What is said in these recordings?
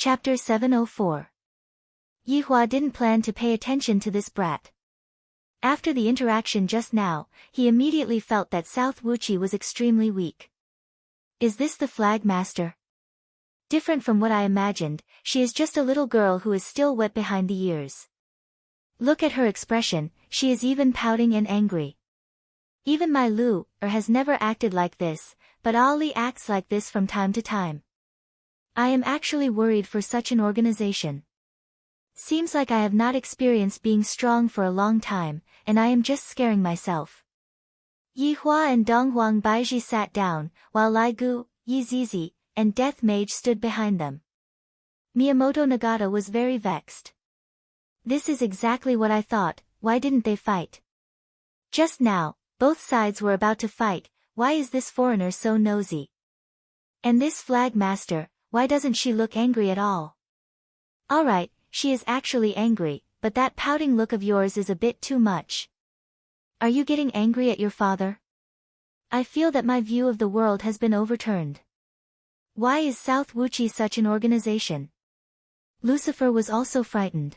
Chapter 704. Yihua didn't plan to pay attention to this brat. After the interaction just now, he immediately felt that South Wuqi was extremely weak. Is this the flag master? Different from what I imagined, she is just a little girl who is still wet behind the ears. Look at her expression, she is even pouting and angry. Even my Lu has never acted like this, but Ali acts like this from time to time. I am actually worried for such an organization. Seems like I have not experienced being strong for a long time, and I am just scaring myself. Yihua and Donghuang Baizhi sat down, while Lai Gu, Yi Zizi, and Death Mage stood behind them. Miyamoto Nagata was very vexed. This is exactly what I thought, why didn't they fight? Just now, both sides were about to fight, why is this foreigner so nosy? And this flag master, why doesn't she look angry at all? Alright, she is actually angry, but that pouting look of yours is a bit too much. Are you getting angry at your father? I feel that my view of the world has been overturned. Why is South Wuqi such an organization? Lucifer was also frightened.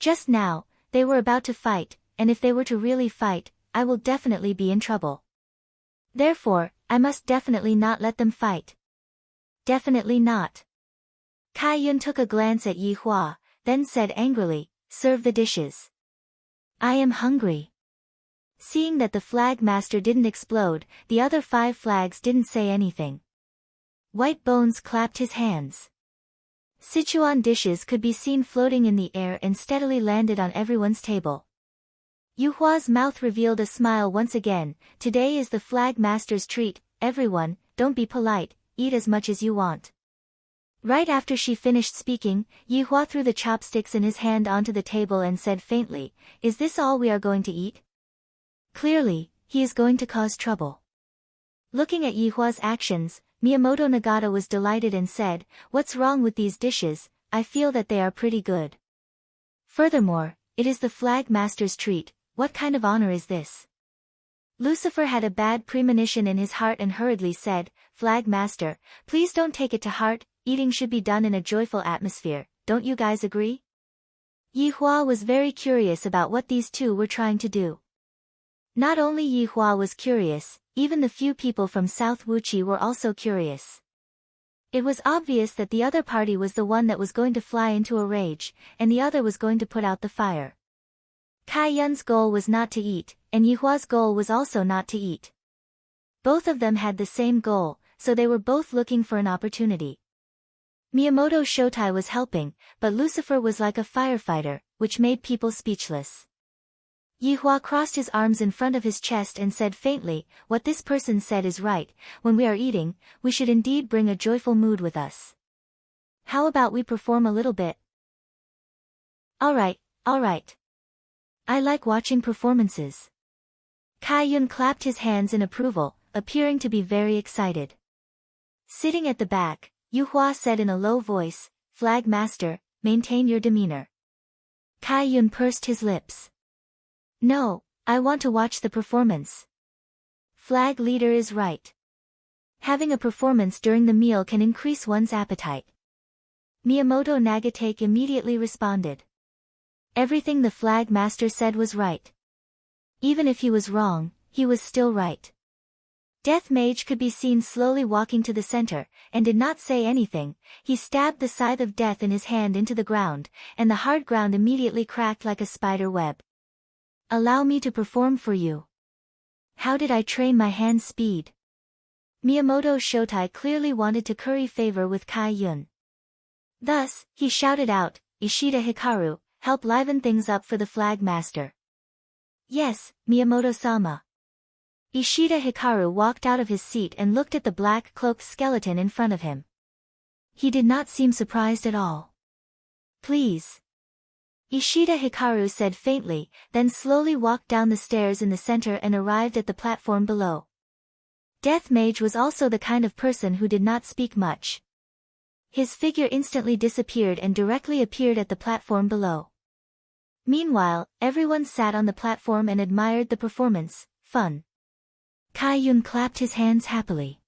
Just now, they were about to fight, and if they were to really fight, I will definitely be in trouble. Therefore, I must definitely not let them fight. Definitely not. Kai Yun took a glance at Yihua, then said angrily, serve the dishes. I am hungry. Seeing that the flag master didn't explode, the other 5 flags didn't say anything. White Bones clapped his hands. Sichuan dishes could be seen floating in the air and steadily landed on everyone's table. Yuhua's mouth revealed a smile once again, today is the flag master's treat, everyone, don't be polite, eat as much as you want. Right after she finished speaking, Yihua threw the chopsticks in his hand onto the table and said faintly, is this all we are going to eat? Clearly, he is going to cause trouble. Looking at Yihua's actions, Miyamoto Nagata was delighted and said, what's wrong with these dishes, I feel that they are pretty good. Furthermore, it is the flag master's treat, what kind of honor is this? Lucifer had a bad premonition in his heart and hurriedly said, Flag Master, please don't take it to heart, eating should be done in a joyful atmosphere, don't you guys agree? Yihua was very curious about what these two were trying to do. Not only Yihua was curious, even the few people from South Wuqi were also curious. It was obvious that the other party was the one that was going to fly into a rage, and the other was going to put out the fire. Kai Yun's goal was not to eat, and Yihua's goal was also not to eat. Both of them had the same goal, so they were both looking for an opportunity. Miyamoto Shotai was helping, but Lucifer was like a firefighter, which made people speechless. Yihua crossed his arms in front of his chest and said faintly, what this person said is right, when we are eating, we should indeed bring a joyful mood with us. How about we perform a little bit? Alright, alright. I like watching performances. Kai Yun clapped his hands in approval, appearing to be very excited. Sitting at the back, Yuhua said in a low voice, Flag Master, maintain your demeanor. Kai Yun pursed his lips. No, I want to watch the performance. Flag leader is right. Having a performance during the meal can increase one's appetite. Miyamoto Nagatake immediately responded. Everything the flag master said was right. Even if he was wrong, he was still right. Death Mage could be seen slowly walking to the center, and did not say anything. He stabbed the scythe of death in his hand into the ground, and the hard ground immediately cracked like a spider web. Allow me to perform for you. How did I train my hand speed? Miyamoto Shotai clearly wanted to curry favor with Kai Yun. Thus, he shouted out, Ishida Hikaru, help liven things up for the flag master. Yes, Miyamoto-sama. Ishida Hikaru walked out of his seat and looked at the black-cloaked skeleton in front of him. He did not seem surprised at all. Please. Ishida Hikaru said faintly, then slowly walked down the stairs in the center and arrived at the platform below. Death Mage was also the kind of person who did not speak much. His figure instantly disappeared and directly appeared at the platform below. Meanwhile, everyone sat on the platform and admired the performance. Fun. Kai Yun clapped his hands happily.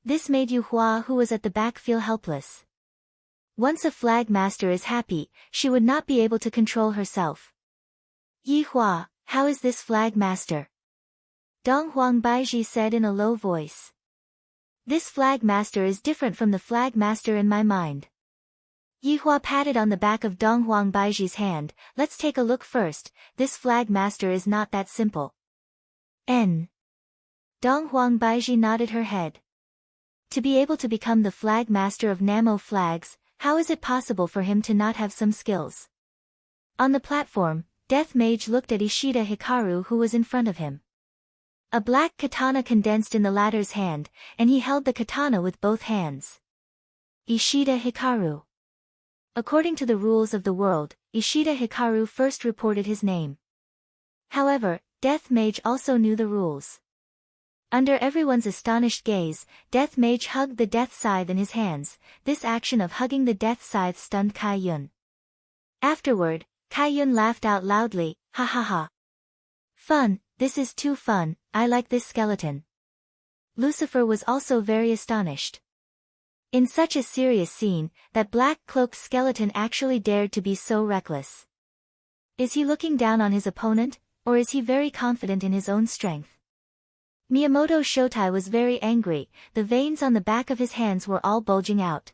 This made Yu Hua, who was at the back, feel helpless. Once a flag master is happy, she would not be able to control herself. Yi Hua, how is this flag master? Dong Huang Baiji said in a low voice. This flag master is different from the flag master in my mind. Yi Hua patted on the back of Dong Huang Baiji's hand. Let's take a look first. This flag master is not that simple. Dong Huang Baiji nodded her head. To be able to become the flag master of Namo flags, how is it possible for him to not have some skills? On the platform, Death Mage looked at Ishida Hikaru who was in front of him. A black katana condensed in the latter's hand, and he held the katana with both hands. Ishida Hikaru. According to the rules of the world, Ishida Hikaru first reported his name. However, Death Mage also knew the rules. Under everyone's astonished gaze, Death Mage hugged the death scythe in his hands. This action of hugging the death scythe stunned Kai Yun. Afterward, Kai Yun laughed out loudly, ha ha ha. Fun, this is too fun, I like this skeleton. Lucifer was also very astonished. In such a serious scene, that black-cloaked skeleton actually dared to be so reckless. Is he looking down on his opponent, or is he very confident in his own strength? Miyamoto Shotai was very angry, the veins on the back of his hands were all bulging out.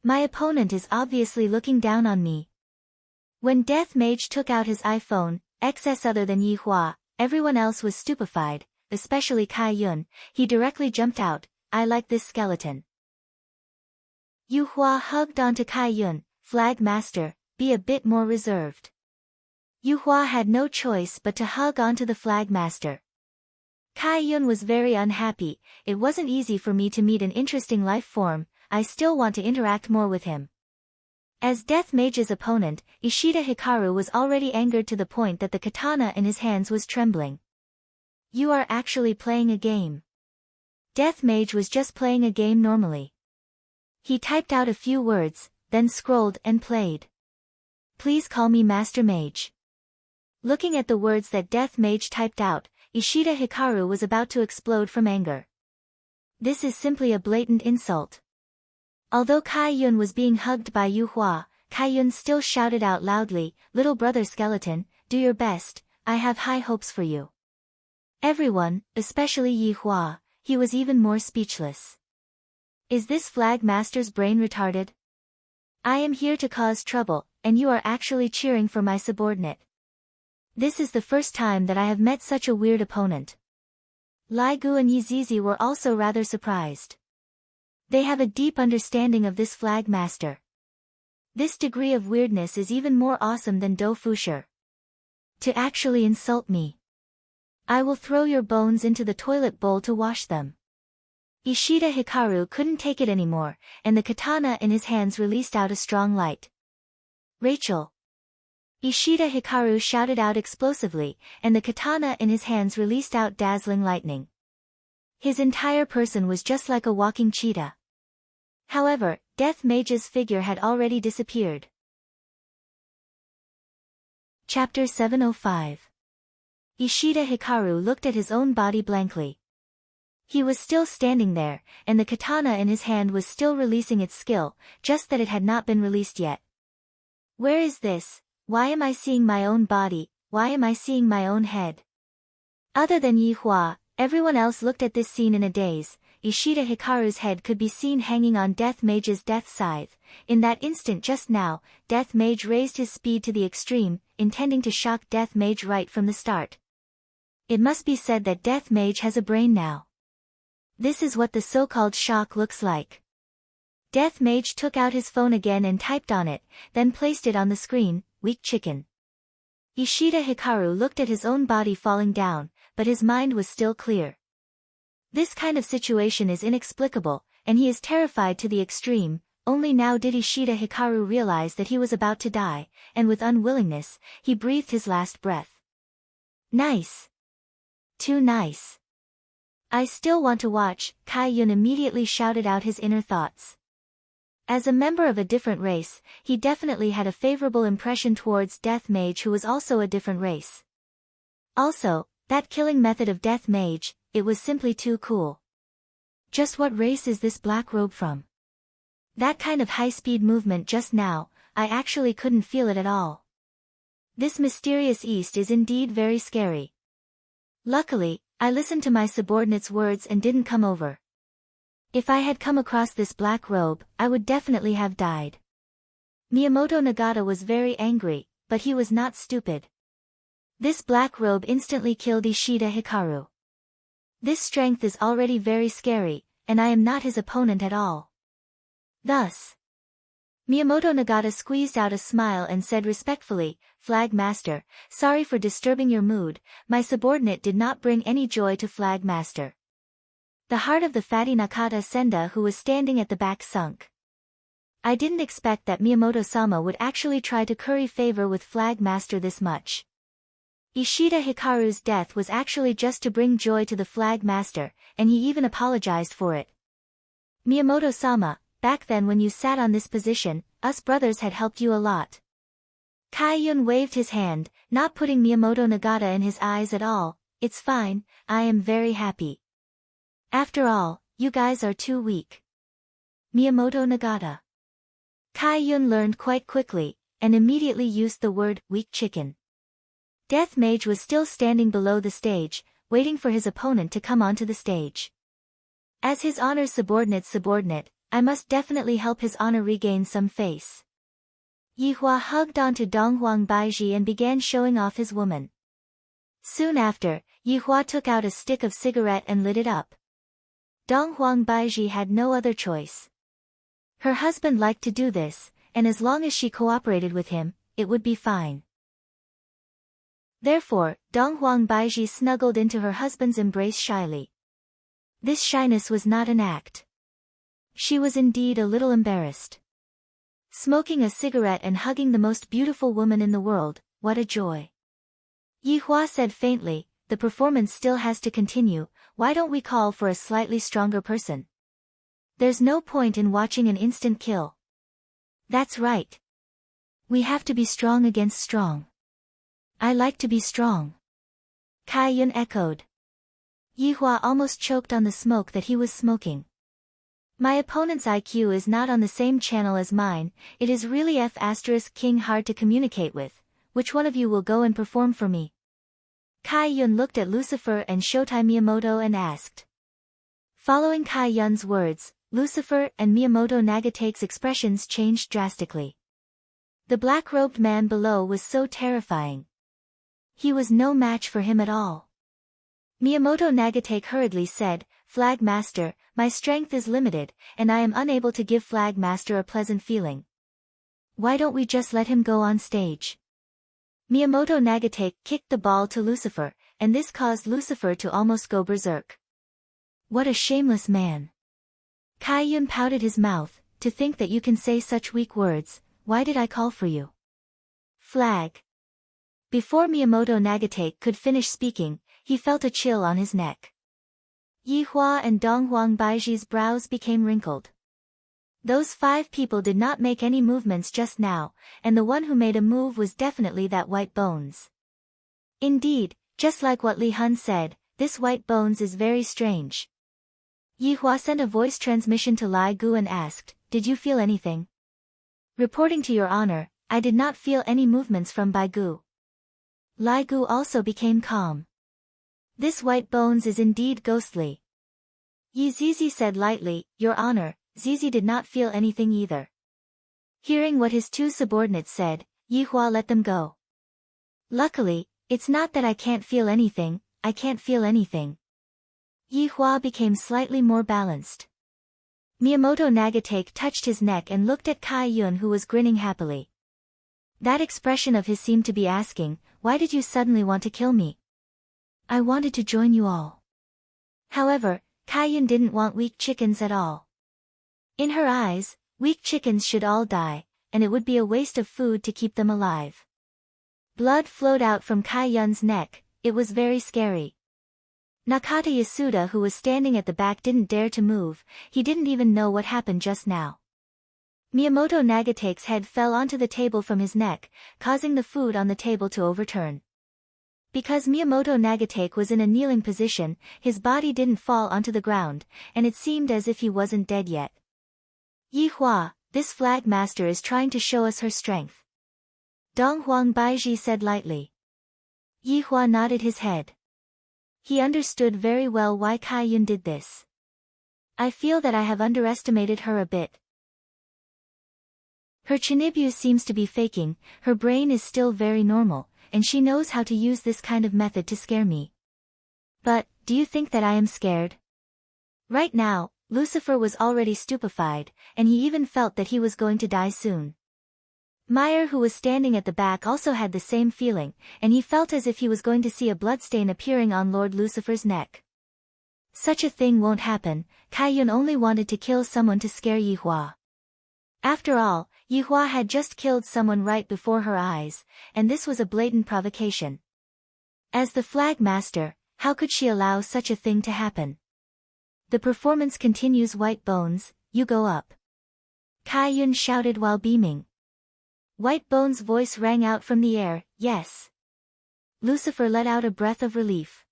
My opponent is obviously looking down on me. When Death Mage took out his iPhone XS other than Yi Hua, everyone else was stupefied, especially Kai Yun. He directly jumped out, I like this skeleton. Yi Hua hugged onto Kai Yun, Flag Master, be a bit more reserved. Yi Hua had no choice but to hug onto the Flag Master. Kai Yun was very unhappy, it wasn't easy for me to meet an interesting life form, I still want to interact more with him. As Death Mage's opponent, Ishida Hikaru was already angered to the point that the katana in his hands was trembling. You are actually playing a game. Death Mage was just playing a game normally. He typed out a few words, then scrolled and played. Please call me Master Mage. Looking at the words that Death Mage typed out, Ishida Hikaru was about to explode from anger. This is simply a blatant insult. Although Kai Yun was being hugged by Yi Hua, Kai Yun still shouted out loudly, Little brother skeleton, do your best, I have high hopes for you. Everyone, especially Yi Hua, he was even more speechless. Is this Flag Master's brain retarded? I am here to cause trouble, and you are actually cheering for my subordinate. This is the first time that I have met such a weird opponent. Lai Gu and Yi Zizi were also rather surprised. They have a deep understanding of this Flag Master. This degree of weirdness is even more awesome than Do Fusher. To actually insult me. I will throw your bones into the toilet bowl to wash them. Ishida Hikaru couldn't take it anymore, and the katana in his hands released out a strong light. Rachel. Ishida Hikaru shouted out explosively, and the katana in his hands released out dazzling lightning. His entire person was just like a walking cheetah. However, Death Mage's figure had already disappeared. Chapter 705. Ishida Hikaru looked at his own body blankly. He was still standing there, and the katana in his hand was still releasing its skill, just that it had not been released yet. Where is this? Why am I seeing my own body? Why am I seeing my own head? Other than Yi Hua, everyone else looked at this scene in a daze. Ishida Hikaru's head could be seen hanging on Death Mage's death scythe. In that instant just now, Death Mage raised his speed to the extreme, intending to shock Death Mage right from the start. It must be said that Death Mage has a brain now. This is what the so-called shock looks like. Death Mage took out his phone again and typed on it, then placed it on the screen, weak chicken. Ishida Hikaru looked at his own body falling down, but his mind was still clear. This kind of situation is inexplicable, and he is terrified to the extreme. Only now did Ishida Hikaru realize that he was about to die, and with unwillingness, he breathed his last breath. Nice. Too nice. I still want to watch, Kai Yun immediately shouted out his inner thoughts. As a member of a different race, he definitely had a favorable impression towards Death Mage who was also a different race. Also, that killing method of Death Mage, it was simply too cool. Just what race is this black robe from? That kind of high-speed movement just now, I actually couldn't feel it at all. This mysterious east is indeed very scary. Luckily, I listened to my subordinate's words and didn't come over. If I had come across this black robe, I would definitely have died. Miyamoto Nagata was very angry, but he was not stupid. This black robe instantly killed Ishida Hikaru. This strength is already very scary, and I am not his opponent at all. Thus, Miyamoto Nagata squeezed out a smile and said respectfully, "Flag Master, sorry for disturbing your mood, my subordinate did not bring any joy to Flag Master." The heart of the fatty Nakata Senda who was standing at the back sunk. I didn't expect that Miyamoto-sama would actually try to curry favor with Flag Master this much. Ishida Hikaru's death was actually just to bring joy to the Flag Master, and he even apologized for it. "Miyamoto-sama, back then when you sat on this position, us brothers had helped you a lot." Kai-yun waved his hand, not putting Miyamoto Nagata in his eyes at all. "It's fine, I am very happy. After all, you guys are too weak." Miyamoto Nagata. Kai-yun learned quite quickly, and immediately used the word, weak chicken. Death Mage was still standing below the stage, waiting for his opponent to come onto the stage. As his honor's subordinate, I must definitely help his honor regain some face. Yihua hugged onto Donghuang Baiji and began showing off his woman. Soon after, Yihua took out a stick of cigarette and lit it up. Donghuang Baiji had no other choice. Her husband liked to do this, and as long as she cooperated with him, it would be fine. Therefore, Donghuang Baiji snuggled into her husband's embrace shyly. This shyness was not an act. She was indeed a little embarrassed. Smoking a cigarette and hugging the most beautiful woman in the world, what a joy. Yihua said faintly, "The performance still has to continue, why don't we call for a slightly stronger person? There's no point in watching an instant kill." "That's right. We have to be strong against strong. I like to be strong." Kai-yun echoed. Yihua almost choked on the smoke that he was smoking. "My opponent's IQ is not on the same channel as mine, it is really F*King hard to communicate with. Which one of you will go and perform for me?" Kai-yun looked at Lucifer and Shotai Miyamoto and asked. Following Kai-yun's words, Lucifer and Miyamoto Nagatake's expressions changed drastically. The black-robed man below was so terrifying. He was no match for him at all. Miyamoto Nagatake hurriedly said, "Flag Master, my strength is limited, and I am unable to give Flag Master a pleasant feeling. Why don't we just let him go on stage?" Miyamoto Nagatake kicked the ball to Lucifer, and this caused Lucifer to almost go berserk. What a shameless man. Kai-yun pouted his mouth, "To think that you can say such weak words, why did I call for you?" Flag. Before Miyamoto Nagatake could finish speaking, he felt a chill on his neck. Yihua and Donghuang Baiji's brows became wrinkled. Those 5 people did not make any movements just now, and the one who made a move was definitely that White Bones. Indeed, just like what Li Hun said, this White Bones is very strange. Yihua sent a voice transmission to Lai Gu and asked, "Did you feel anything?" "Reporting to your honor, I did not feel any movements from Bai Gu." Lai Gu also became calm. "This White Bones is indeed ghostly." Yi Zizi said lightly, "Your honor, Zizi did not feel anything either." Hearing what his 2 subordinates said, Yihua let them go. "Luckily, it's not that I can't feel anything, I can't feel anything." Yihua became slightly more balanced. Miyamoto Nagatake touched his neck and looked at Kai-yun who was grinning happily. That expression of his seemed to be asking, "Why did you suddenly want to kill me?" "I wanted to join you all." However, Kai-yun didn't want weak chickens at all. In her eyes, weak chickens should all die, and it would be a waste of food to keep them alive. Blood flowed out from Kai-yun's neck, it was very scary. Nakata Yasuda who was standing at the back didn't dare to move, he didn't even know what happened just now. Miyamoto Nagatake's head fell onto the table from his neck, causing the food on the table to overturn. Because Miyamoto Nagatake was in a kneeling position, his body didn't fall onto the ground, and it seemed as if he wasn't dead yet. Yi Hua, this flag master is trying to show us her strength. Dong Huang Baiji said lightly. Yi Hua nodded his head. He understood very well why Kai Yun did this. I feel that I have underestimated her a bit. Her Chinibyu seems to be faking, her brain is still very normal, and she knows how to use this kind of method to scare me. But, do you think that I am scared? Right now, Lucifer was already stupefied, and he even felt that he was going to die soon. Meyer, who was standing at the back, also had the same feeling, and he felt as if he was going to see a bloodstain appearing on Lord Lucifer's neck. Such a thing won't happen. Kai Yun only wanted to kill someone to scare Yi Hua. After all, Yi Hua had just killed someone right before her eyes, and this was a blatant provocation. As the flag master, how could she allow such a thing to happen? The performance continues. White Bones, you go up. Kai Yun shouted while beaming. White Bones' voice rang out from the air, yes. Lucifer let out a breath of relief.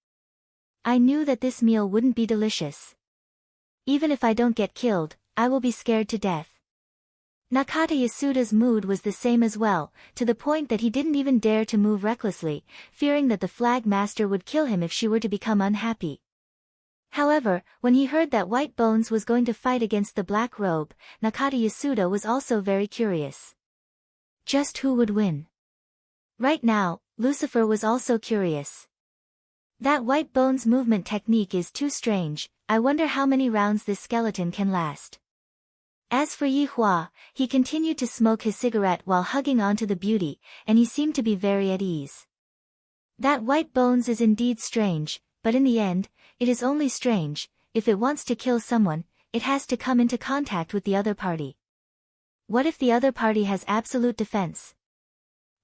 I knew that this meal wouldn't be delicious. Even if I don't get killed, I will be scared to death. Nakata Yasuda's mood was the same as well, to the point that he didn't even dare to move recklessly, fearing that the flag master would kill him if she were to become unhappy. However, when he heard that White Bones was going to fight against the Black Robe, Nakata Yasuda was also very curious. Just who would win? Right now, Lucifer was also curious. That White Bones movement technique is too strange. I wonder how many rounds this skeleton can last. As for Yi Hua, he continued to smoke his cigarette while hugging onto the beauty, and he seemed to be very at ease. That White Bones is indeed strange, but in the end, it is only strange. If it wants to kill someone, it has to come into contact with the other party. What if the other party has absolute defense?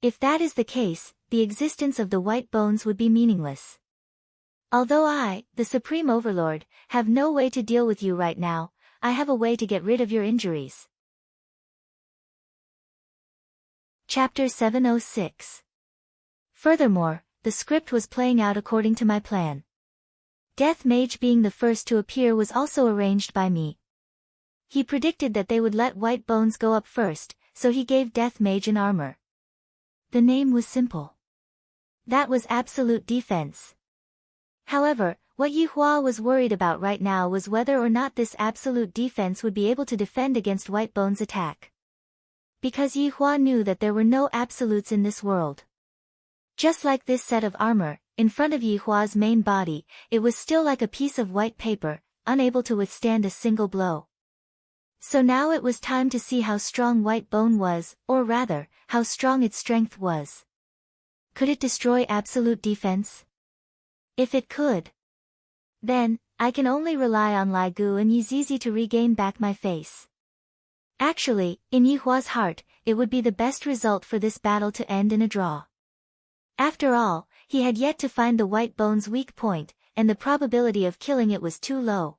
If that is the case, the existence of the White Bones would be meaningless. Although I, the Supreme Overlord, have no way to deal with you right now, I have a way to get rid of your injuries. Chapter 706. Furthermore, the script was playing out according to my plan. Death Mage being the first to appear was also arranged by me. He predicted that they would let White Bones go up first, so he gave Death Mage an armor. The name was simple. That was absolute defense. However, what Yi Hua was worried about right now was whether or not this absolute defense would be able to defend against White Bones' attack. Because Yi Hua knew that there were no absolutes in this world. Just like this set of armor, in front of Yi Hua's main body, it was still like a piece of white paper, unable to withstand a single blow. So now it was time to see how strong White Bone was, or rather, how strong its strength was. Could it destroy absolute defense? If it could, then, I can only rely on Lai Gu and Yi Zizi to regain back my face. Actually, in Yi Hua's heart, it would be the best result for this battle to end in a draw. After all, he had yet to find the White Bone's weak point, and the probability of killing it was too low.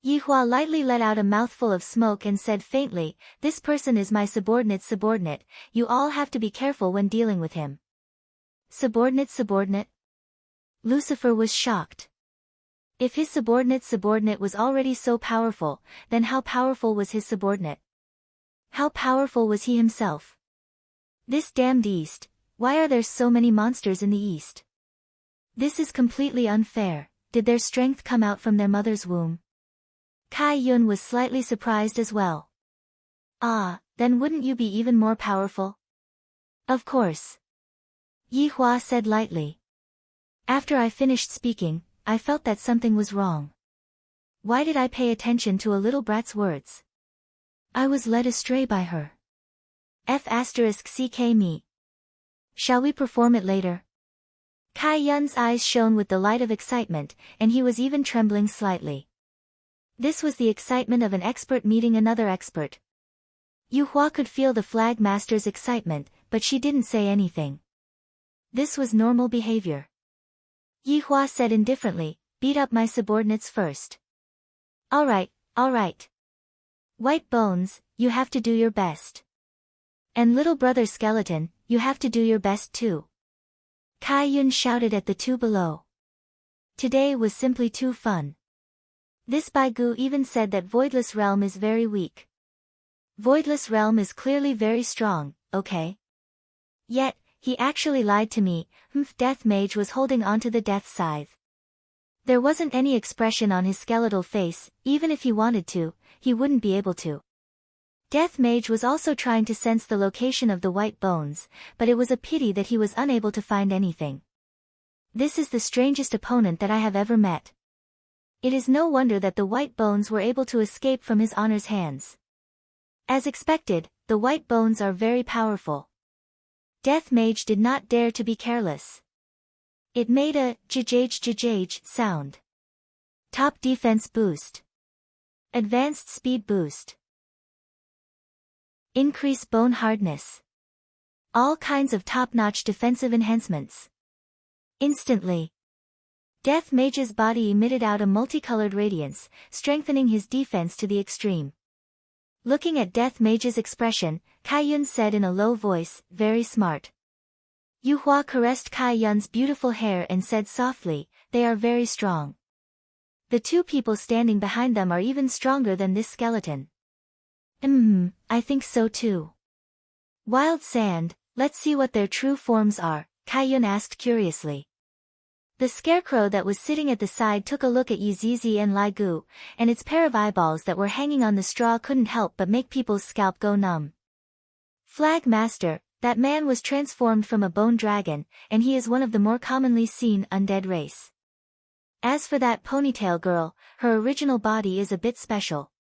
Yi Hua lightly let out a mouthful of smoke and said faintly, "This person is my subordinate's subordinate, you all have to be careful when dealing with him." Subordinate? Lucifer was shocked. If his subordinate's subordinate was already so powerful, then how powerful was his subordinate? How powerful was he himself? This damned East, why are there so many monsters in the East? This is completely unfair. Did their strength come out from their mother's womb? Kai Yun was slightly surprised as well. Ah, then wouldn't you be even more powerful? Of course. Yi Hua said lightly. After I finished speaking, I felt that something was wrong. Why did I pay attention to a little brat's words? I was led astray by her. F***ck me. Shall we perform it later? Kai Yun's eyes shone with the light of excitement, and he was even trembling slightly. This was the excitement of an expert meeting another expert. Yu Hua could feel the flag master's excitement, but she didn't say anything. This was normal behavior. Yi Hua said indifferently, "Beat up my subordinates first." All right. White Bones, you have to do your best. And little brother Skeleton, you have to do your best too. Kai Yun shouted at the two below. Today was simply too fun. This Bai Gu even said that Voidless Realm is very weak. Voidless realm is clearly very strong, okay? Yet, he actually lied to me. Death Mage was holding onto the death scythe. There wasn't any expression on his skeletal face. Even if he wanted to, he wouldn't be able to. Death Mage was also trying to sense the location of the white bones, but it was a pity that he was unable to find anything. This is the strangest opponent that I have ever met. It is no wonder that the white bones were able to escape from his honor's hands. As expected, the white bones are very powerful. Death Mage did not dare to be careless. It made a jjj sound. Top defense boost. Advanced speed boost. Increase bone hardness. All kinds of top-notch defensive enhancements. Instantly, Death Mage's body emitted out a multicolored radiance, strengthening his defense to the extreme. Looking at Death Mage's expression, Kai Yun said in a low voice, "Very smart." Yu Hua caressed Kai Yun's beautiful hair and said softly, "They are very strong. The two people standing behind them are even stronger than this skeleton." I think so too. Wild Sand, let's see what their true forms are, Kai Yun asked curiously. The scarecrow that was sitting at the side took a look at Yizizi and Lai Gu, and its pair of eyeballs that were hanging on the straw couldn't help but make people's scalp go numb. Flag Master, that man was transformed from a bone dragon, and he is one of the more commonly seen undead race. As for that ponytail girl, her original body is a bit special.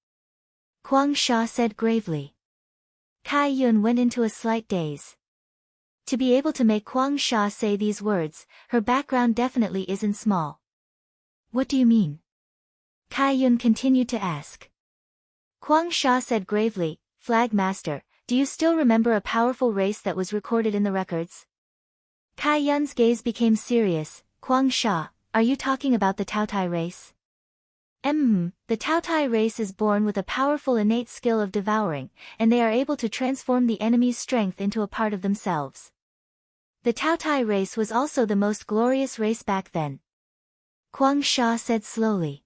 Kwang Sha said gravely. Kai Yun went into a slight daze. To be able to make Kwang Sha say these words, her background definitely isn't small. What do you mean? Kai Yun continued to ask. Kwang Sha said gravely, Flag Master, do you still remember a powerful race that was recorded in the records? Kai Yun's gaze became serious. Kwang Sha, are you talking about the Taotai race? The Taotai race is born with a powerful innate skill of devouring, and they are able to transform the enemy's strength into a part of themselves. The Taotai race was also the most glorious race back then. Kwang Sha said slowly.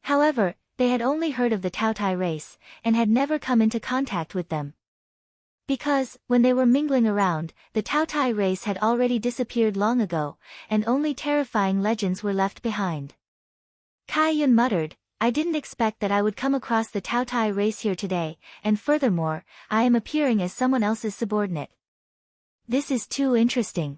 However, they had only heard of the Taotai race, and had never come into contact with them. Because, when they were mingling around, the Taotai race had already disappeared long ago, and only terrifying legends were left behind. Kai Yun muttered, I didn't expect that I would come across the Taotai race here today, and furthermore, I am appearing as someone else's subordinate. This is too interesting.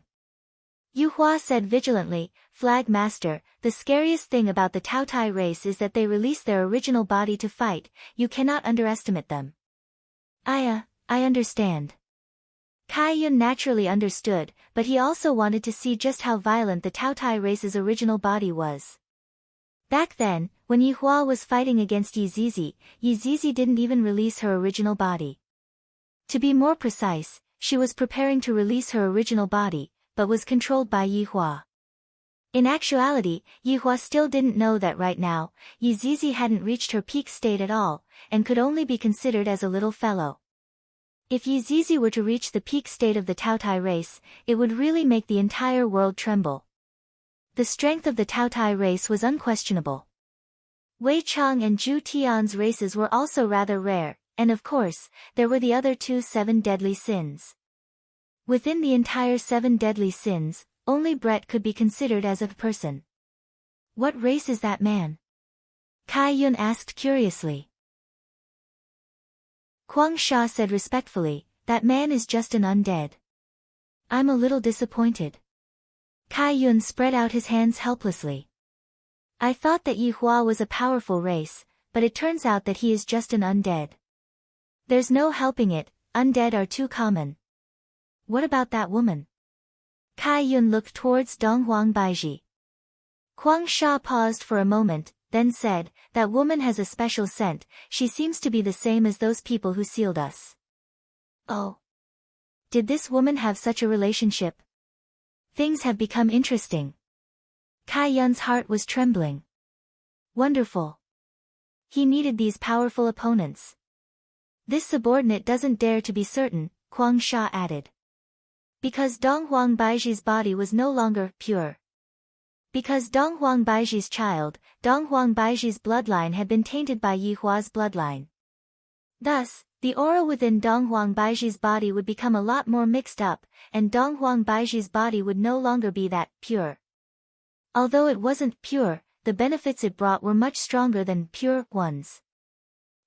Yu Hua said vigilantly, Flag Master, the scariest thing about the Taotai race is that they release their original body to fight. You cannot underestimate them. I understand. Kai Yun naturally understood, but he also wanted to see just how violent the Taotai race's original body was. Back then, when Yi Hua was fighting against Yizizi, Yizizi didn't even release her original body. To be more precise, she was preparing to release her original body, but was controlled by Yi Hua. In actuality, Yi Hua still didn't know that right now, Yizizi hadn't reached her peak state at all, and could only be considered as a little fellow. If Yizizi were to reach the peak state of the Taotai race, it would really make the entire world tremble. The strength of the Taotai race was unquestionable. Wei Chang and Zhu Tian's races were also rather rare, and of course, there were the other 2 7 deadly sins. Within the entire 7 deadly sins, only Brett could be considered as a person. What race is that man? Kai Yun asked curiously. Kwang Sha said respectfully, that man is just an undead. I'm a little disappointed. Kai Yun spread out his hands helplessly. I thought that Yi Hua was a powerful race, but it turns out that he is just an undead. There's no helping it, undead are too common. What about that woman? Kai Yun looked towards Donghuang Baiji. Kwang Sha paused for a moment, then said, that woman has a special scent, she seems to be the same as those people who sealed us. Oh. Did this woman have such a relationship? Things have become interesting. Kai Yun's heart was trembling. Wonderful. He needed these powerful opponents. This subordinate doesn't dare to be certain, Kwang Sha added. Because Donghuang Baiji's body was no longer pure. Because Donghuang Baiji's child, Donghuang Baiji's bloodline had been tainted by Yi Hua's bloodline. Thus, The aura within Dong Huang Baiji's body would become a lot more mixed up, and Dong Huang Baiji's body would no longer be that pure. Although it wasn't pure, the benefits it brought were much stronger than pure ones.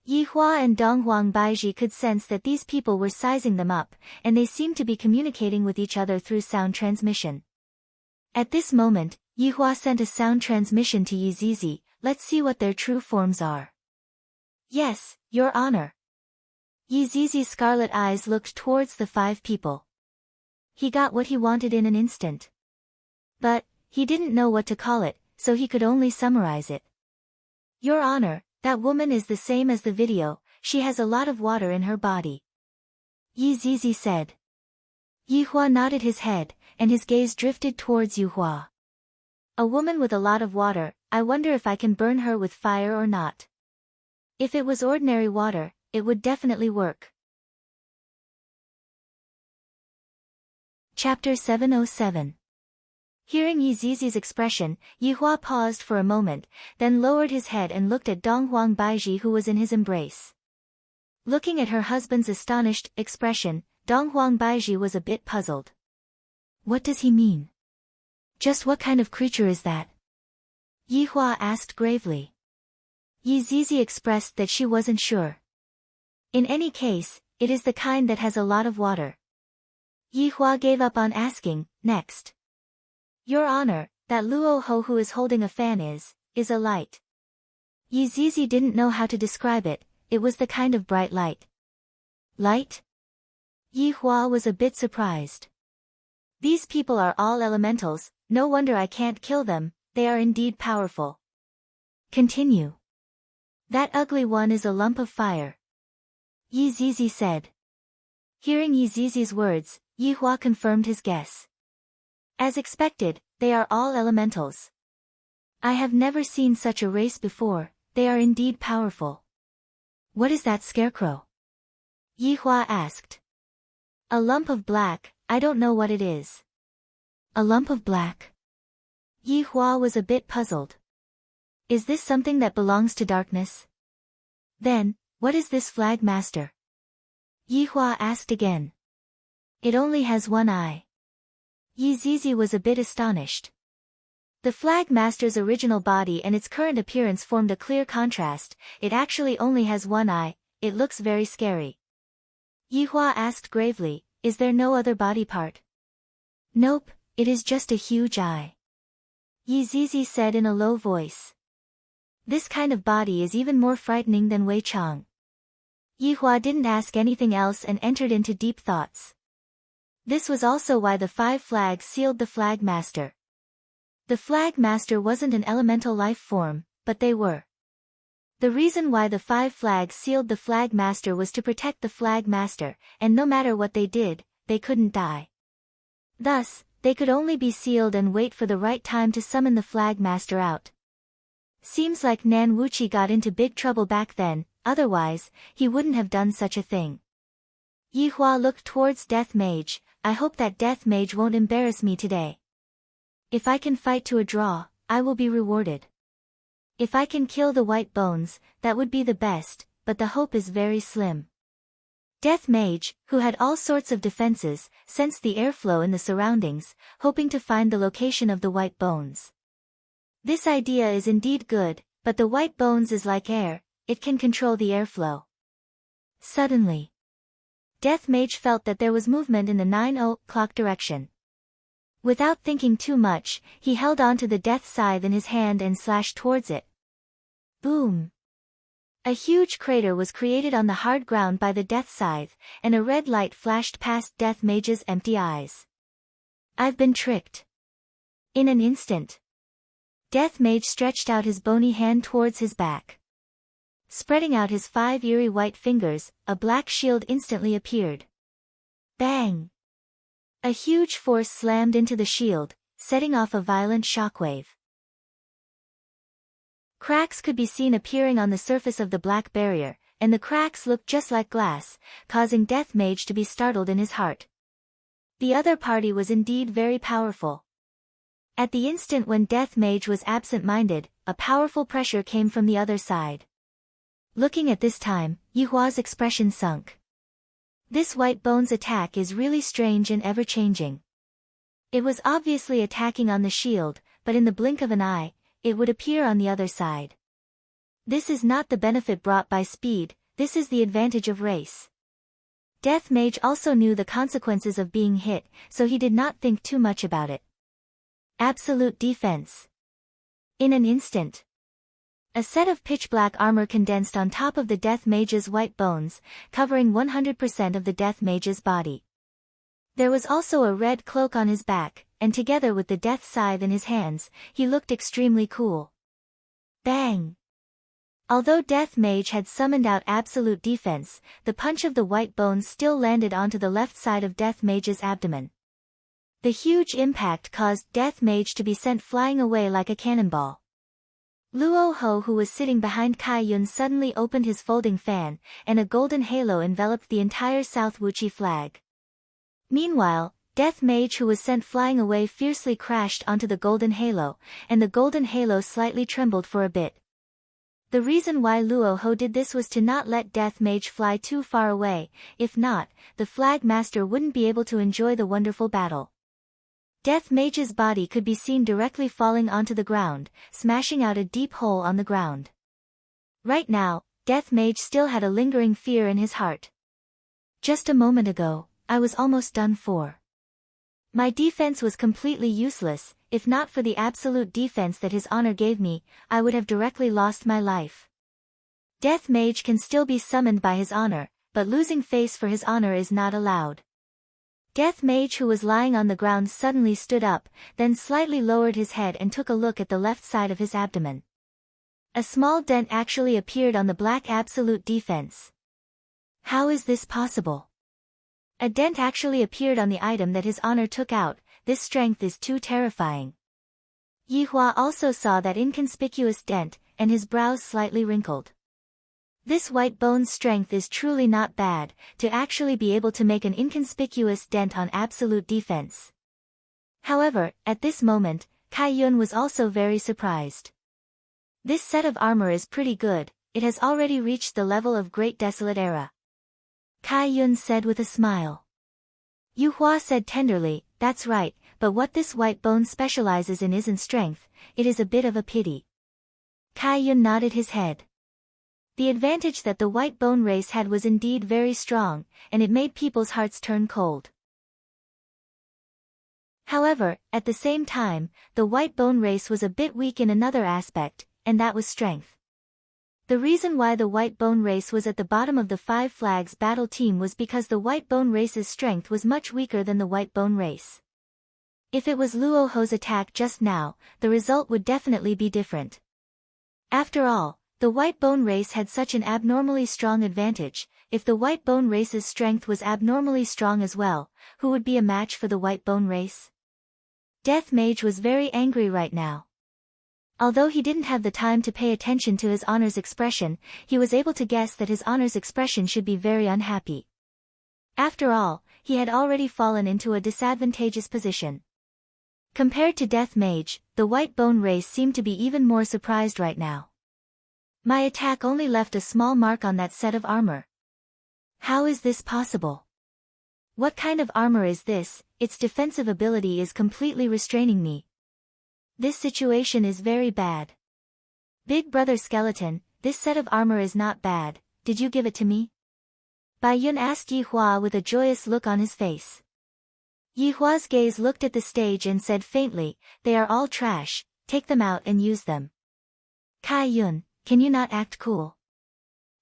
Yi Hua and Dong Huang Baiji could sense that these people were sizing them up, and they seemed to be communicating with each other through sound transmission. At this moment, Yi Hua sent a sound transmission to Yi Zizi. Let's see what their true forms are. Yes, Your Honor. Yi Zizi's scarlet eyes looked towards the 5 people. He got what he wanted in an instant. But he didn't know what to call it, so he could only summarize it. Your Honor, that woman is the same as the video, she has a lot of water in her body. Yi Zizi said. Yi Hua nodded his head, and his gaze drifted towards Yu Hua. A woman with a lot of water, I wonder if I can burn her with fire or not. If it was ordinary water, it would definitely work. Chapter 707. Hearing Yi Zizi's expression, Yi Hua paused for a moment, then lowered his head and looked at Dong Huang Baiji who was in his embrace. Looking at her husband's astonished expression, Dong Huang Baiji was a bit puzzled. What does he mean? Just what kind of creature is that? Yi Hua asked gravely. Yi Zizi expressed that she wasn't sure. In any case, it is the kind that has a lot of water. Yi Hua gave up on asking, next. Your Honor, that Luo Ho who is holding a fan is a light. Yi Zizi didn't know how to describe it, it was the kind of bright light. Light? Yi Hua was a bit surprised. These people are all elementals, no wonder I can't kill them, they are indeed powerful. Continue. That ugly one is a lump of fire. Yi Zizi said. Hearing Yi Zizi's words, Yi Hua confirmed his guess. As expected, they are all elementals. I have never seen such a race before, they are indeed powerful. What is that scarecrow? Yi Hua asked. A lump of black, I don't know what it is. A lump of black? Yi Hua was a bit puzzled. Is this something that belongs to darkness? Then, what is this flag master? Yi Hua asked again. It only has one eye. Yi Zizi was a bit astonished. The flag master's original body and its current appearance formed a clear contrast, it actually only has one eye, it looks very scary. Yi Hua asked gravely, is there no other body part? Nope, it is just a huge eye. Yi Zizi said in a low voice. This kind of body is even more frightening than Wei Chang. Yi Hua didn't ask anything else and entered into deep thoughts. This was also why the 5 flags sealed the flag master. The flag master wasn't an elemental life form, but they were. The reason why the 5 flags sealed the flag master was to protect the flag master, and no matter what they did, they couldn't die. Thus, they could only be sealed and wait for the right time to summon the flag master out. Seems like Nan Wuqi got into big trouble back then, otherwise, he wouldn't have done such a thing. Yi Hua looked towards Death Mage, I hope that Death Mage won't embarrass me today. If I can fight to a draw, I will be rewarded. If I can kill the white bones, that would be the best, but the hope is very slim. Death Mage, who had all sorts of defenses, sensed the airflow in the surroundings, hoping to find the location of the white bones. This idea is indeed good, but the white bones is like air, it can control the airflow. Suddenly, Death Mage felt that there was movement in the 9 o'clock direction. Without thinking too much, he held on to the death scythe in his hand and slashed towards it. Boom! A huge crater was created on the hard ground by the death scythe, and a red light flashed past Death Mage's empty eyes. I've been tricked. In an instant, Death Mage stretched out his bony hand towards his back. Spreading out his 5 eerie white fingers, a black shield instantly appeared. Bang! A huge force slammed into the shield, setting off a violent shockwave. Cracks could be seen appearing on the surface of the black barrier, and the cracks looked just like glass, causing Death Mage to be startled in his heart. The other party was indeed very powerful. At the instant when Death Mage was absent-minded, a powerful pressure came from the other side. Looking at this time, Yihua's expression sunk. This white bone's attack is really strange and ever-changing. It was obviously attacking on the shield, but in the blink of an eye, it would appear on the other side. This is not the benefit brought by speed, this is the advantage of race. Death Mage also knew the consequences of being hit, so he did not think too much about it. Absolute defense. In an instant, a set of pitch-black armor condensed on top of the Death Mage's white bones, covering 100% of the Death Mage's body. There was also a red cloak on his back, and together with the death scythe in his hands, he looked extremely cool. Bang! Although Death Mage had summoned out absolute defense, the punch of the white bones still landed onto the left side of Death Mage's abdomen. The huge impact caused Death Mage to be sent flying away like a cannonball. Luo Ho, who was sitting behind Kai Yun, suddenly opened his folding fan, and a golden halo enveloped the entire South Wuchi flag. Meanwhile, Death Mage, who was sent flying away, fiercely crashed onto the golden halo, and the golden halo slightly trembled for a bit. The reason why Luo Ho did this was to not let Death Mage fly too far away, if not, the Flag Master wouldn't be able to enjoy the wonderful battle. Death Mage's body could be seen directly falling onto the ground, smashing out a deep hole on the ground. Right now, Death Mage still had a lingering fear in his heart. Just a moment ago, I was almost done for. My defense was completely useless. If not for the absolute defense that his honor gave me, I would have directly lost my life. Death Mage can still be summoned by his honor, but losing face for his honor is not allowed. Death Mage, who was lying on the ground, suddenly stood up, then slightly lowered his head and took a look at the left side of his abdomen. A small dent actually appeared on the black absolute defense. How is this possible? A dent actually appeared on the item that his honor took out. This strength is too terrifying. Yihua also saw that inconspicuous dent, and his brows slightly wrinkled. This white bone's strength is truly not bad, to actually be able to make an inconspicuous dent on absolute defense. However, at this moment, Kai Yun was also very surprised. This set of armor is pretty good, it has already reached the level of Great Desolate Era. Kai Yun said with a smile. Yihua said tenderly, that's right, but what this white bone specializes in isn't strength, it is a bit of a pity. Kai Yun nodded his head. The advantage that the white bone race had was indeed very strong, and it made people's hearts turn cold. However, at the same time, the white bone race was a bit weak in another aspect, and that was strength. The reason why the white bone race was at the bottom of the Five Flags battle team was because the white bone race's strength was much weaker than the white bone race. If it was Luo Ho's attack just now, the result would definitely be different. After all, the white bone race had such an abnormally strong advantage. If the white bone race's strength was abnormally strong as well, who would be a match for the white bone race? Death Mage was very angry right now. Although he didn't have the time to pay attention to his honor's expression, he was able to guess that his honor's expression should be very unhappy. After all, he had already fallen into a disadvantageous position. Compared to Death Mage, the white bone race seemed to be even more surprised right now. My attack only left a small mark on that set of armor. How is this possible? What kind of armor is this? Its defensive ability is completely restraining me. This situation is very bad. Big Brother Skeleton, this set of armor is not bad, did you give it to me? Bai Yun asked Yihua with a joyous look on his face. Yihua's gaze looked at the stage and said faintly, they are all trash, take them out and use them. Kai Yun, can you not act cool?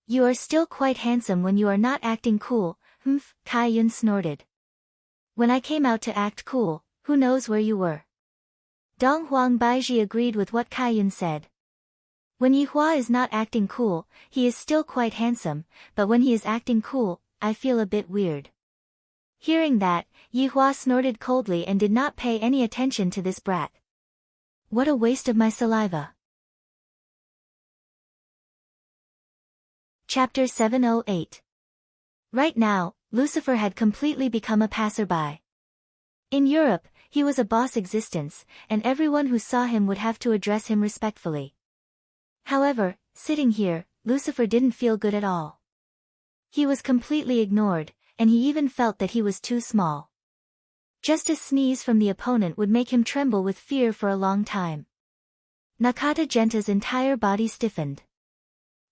You are still quite handsome when you are not acting cool, humph, Kai Yun snorted. When I came out to act cool, who knows where you were? Dong Huang Baiji agreed with what Kai Yun said. When Yihua is not acting cool, he is still quite handsome, but when he is acting cool, I feel a bit weird. Hearing that, Yihua snorted coldly and did not pay any attention to this brat. What a waste of my saliva. Chapter 708. Right now, Lucifer had completely become a passerby. In Europe, he was a boss existence, and everyone who saw him would have to address him respectfully. However, sitting here, Lucifer didn't feel good at all. He was completely ignored, and he even felt that he was too small. Just a sneeze from the opponent would make him tremble with fear for a long time. Nakata Genta's entire body stiffened.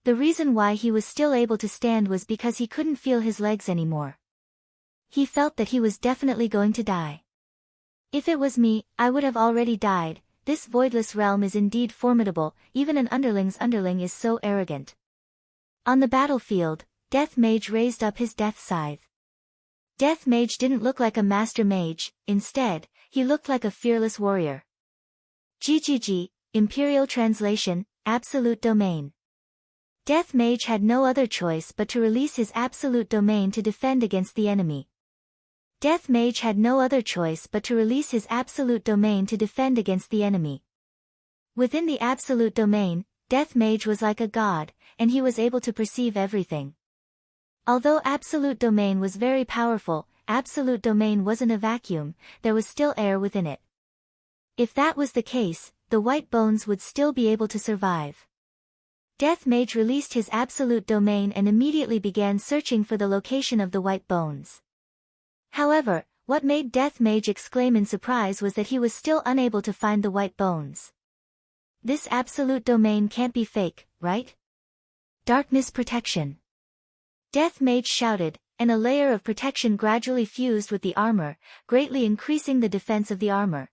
The reason why he was still able to stand was because he couldn't feel his legs anymore. He felt that he was definitely going to die. If it was me, I would have already died. This voidless realm is indeed formidable, even an underling's underling is so arrogant. On the battlefield, Death Mage raised up his death scythe. Death Mage didn't look like a master mage, instead, he looked like a fearless warrior. GGG, Imperial Translation, Absolute Domain. Death Mage had no other choice but to release his absolute domain to defend against the enemy. Death Mage had no other choice but to release his absolute domain to defend against the enemy. Within the absolute domain, Death Mage was like a god, and he was able to perceive everything. Although absolute domain was very powerful, absolute domain wasn't a vacuum, there was still air within it. If that was the case, the white bones would still be able to survive. Death Mage released his absolute domain and immediately began searching for the location of the white bones. However, what made Death Mage exclaim in surprise was that he was still unable to find the white bones. This absolute domain can't be fake, right? Darkness protection. Death Mage shouted, and a layer of protection gradually fused with the armor, greatly increasing the defense of the armor.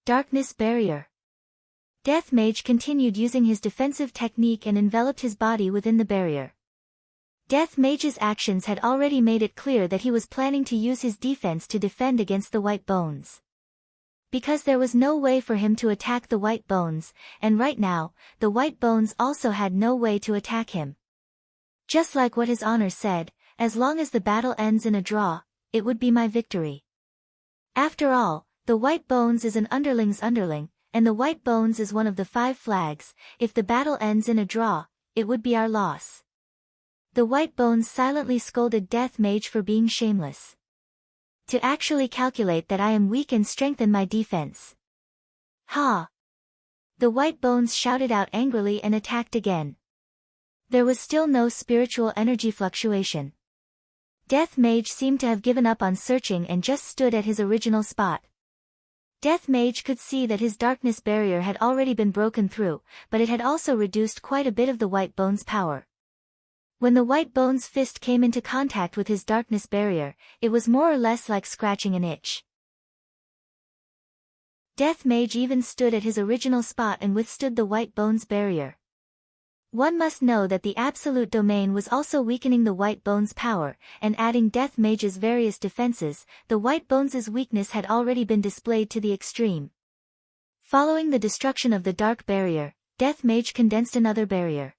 Darkness barrier. Death Mage continued using his defensive technique and enveloped his body within the barrier. Death Mage's actions had already made it clear that he was planning to use his defense to defend against the white bones. Because there was no way for him to attack the white bones, and right now, the white bones also had no way to attack him. Just like what his honor said, as long as the battle ends in a draw, it would be my victory. After all, the white bones is an underling's underling, and the white bones is one of the 5 flags. If the battle ends in a draw, it would be our loss. The white bones silently scolded Death Mage for being shameless. To actually calculate that I am weak and strengthen my defense. Ha! The white bones shouted out angrily and attacked again. There was still no spiritual energy fluctuation. Death Mage seemed to have given up on searching and just stood at his original spot. Death Mage could see that his darkness barrier had already been broken through, but it had also reduced quite a bit of the white bone's power. When the white bone's fist came into contact with his darkness barrier, it was more or less like scratching an itch. Death Mage even stood at his original spot and withstood the white bone's barrier. One must know that the absolute domain was also weakening the white bone's power, and adding Death Mage's various defenses, the white bone's weakness had already been displayed to the extreme. Following the destruction of the dark barrier, Death Mage condensed another barrier.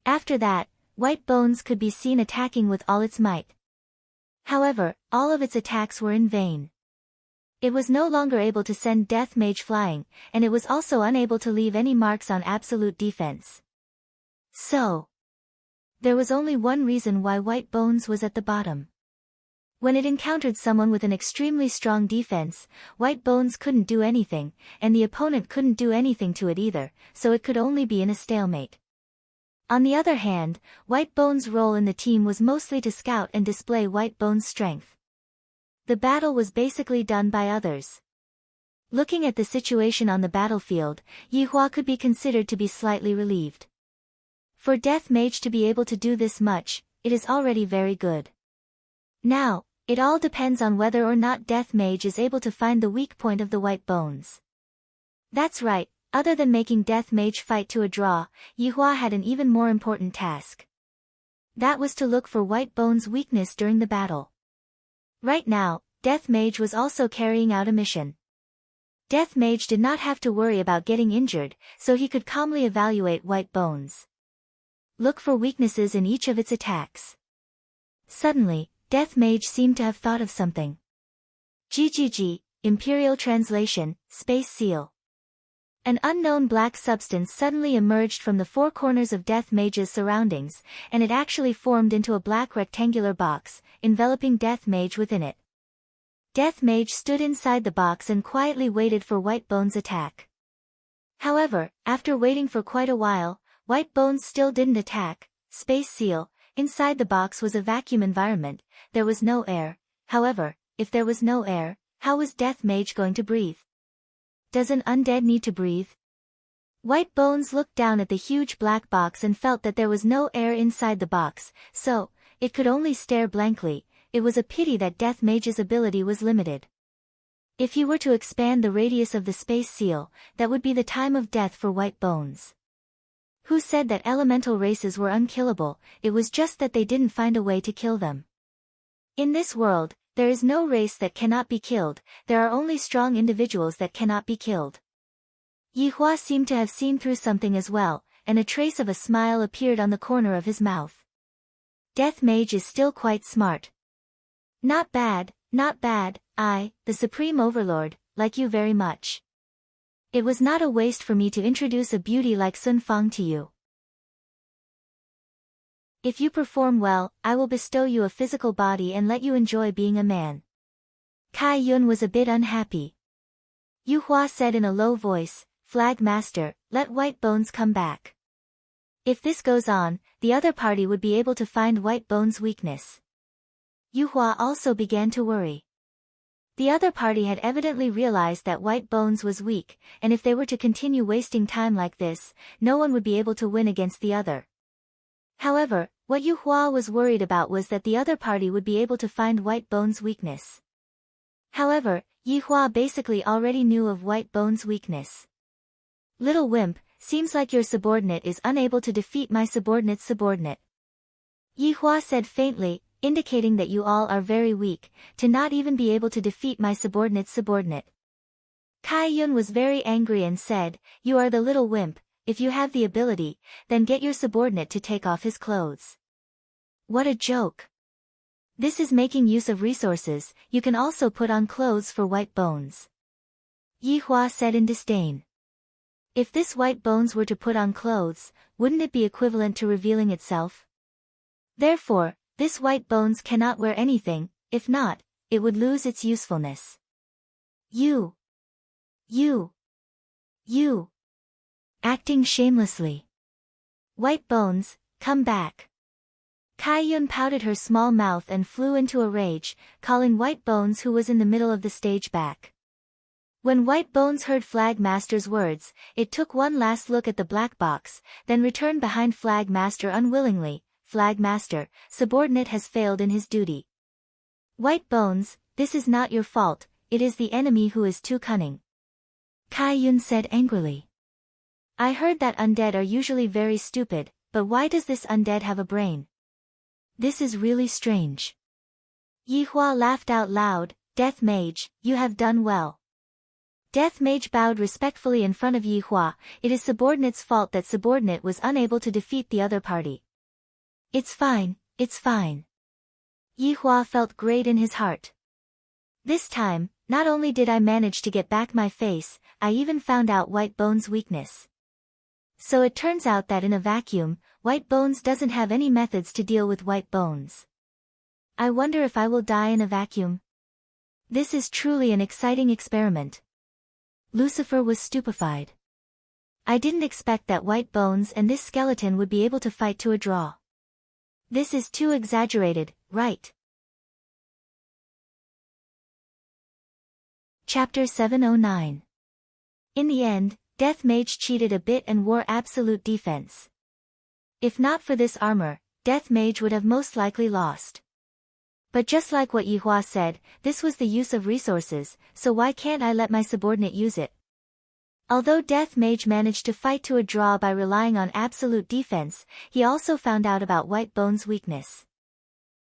After that, white bones could be seen attacking with all its might. However, all of its attacks were in vain. It was no longer able to send Death Mage flying, and it was also unable to leave any marks on absolute defense. So, there was only one reason why white bones was at the bottom. When it encountered someone with an extremely strong defense, white bones couldn't do anything, and the opponent couldn't do anything to it either, so it could only be in a stalemate. On the other hand, white bones' role in the team was mostly to scout and display white bones' strength. The battle was basically done by others. Looking at the situation on the battlefield, Yihua could be considered to be slightly relieved. For Death Mage to be able to do this much, it is already very good. Now, it all depends on whether or not Death Mage is able to find the weak point of the white bones. That's right, other than making Death Mage fight to a draw, Yihua had an even more important task. That was to look for white bones' weakness during the battle. Right now, Death Mage was also carrying out a mission. Death Mage did not have to worry about getting injured, so he could calmly evaluate white bones. Look for weaknesses in each of its attacks. Suddenly, Death Mage seemed to have thought of something. GGG, Imperial Translation, Space Seal. An unknown black substance suddenly emerged from the 4 corners of Death Mage's surroundings, and it actually formed into a black rectangular box, enveloping Death Mage within it. Death Mage stood inside the box and quietly waited for White Bones' attack. However, after waiting for quite a while, White Bones still didn't attack. Space Seal, Inside the box was a vacuum environment, there was no air. However, if there was no air, how was Death Mage going to breathe? Does an undead need to breathe? White Bones looked down at the huge black box and felt that there was no air inside the box, so it could only stare blankly. It was a pity that Death Mage's ability was limited. If he were to expand the radius of the space seal, that would be the time of death for White Bones. Who said that elemental races were unkillable? It was just that they didn't find a way to kill them. In this world, there is no race that cannot be killed, there are only strong individuals that cannot be killed. Yihua seemed to have seen through something as well, and a trace of a smile appeared on the corner of his mouth. Death Mage is still quite smart. Not bad, not bad. I, the Supreme Overlord, like you very much. It was not a waste for me to introduce a beauty like Sun Fang to you. If you perform well, I will bestow you a physical body and let you enjoy being a man. Kai Yun was a bit unhappy. Yu Hua said in a low voice, Flag Master, let White Bones come back. If this goes on, the other party would be able to find White Bones' weakness. Yu Hua also began to worry. The other party had evidently realized that White Bones was weak, and if they were to continue wasting time like this, no one would be able to win against the other. However, what Yu Hua was worried about was that the other party would be able to find White Bones' weakness. However, Yi Hua basically already knew of White Bones' weakness. Little wimp, seems like your subordinate is unable to defeat my subordinate's subordinate. Yi Hua said faintly, indicating that you all are very weak, to not even be able to defeat my subordinate's subordinate. Kai Yun was very angry and said, you are the little wimp, if you have the ability, then get your subordinate to take off his clothes. What a joke. This is making use of resources, you can also put on clothes for White Bones. Yi Hua said in disdain. If this White Bones were to put on clothes, wouldn't it be equivalent to revealing itself? Therefore, this White Bones cannot wear anything, if not, it would lose its usefulness. You. Acting shamelessly. White Bones, come back. Kai Yun pouted her small mouth and flew into a rage, calling White Bones who was in the middle of the stage back. When White Bones heard Flag Master's words, it took one last look at the black box, then returned behind Flag Master unwillingly. Flag Master, subordinate has failed in his duty. White Bones, this is not your fault, it is the enemy who is too cunning. Kai Yun said angrily. I heard that undead are usually very stupid, but why does this undead have a brain? This is really strange. Yi Hua laughed out loud, Death Mage, you have done well. Death Mage bowed respectfully in front of Yi Hua, it is subordinate's fault that subordinate was unable to defeat the other party. It's fine, it's fine. Yi Hua felt great in his heart. This time, not only did I manage to get back my face, I even found out White Bones' weakness. So it turns out that in a vacuum, White Bones doesn't have any methods to deal with White Bones. I wonder if I will die in a vacuum. This is truly an exciting experiment. Lucifer was stupefied. I didn't expect that White Bones and this skeleton would be able to fight to a draw. This is too exaggerated, right? Chapter 709. In the end, Death Mage cheated a bit and wore absolute defense. If not for this armor, Death Mage would have most likely lost. But just like what Yi Hua said, this was the use of resources, so why can't I let my subordinate use it? Although Death Mage managed to fight to a draw by relying on absolute defense, he also found out about White Bones' weakness.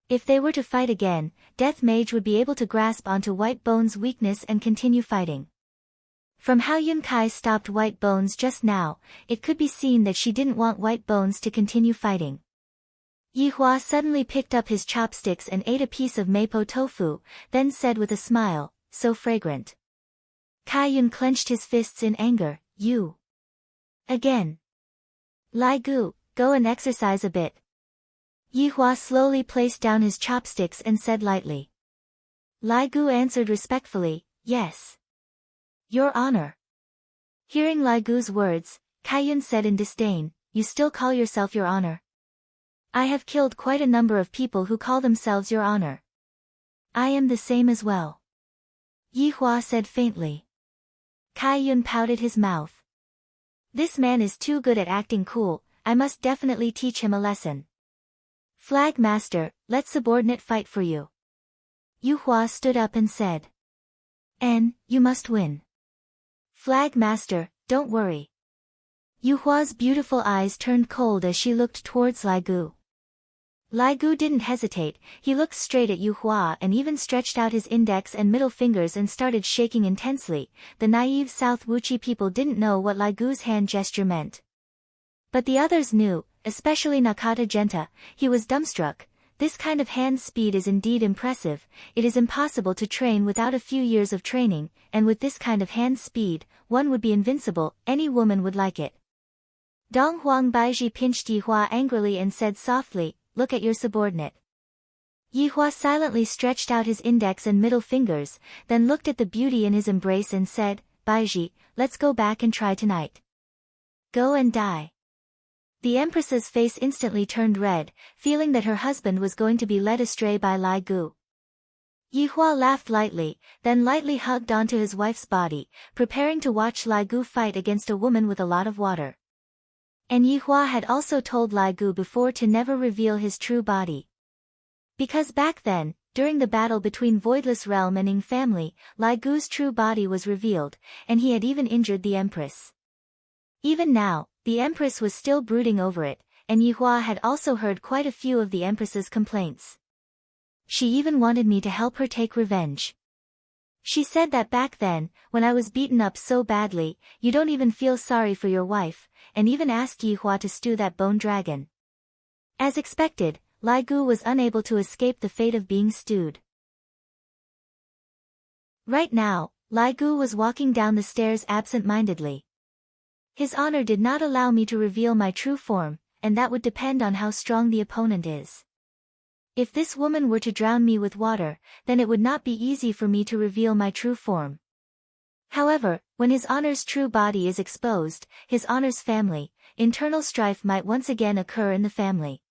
If they were to fight again, Death Mage would be able to grasp onto White Bones' weakness and continue fighting. From how Yun Kai stopped White Bones just now, it could be seen that she didn't want White Bones to continue fighting. Yi Hua suddenly picked up his chopsticks and ate a piece of mapo tofu, then said with a smile, so fragrant. Kai Yun clenched his fists in anger, you. Again. Lai Gu, go and exercise a bit. Yi Hua slowly placed down his chopsticks and said lightly. Lai Gu answered respectfully, yes. Your honor. Hearing Lai Gu's words, Kai Yun said in disdain, you still call yourself your honor? I have killed quite a number of people who call themselves your honor. I am the same as well. Yi Hua said faintly. Kai Yun pouted his mouth. This man is too good at acting cool, I must definitely teach him a lesson. Flag Master, let subordinate fight for you. Yu Hua stood up and said. You must win. Flag Master, don't worry. Yu Hua's beautiful eyes turned cold as she looked towards Lai Gu. Lai Gu didn't hesitate, he looked straight at Yu Hua and even stretched out his index and middle fingers and started shaking intensely. The naive South Wuchi people didn't know what Lai Gu's hand gesture meant. But the others knew, especially Nakata Genta. He was dumbstruck. This kind of hand speed is indeed impressive. It is impossible to train without a few years of training, and with this kind of hand speed, one would be invincible, any woman would like it. Dong Huang Baiji pinched Yi Hua angrily and said softly, look at your subordinate. Yi Hua silently stretched out his index and middle fingers, then looked at the beauty in his embrace and said, Baiji, let's go back and try tonight. Go and die. The Empress's face instantly turned red, feeling that her husband was going to be led astray by Lai Gu. Yi Hua laughed lightly, then lightly hugged onto his wife's body, preparing to watch Lai Gu fight against a woman with a lot of water. And Yi Hua had also told Lai Gu before to never reveal his true body. Because back then, during the battle between Voidless Realm and Ing family, Lai Gu's true body was revealed, and he had even injured the Empress. Even now, the Empress was still brooding over it, and Yi Hua had also heard quite a few of the Empress's complaints. She even wanted me to help her take revenge. She said that back then, when I was beaten up so badly, you don't even feel sorry for your wife, and even asked Yi Hua to stew that bone dragon. As expected, Lai Gu was unable to escape the fate of being stewed. Right now, Lai Gu was walking down the stairs absent-mindedly. His honor did not allow me to reveal my true form, and that would depend on how strong the opponent is. If this woman were to drown me with water, then it would not be easy for me to reveal my true form. However, when his honor's true body is exposed, his honor's family, internal strife might once again occur in the family.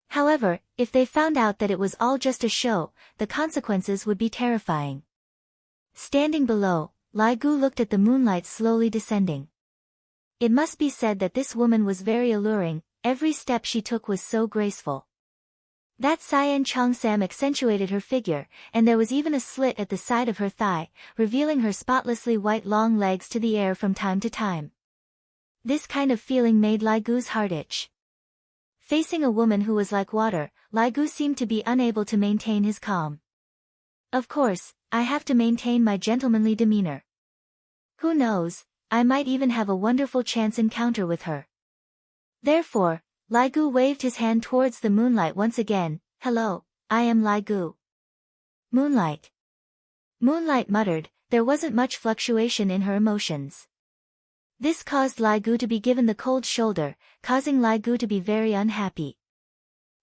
However, if they found out that it was all just a show, the consequences would be terrifying. Standing below, Lai Gu looked at the moonlight slowly descending. It must be said that this woman was very alluring, every step she took was so graceful. That cyan cheongsam accentuated her figure, and there was even a slit at the side of her thigh, revealing her spotlessly white long legs to the air from time to time. This kind of feeling made Lai Gu's heart itch. Facing a woman who was like water, Lai Gu seemed to be unable to maintain his calm. Of course, I have to maintain my gentlemanly demeanor. Who knows, I might even have a wonderful chance encounter with her. Therefore, Lai Gu waved his hand towards the moonlight once again. Hello, I am Lai Gu. Moonlight. Moonlight muttered, there wasn't much fluctuation in her emotions. This caused Lai Gu to be given the cold shoulder, causing Lai Gu to be very unhappy.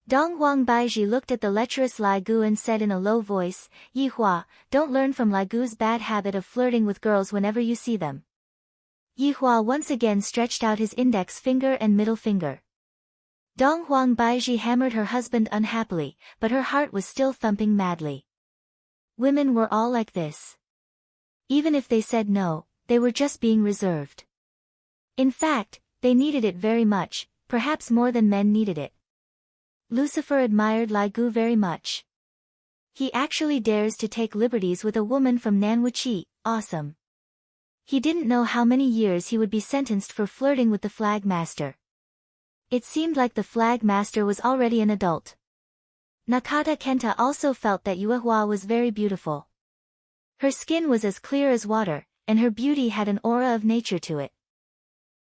Dong Huang Baiji looked at the lecherous Lai Gu and said in a low voice, Yi Hua, don't learn from Lai Gu's bad habit of flirting with girls whenever you see them. Yi Hua once again stretched out his index finger and middle finger. Dong Huang Baiji hammered her husband unhappily, but her heart was still thumping madly. Women were all like this. Even if they said no, they were just being reserved. In fact, they needed it very much, perhaps more than men needed it. Lucifer admired Lai Gu very much. He actually dares to take liberties with a woman from Nanwuchi, awesome. He didn't know how many years he would be sentenced for flirting with the flag master. It seemed like the flag master was already an adult. Nakata Kenta also felt that Yue Hua was very beautiful. Her skin was as clear as water, and her beauty had an aura of nature to it.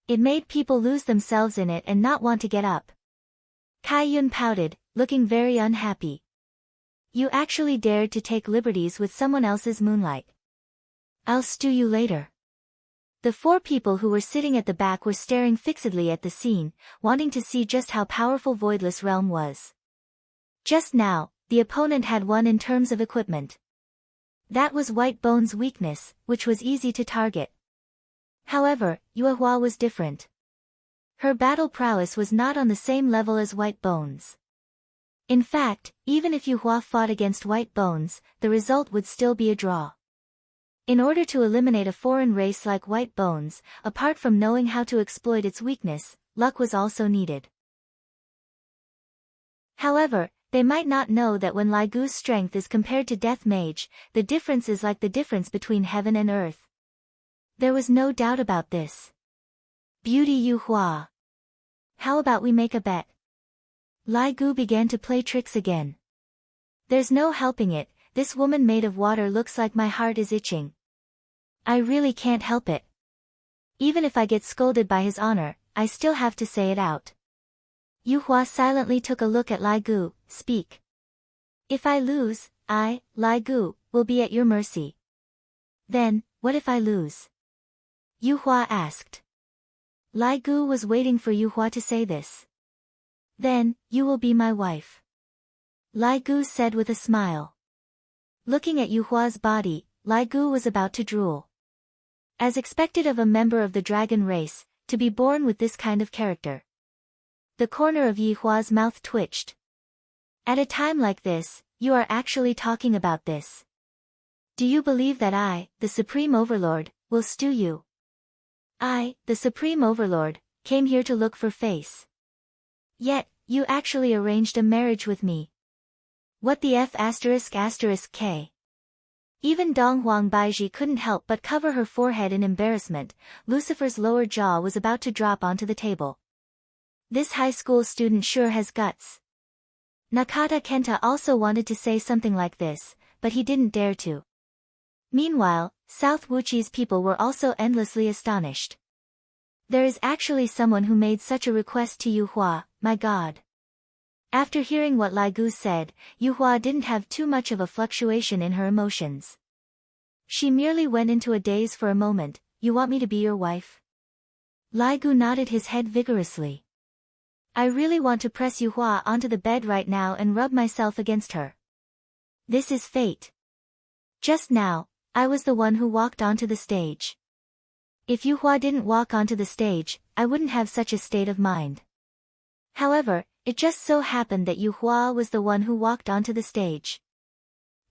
It made people lose themselves in it and not want to get up. Kai Yun pouted, looking very unhappy. You actually dared to take liberties with someone else's moonlight. I'll stew you later. The four people who were sitting at the back were staring fixedly at the scene, wanting to see just how powerful Voidless Realm was. Just now, the opponent had won in terms of equipment. That was White Bone's weakness, which was easy to target. However, Yue Hua was different. Her battle prowess was not on the same level as White Bones. In fact, even if Yu Hua fought against White Bones, the result would still be a draw. In order to eliminate a foreign race like White Bones, apart from knowing how to exploit its weakness, luck was also needed. However, they might not know that when Lai Gu's strength is compared to Death Mage, the difference is like the difference between heaven and earth. There was no doubt about this. Beauty Yu Hua. How about we make a bet? Lai Gu began to play tricks again. There's no helping it, this woman made of water looks like my heart is itching. I really can't help it. Even if I get scolded by his honor, I still have to say it out. Yu Hua silently took a look at Lai Gu, speak. If I lose, I, Lai Gu, will be at your mercy. Then, what if I lose? Yu Hua asked. Lai Gu was waiting for Yu Hua to say this. Then, you will be my wife. Lai Gu said with a smile. Looking at Yu Hua's body, Lai Gu was about to drool. As expected of a member of the dragon race, to be born with this kind of character. The corner of Yu Hua's mouth twitched. At a time like this, you are actually talking about this. Do you believe that I, the Supreme Overlord, will stew you? I, the Supreme Overlord, came here to look for face. Yet, you actually arranged a marriage with me. What the F***K? Even Dong Huang Baiji couldn't help but cover her forehead in embarrassment. Lucifer's lower jaw was about to drop onto the table. This high school student sure has guts. Nakata Kenta also wanted to say something like this, but he didn't dare to. Meanwhile, South Wuchi's people were also endlessly astonished. There is actually someone who made such a request to Yu Hua, my god. After hearing what Lai Gu said, Yu Hua didn't have too much of a fluctuation in her emotions. She merely went into a daze for a moment. You want me to be your wife? Lai Gu nodded his head vigorously. I really want to press Yu Hua onto the bed right now and rub myself against her. This is fate. Just now, I was the one who walked onto the stage. If Yu Hua didn't walk onto the stage, I wouldn't have such a state of mind. However, it just so happened that Yu Hua was the one who walked onto the stage.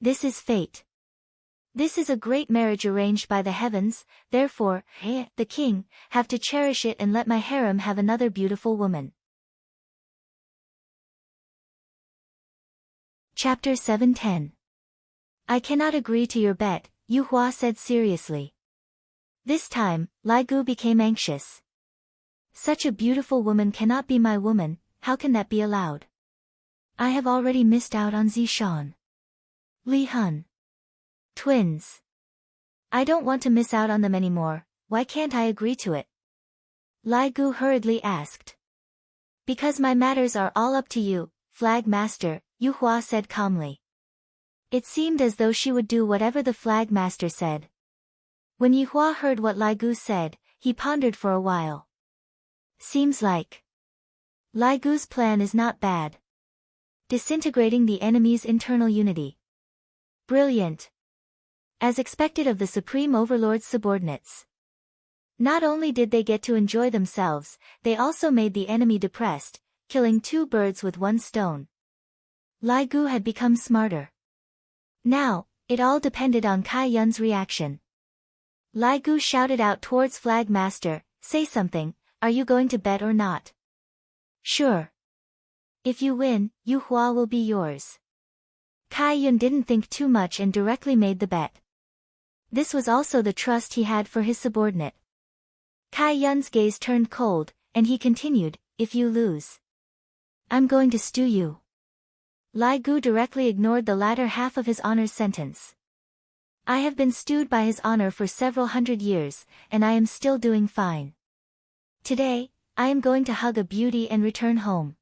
This is fate. This is a great marriage arranged by the heavens, therefore, the king, have to cherish it and let my harem have another beautiful woman. Chapter 7:10. I cannot agree to your bet, Yu Hua said seriously. This time, Lai Gu became anxious. Such a beautiful woman cannot be my woman, how can that be allowed? I have already missed out on Zishan. Li Hun. Twins. I don't want to miss out on them anymore, why can't I agree to it? Lai Gu hurriedly asked. Because my matters are all up to you, Flag Master, Yu Hua said calmly. It seemed as though she would do whatever the Flag Master said. When Yu Hua heard what Lai Gu said, he pondered for a while. Seems like Lai Gu's plan is not bad. Disintegrating the enemy's internal unity. Brilliant. As expected of the Supreme Overlord's subordinates. Not only did they get to enjoy themselves, they also made the enemy depressed, killing two birds with one stone. Lai Gu had become smarter. Now, it all depended on Kai Yun's reaction. Lai Gu shouted out towards Flag Master, say something, are you going to bet or not? Sure. If you win, Yu Hua will be yours. Kai Yun didn't think too much and directly made the bet. This was also the trust he had for his subordinate. Kai Yun's gaze turned cold, and he continued, if you lose, I'm going to stew you. Lai Gu directly ignored the latter half of his honor's sentence. I have been stewed by his honor for several hundred years, and I am still doing fine. Today, I am going to hug a beauty and return home.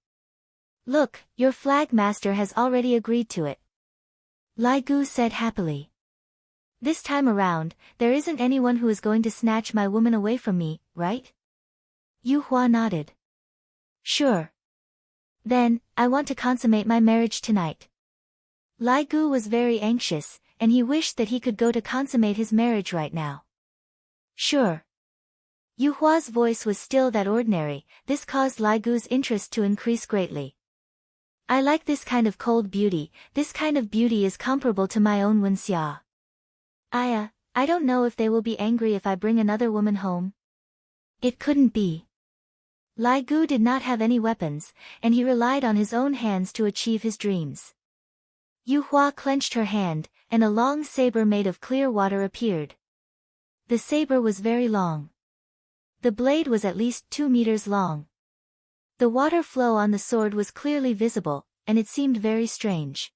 Look, your Flag Master has already agreed to it. Lai Gu said happily. This time around, there isn't anyone who is going to snatch my woman away from me, right? Yu Hua nodded. Sure. Then, I want to consummate my marriage tonight. Lai Gu was very anxious, and he wished that he could go to consummate his marriage right now. Sure. Yu Hua's voice was still that ordinary. This caused Lai Gu's interest to increase greatly. I like this kind of cold beauty. This kind of beauty is comparable to my own Wenxia. I don't know if they will be angry if I bring another woman home. It couldn't be. Lai Gu did not have any weapons, and he relied on his own hands to achieve his dreams. Yu Hua clenched her hand, and a long saber made of clear water appeared. The saber was very long. The blade was at least 2 meters long. The water flow on the sword was clearly visible, and it seemed very strange.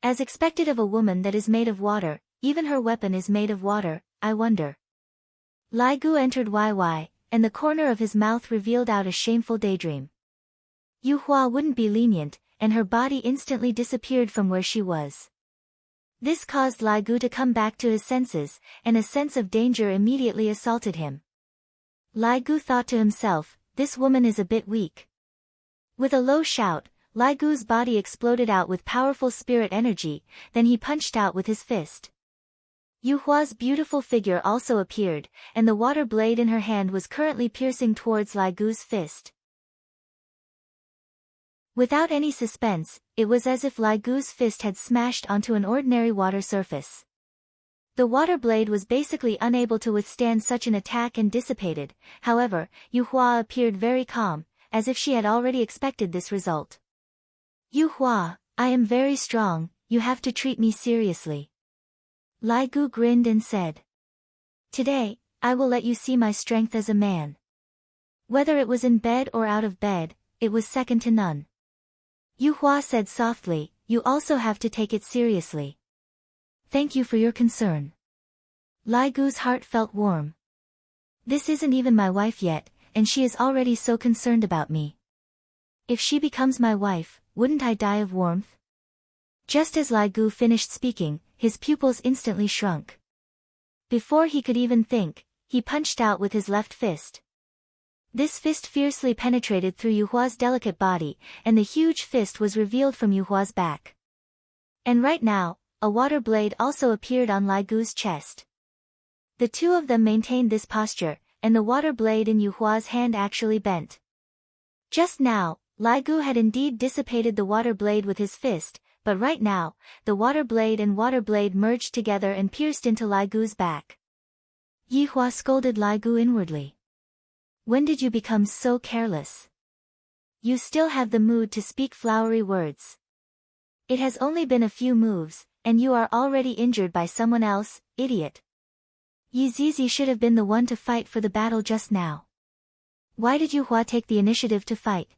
As expected of a woman that is made of water, even her weapon is made of water, I wonder. Lai Gu entered YY, and the corner of his mouth revealed out a shameful daydream. Yu Hua wouldn't be lenient, and her body instantly disappeared from where she was. This caused Lai Gu to come back to his senses, and a sense of danger immediately assaulted him. Lai Gu thought to himself, this woman is a bit weak. With a low shout, Lai Gu's body exploded out with powerful spirit energy, then he punched out with his fist. Yu Hua's beautiful figure also appeared, and the water blade in her hand was currently piercing towards Lai Gu's fist. Without any suspense, it was as if Lai Gu's fist had smashed onto an ordinary water surface. The water blade was basically unable to withstand such an attack and dissipated. However, Yu Hua appeared very calm, as if she had already expected this result. Yu Hua, I am very strong, you have to treat me seriously. Lai Gu grinned and said. Today, I will let you see my strength as a man. Whether it was in bed or out of bed, it was second to none. Yu Hua said softly, you also have to take it seriously. Thank you for your concern. Lai Gu's heart felt warm. This isn't even my wife yet, and she is already so concerned about me. If she becomes my wife, wouldn't I die of warmth? Just as Lai Gu finished speaking, his pupils instantly shrunk. Before he could even think, he punched out with his left fist. This fist fiercely penetrated through Yu Hua's delicate body, and the huge fist was revealed from Yu Hua's back. And right now, a water blade also appeared on Lai Gu's chest. The two of them maintained this posture, and the water blade in Yu Hua's hand actually bent. Just now, Lai Gu had indeed dissipated the water blade with his fist, but right now, the water blade and water blade merged together and pierced into Lai Gu's back. Yi Hua scolded Lai Gu inwardly. When did you become so careless? You still have the mood to speak flowery words. It has only been a few moves, and you are already injured by someone else, idiot. Yi Zizi should have been the one to fight for the battle just now. Why did Yu Hua take the initiative to fight?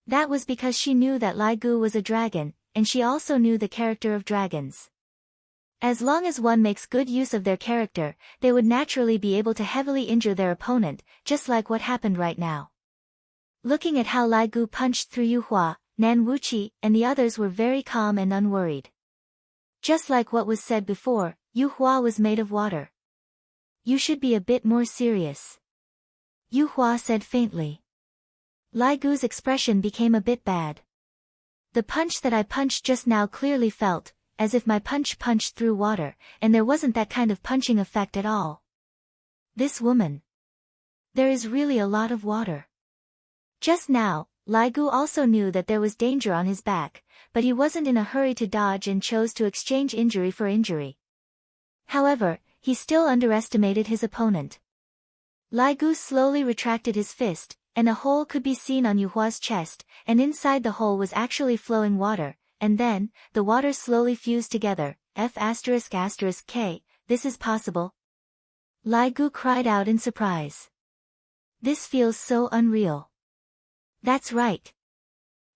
That was because she knew that Lai Gu was a dragon, and she also knew the character of dragons. As long as one makes good use of their character, they would naturally be able to heavily injure their opponent, just like what happened right now. Looking at how Lai Gu punched through Yu Hua, Nan Wuqi and the others were very calm and unworried. Just like what was said before, Yu Hua was made of water. You should be a bit more serious. Yu Hua said faintly. Lai Gu's expression became a bit bad. The punch that I punched just now clearly felt, as if my punch punched through water, and there wasn't that kind of punching effect at all. This woman. There is really a lot of water. Just now, Lai Gu also knew that there was danger on his back, but he wasn't in a hurry to dodge and chose to exchange injury for injury. However, he still underestimated his opponent. Lai Gu slowly retracted his fist, and a hole could be seen on Yu Hua's chest, and inside the hole was actually flowing water, and then, the water slowly fused together. F***K, this is possible? Lai Gu cried out in surprise. This feels so unreal. That's right.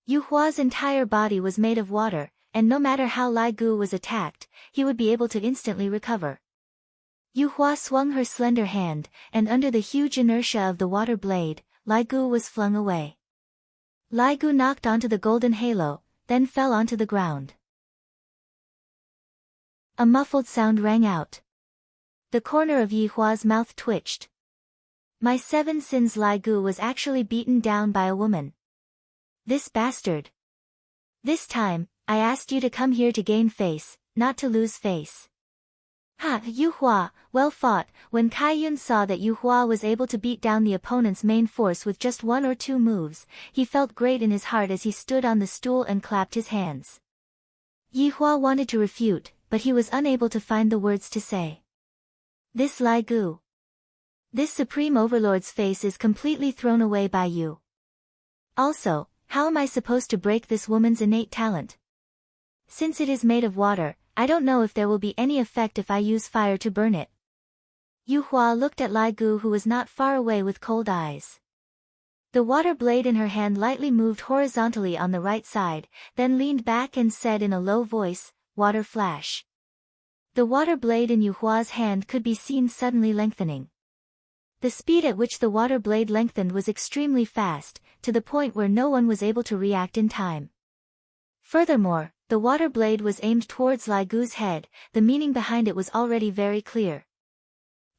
Yu Hua's entire body was made of water, and no matter how Lai Gu was attacked, he would be able to instantly recover. Yu Hua swung her slender hand, and under the huge inertia of the water blade, Lai Gu was flung away. Lai Gu knocked onto the golden halo, then fell onto the ground. A muffled sound rang out. The corner of Yi Hua's mouth twitched. My 7 sins. Lai Gu was actually beaten down by a woman. This bastard. This time, I asked you to come here to gain face, not to lose face. Ha, Yu Hua, well fought. When Kai Yun saw that Yu Hua was able to beat down the opponent's main force with just 1 or 2 moves, he felt great in his heart as he stood on the stool and clapped his hands. Yi Hua wanted to refute, but he was unable to find the words to say. This Lai Gu. This Supreme Overlord's face is completely thrown away by you. Also, how am I supposed to break this woman's innate talent? Since it is made of water, I don't know if there will be any effect if I use fire to burn it. Yu Hua looked at Lai Gu, who was not far away, with cold eyes. The water blade in her hand lightly moved horizontally on the right side, then leaned back and said in a low voice, "Water flash." The water blade in Yu Hua's hand could be seen suddenly lengthening. The speed at which the water blade lengthened was extremely fast, to the point where no one was able to react in time. Furthermore, the water blade was aimed towards Lai Gu's head. The meaning behind it was already very clear.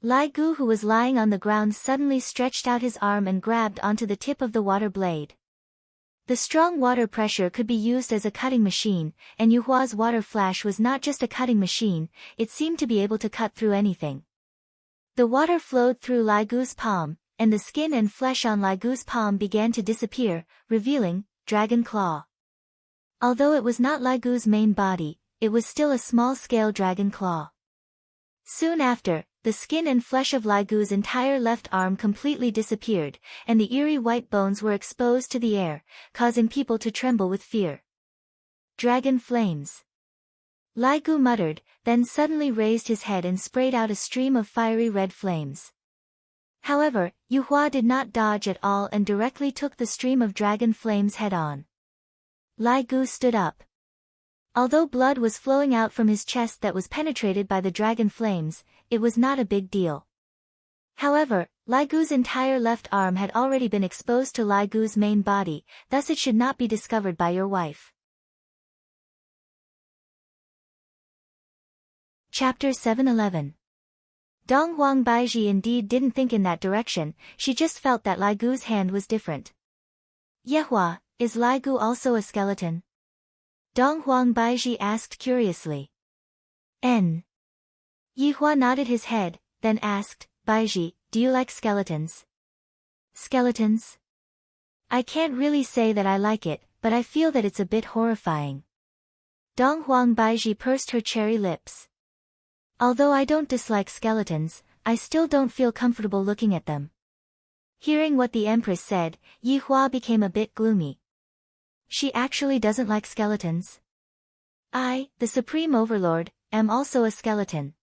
Lai Gu, who was lying on the ground, suddenly stretched out his arm and grabbed onto the tip of the water blade. The strong water pressure could be used as a cutting machine, and Yu Hua's water flash was not just a cutting machine, it seemed to be able to cut through anything. The water flowed through Lai Gu's palm, and the skin and flesh on Lai Gu's palm began to disappear, revealing Dragon Claw. Although it was not Lai Gu's main body, it was still a small-scale dragon claw. Soon after, the skin and flesh of Lai Gu's entire left arm completely disappeared, and the eerie white bones were exposed to the air, causing people to tremble with fear. Dragon flames. Lai Gu muttered, then suddenly raised his head and sprayed out a stream of fiery red flames. However, Yu Hua did not dodge at all and directly took the stream of dragon flames head-on. Lai Gu stood up. Although blood was flowing out from his chest that was penetrated by the dragon flames, it was not a big deal. However, Lai Gu's entire left arm had already been exposed to Lai Gu's main body, thus it should not be discovered by your wife. Chapter 711. Dong Huang Baiji indeed didn't think in that direction, she just felt that Lai Gu's hand was different. Yehua, is Lai Gu also a skeleton? Dong Huang Baiji asked curiously. N. Yehua nodded his head, then asked, Baiji, do you like skeletons? Skeletons? I can't really say that I like it, but I feel that it's a bit horrifying. Dong Huang Baiji pursed her cherry lips. Although I don't dislike skeletons, I still don't feel comfortable looking at them. Hearing what the Empress said, Yi Hua became a bit gloomy. She actually doesn't like skeletons? I, the Supreme Overlord, am also a skeleton.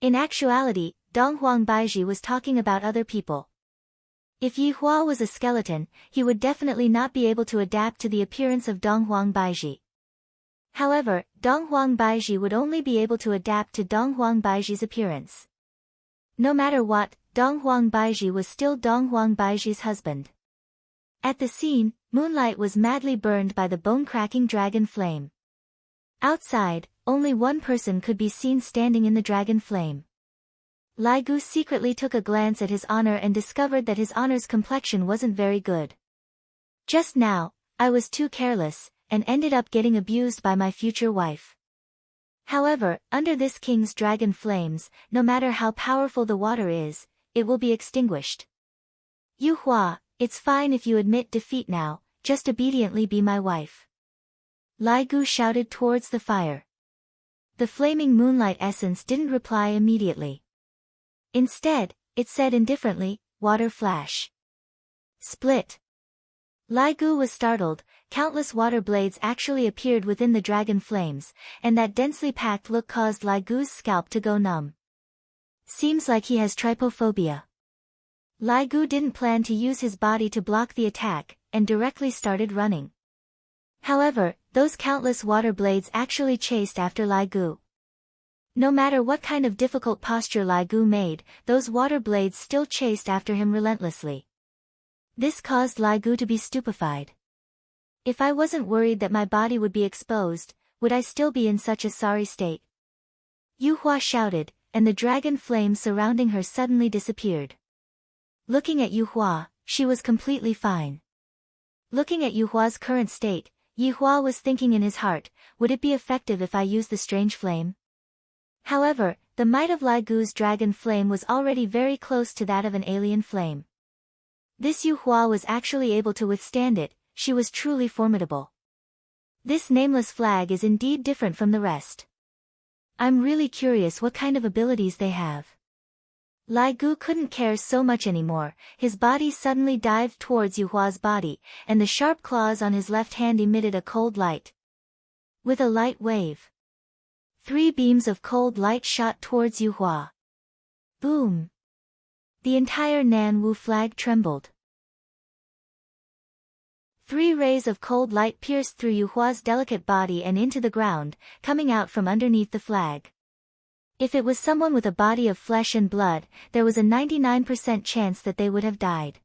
In actuality, Dong Huang Baiji was talking about other people. If Yi Hua was a skeleton, he would definitely not be able to adapt to the appearance of Dong Huang Baiji. However, Dong Huang Baiji would only be able to adapt to Dong Huang Baiji's appearance. No matter what, Dong Huang Baiji was still Dong Huang Baiji's husband. At the scene, Moonlight was madly burned by the bone-cracking dragon flame. Outside, only one person could be seen standing in the dragon flame. Lai Gu secretly took a glance at his honor and discovered that his honor's complexion wasn't very good. Just now, I was too careless, and ended up getting abused by my future wife. However, under this king's dragon flames, no matter how powerful the water is, it will be extinguished. Yu Hua, it's fine if you admit defeat now, just obediently be my wife. Lai Gu shouted towards the fire. The flaming moonlight essence didn't reply immediately. Instead, it said indifferently, water flash. Split. Lai Gu was startled, countless water blades actually appeared within the dragon flames, and that densely packed look caused Lai Gu's scalp to go numb. Seems like he has trypophobia. Lai Gu didn't plan to use his body to block the attack, and directly started running. However, those countless water blades actually chased after Lai Gu. No matter what kind of difficult posture Lai Gu made, those water blades still chased after him relentlessly. This caused Lai Gu to be stupefied. If I wasn't worried that my body would be exposed, would I still be in such a sorry state? Yu Hua shouted, and the dragon flame surrounding her suddenly disappeared. Looking at Yu Hua, she was completely fine. Looking at Yu Hua's current state, Yi Hua was thinking in his heart, would it be effective if I use the strange flame? However, the might of Lai Gu's dragon flame was already very close to that of an alien flame. This Yu Hua was actually able to withstand it, she was truly formidable. This nameless flag is indeed different from the rest. I'm really curious what kind of abilities they have. Lai Gu couldn't care so much anymore, his body suddenly dived towards Yu Hua's body, and the sharp claws on his left hand emitted a cold light. With a light wave, 3 beams of cold light shot towards Yu Hua. Boom! The entire Nan Wu flag trembled. 3 rays of cold light pierced through Yu Hua's delicate body and into the ground, coming out from underneath the flag. If it was someone with a body of flesh and blood, there was a 99% chance that they would have died.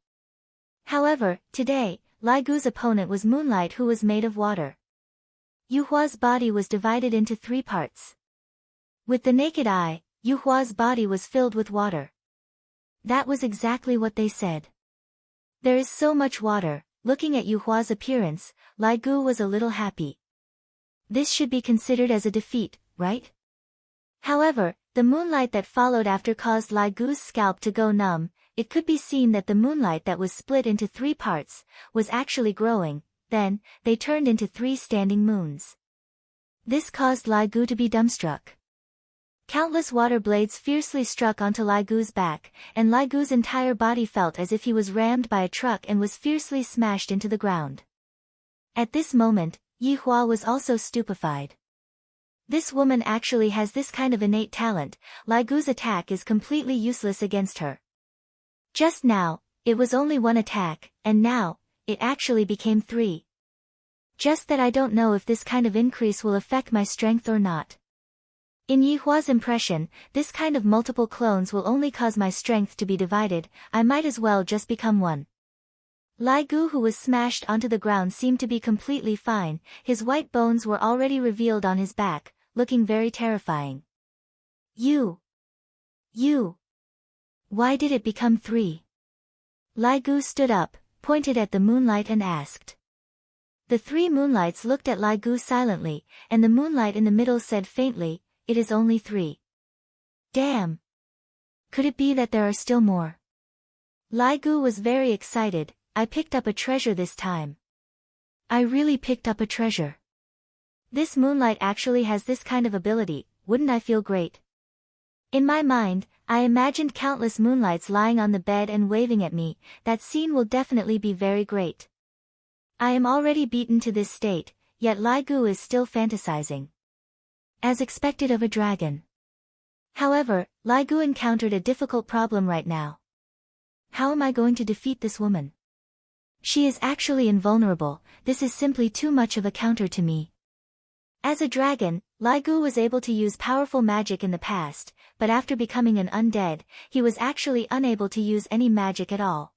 However, today, Lai Gu's opponent was Moonlight, who was made of water. Yu Hua's body was divided into 3 parts. With the naked eye, Yu Hua's body was filled with water. That was exactly what they said. There is so much water. Looking at Yu Hua's appearance, Lai Gu was a little happy. This should be considered as a defeat, right? However, the moonlight that followed after caused Lai Gu's scalp to go numb. It could be seen that the moonlight that was split into 3 parts was actually growing. Then, they turned into 3 standing moons. This caused Lai Gu to be dumbstruck. Countless water blades fiercely struck onto Lai Gu's back, and Lai Gu's entire body felt as if he was rammed by a truck and was fiercely smashed into the ground. At this moment, Yi Hua was also stupefied. This woman actually has this kind of innate talent. Lai Gu's attack is completely useless against her. Just now, it was only 1 attack, and now, it actually became 3. Just that I don't know if this kind of increase will affect my strength or not. In Yi Hua's impression, this kind of multiple clones will only cause my strength to be divided. I might as well just become 1. Lai Gu, who was smashed onto the ground, seemed to be completely fine. His white bones were already revealed on his back, looking very terrifying. You. Why did it become 3? Lai Gu stood up, pointed at the moonlight and asked. The 3 moonlights looked at Lai Gu silently, and the moonlight in the middle said faintly, "It is only 3. Damn! Could it be that there are still more?" Lai Gu was very excited. I picked up a treasure this time. I really picked up a treasure. This moonlight actually has this kind of ability, wouldn't I feel great? In my mind, I imagined countless moonlights lying on the bed and waving at me. That scene will definitely be very great. I am already beaten to this state, yet Lai Gu is still fantasizing. As expected of a dragon. However, Lai Gu encountered a difficult problem right now. How am I going to defeat this woman? She is actually invulnerable. This is simply too much of a counter to me. As a dragon, Lai Gu was able to use powerful magic in the past, but after becoming an undead, he was actually unable to use any magic at all.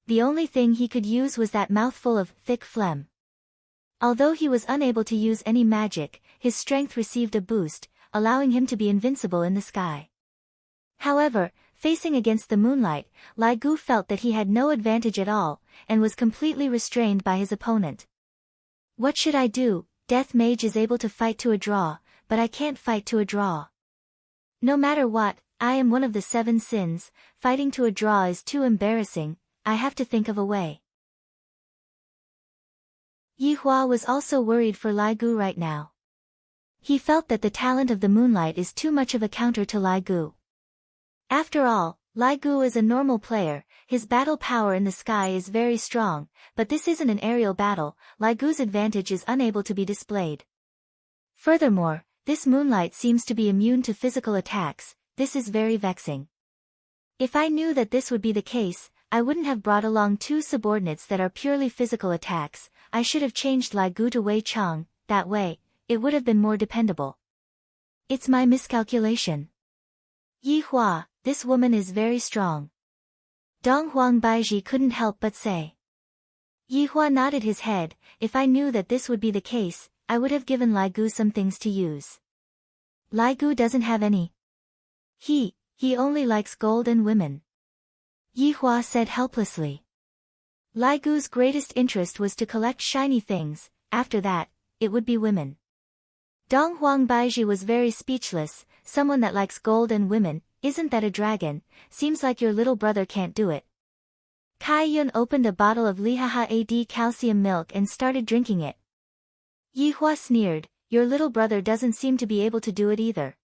The only thing he could use was that mouthful of thick phlegm. Although he was unable to use any magic, his strength received a boost, allowing him to be invincible in the sky. However, facing against the moonlight, Lai Gu felt that he had no advantage at all, and was completely restrained by his opponent. What should I do? Death Mage is able to fight to a draw, but I can't fight to a draw. No matter what, I am one of the 7 sins. Fighting to a draw is too embarrassing. I have to think of a way. Yi Hua was also worried for Lai Gu right now. He felt that the talent of the moonlight is too much of a counter to Lai Gu. After all, Lai Gu is a normal player, his battle power in the sky is very strong, but this isn't an aerial battle. Lai Gu's advantage is unable to be displayed. Furthermore, this moonlight seems to be immune to physical attacks. This is very vexing. If I knew that this would be the case, I wouldn't have brought along 2 subordinates that are purely physical attacks. I should have changed Lai Gu to Wei Chang. That way, it would have been more dependable. It's my miscalculation. Yi Hua, this woman is very strong. Dong Huang Baiji couldn't help but say. Yi Hua nodded his head. If I knew that this would be the case, I would have given Lai Gu some things to use. Lai Gu doesn't have any. He only likes gold and women. Yi Hua said helplessly. Lai Gu's greatest interest was to collect shiny things. After that, it would be women. Dong Huang Baiji was very speechless. someone that likes gold and women, isn't that a dragon? Seems like your little brother can't do it. Kai Yun opened a bottle of Lihaha calcium milk and started drinking it. Yi Hua sneered, your little brother doesn't seem to be able to do it either.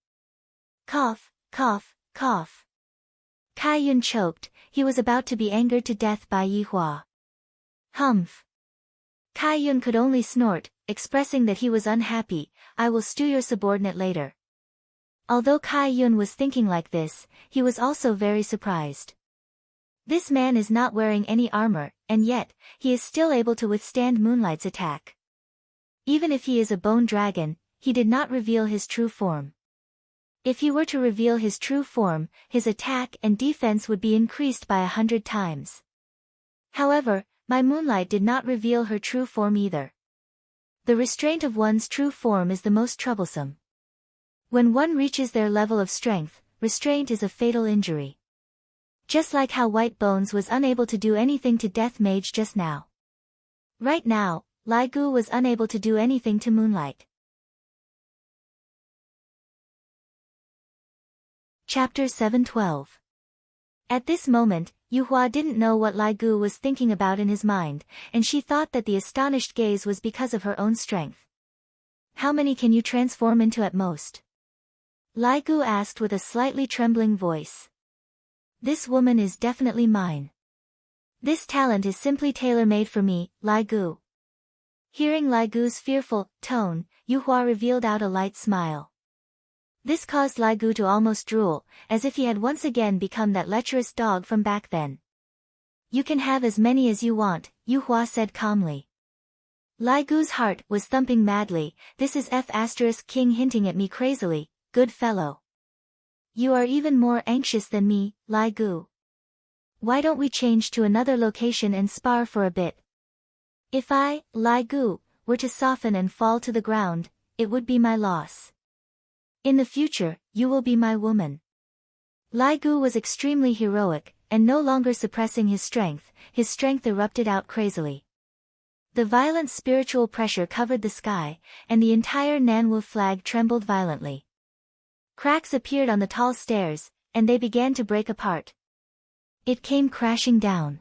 Cough, cough, cough. Kai Yun choked, he was about to be angered to death by Yi Hua. Humph. Kai Yun could only snort, expressing that he was unhappy. I will stew your subordinate later. Although Kai Yun was thinking like this, he was also very surprised. This man is not wearing any armor, and yet, he is still able to withstand Moonlight's attack. Even if he is a bone dragon, he did not reveal his true form. If he were to reveal his true form, his attack and defense would be increased by 100 times. However, my Moonlight did not reveal her true form either. The restraint of one's true form is the most troublesome. When one reaches their level of strength, restraint is a fatal injury. Just like how White Bones was unable to do anything to Death Mage just now. Right now, Lai Gu was unable to do anything to Moonlight. Chapter 712. At this moment, Yu Hua didn't know what Lai Gu was thinking about in his mind, and she thought that the astonished gaze was because of her own strength. How many can you transform into at most? Lai Gu asked with a slightly trembling voice. This woman is definitely mine. This talent is simply tailor-made for me, Lai Gu. Hearing Lai Gu's fearful tone, Yu Hua revealed out a light smile. This caused Lai Gu to almost drool, as if he had once again become that lecherous dog from back then. You can have as many as you want, Yu Hua said calmly. Lai Gu's heart was thumping madly. This is King hinting at me crazily, good fellow. You are even more anxious than me, Lai Gu. Why don't we change to another location and spar for a bit? If I, Lai Gu, were to soften and fall to the ground, it would be my loss. In the future, you will be my woman. Lai Gu was extremely heroic, and no longer suppressing his strength erupted out crazily. The violent spiritual pressure covered the sky, and the entire Nanwu flag trembled violently. Cracks appeared on the tall stairs, and they began to break apart. It came crashing down.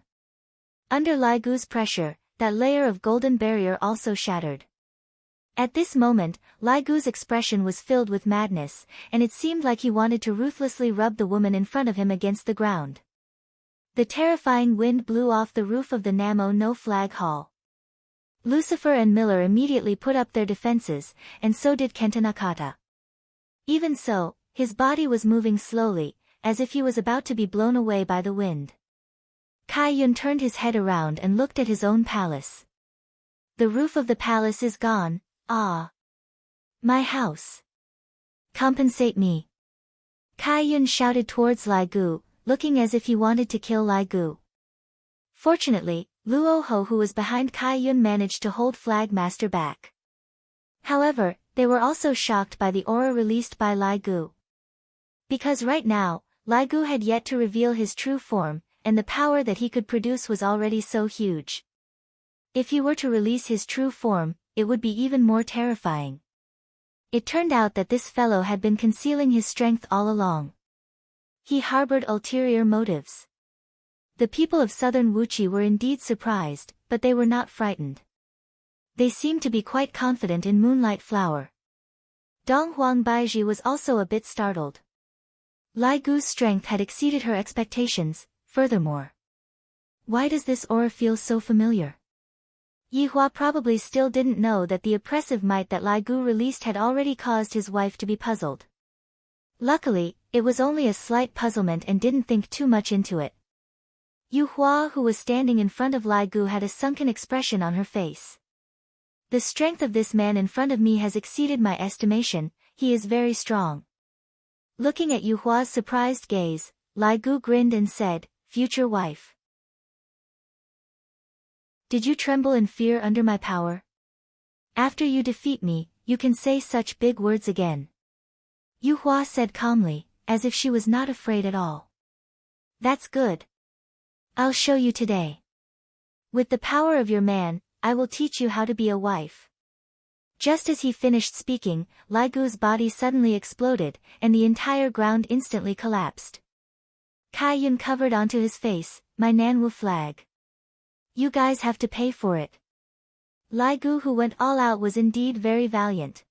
Under Lai Gu's pressure, that layer of golden barrier also shattered. At this moment, Lai Gu's expression was filled with madness, and it seemed like he wanted to ruthlessly rub the woman in front of him against the ground. The terrifying wind blew off the roof of the Namo no Flag Hall. Lucifer and Miller immediately put up their defenses, and so did Kenta Nakata. Even so, his body was moving slowly, as if he was about to be blown away by the wind. Kai Yun turned his head around and looked at his own palace. The roof of the palace is gone. Ah! My house! Compensate me! Kai Yun shouted towards Lai Gu, looking as if he wanted to kill Lai Gu. Fortunately, Luo Ho who was behind Kai Yun managed to hold Flag Master back. However, they were also shocked by the aura released by Lai Gu. Because right now, Lai Gu had yet to reveal his true form, and the power that he could produce was already so huge. If he were to release his true form, it would be even more terrifying. It turned out that this fellow had been concealing his strength all along. He harbored ulterior motives. The people of southern Wuchi were indeed surprised, but they were not frightened. They seemed to be quite confident in Moonlight Flower. Dong Huang Baiji was also a bit startled. Lai Gu's strength had exceeded her expectations, furthermore. Why does this aura feel so familiar? Yi Hua probably still didn't know that the oppressive might that Lai Gu released had already caused his wife to be puzzled. Luckily, it was only a slight puzzlement and didn't think too much into it. Yu Hua who was standing in front of Lai Gu had a sunken expression on her face. The strength of this man in front of me has exceeded my estimation, he is very strong. Looking at Yu Hua's surprised gaze, Lai Gu grinned and said, future wife. Did you tremble in fear under my power? After you defeat me, you can say such big words again. Yu Hua said calmly, as if she was not afraid at all. That's good. I'll show you today. With the power of your man, I will teach you how to be a wife. Just as he finished speaking, Lai Gu's body suddenly exploded, and the entire ground instantly collapsed. Kai Yun covered onto his face, "My Nanwu flag. You guys have to pay for it." Lai Gu, who went all out, was indeed very valiant.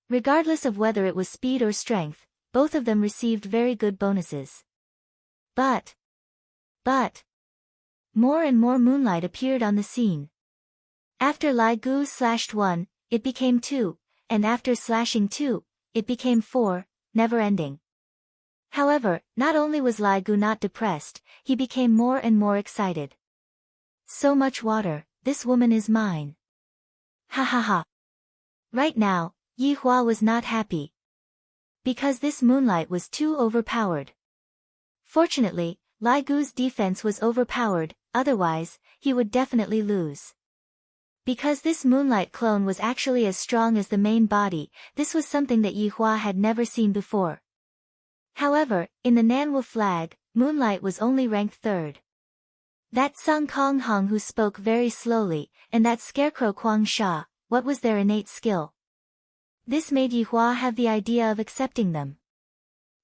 Regardless of whether it was speed or strength, both of them received very good bonuses. But more and more moonlight appeared on the scene. After Lai Gu slashed 1, it became 2, and after slashing 2, it became 4, never ending. However, not only was Lai Gu not depressed, he became more and more excited. "So much water, this woman is mine. Ha ha ha." Right now, Yi Hua was not happy. Because this moonlight was too overpowered. Fortunately, Lai Gu's defense was overpowered, otherwise, he would definitely lose. Because this moonlight clone was actually as strong as the main body, this was something that Yi Hua had never seen before. However, in the Nanwu flag, moonlight was only ranked 3rd. That Song Kong Hong who spoke very slowly, and that scarecrow Kwang Sha, what was their innate skill? This made Yi Hua have the idea of accepting them.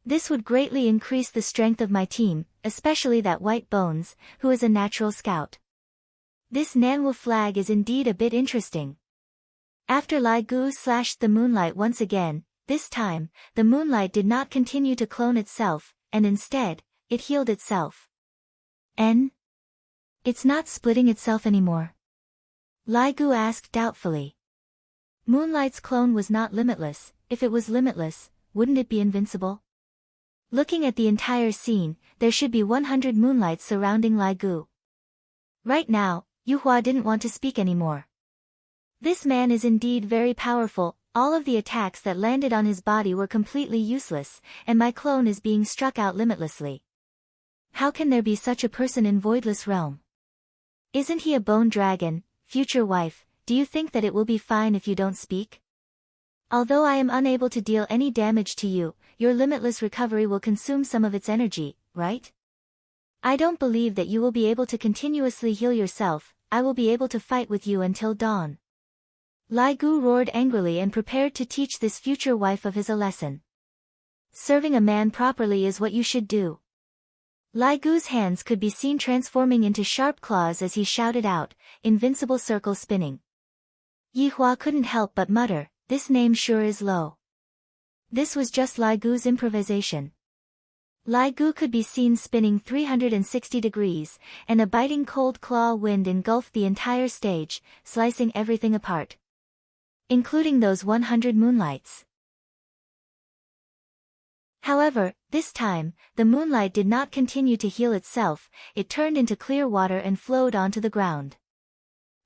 This would greatly increase the strength of my team, especially that White Bones, who is a natural scout. This Nanwu flag is indeed a bit interesting. After Lai Gu slashed the moonlight once again, this time, the moonlight did not continue to clone itself, and instead, it healed itself. It's not splitting itself anymore? Lai Gu asked doubtfully. Moonlight's clone was not limitless. If it was limitless, wouldn't it be invincible? Looking at the entire scene, there should be 100 moonlights surrounding Lai Gu. Right now, Yu Hua didn't want to speak anymore. This man is indeed very powerful. All of the attacks that landed on his body were completely useless, and my clone is being struck out limitlessly. How can there be such a person in Voidless Realm? Isn't he a bone dragon? Future wife, do you think that it will be fine if you don't speak? Although I am unable to deal any damage to you, your limitless recovery will consume some of its energy, right? I don't believe that you will be able to continuously heal yourself. I will be able to fight with you until dawn. Lai Gu roared angrily and prepared to teach this future wife of his a lesson. Serving a man properly is what you should do. Lai Gu's hands could be seen transforming into sharp claws as he shouted out, invincible circle spinning. Yi Hua couldn't help but mutter, "This name sure is low." This was just Lai Gu's improvisation. Lai Gu could be seen spinning 360 degrees, and a biting cold claw wind engulfed the entire stage, slicing everything apart, including those 100 moonlights. However, this time, the moonlight did not continue to heal itself, it turned into clear water and flowed onto the ground.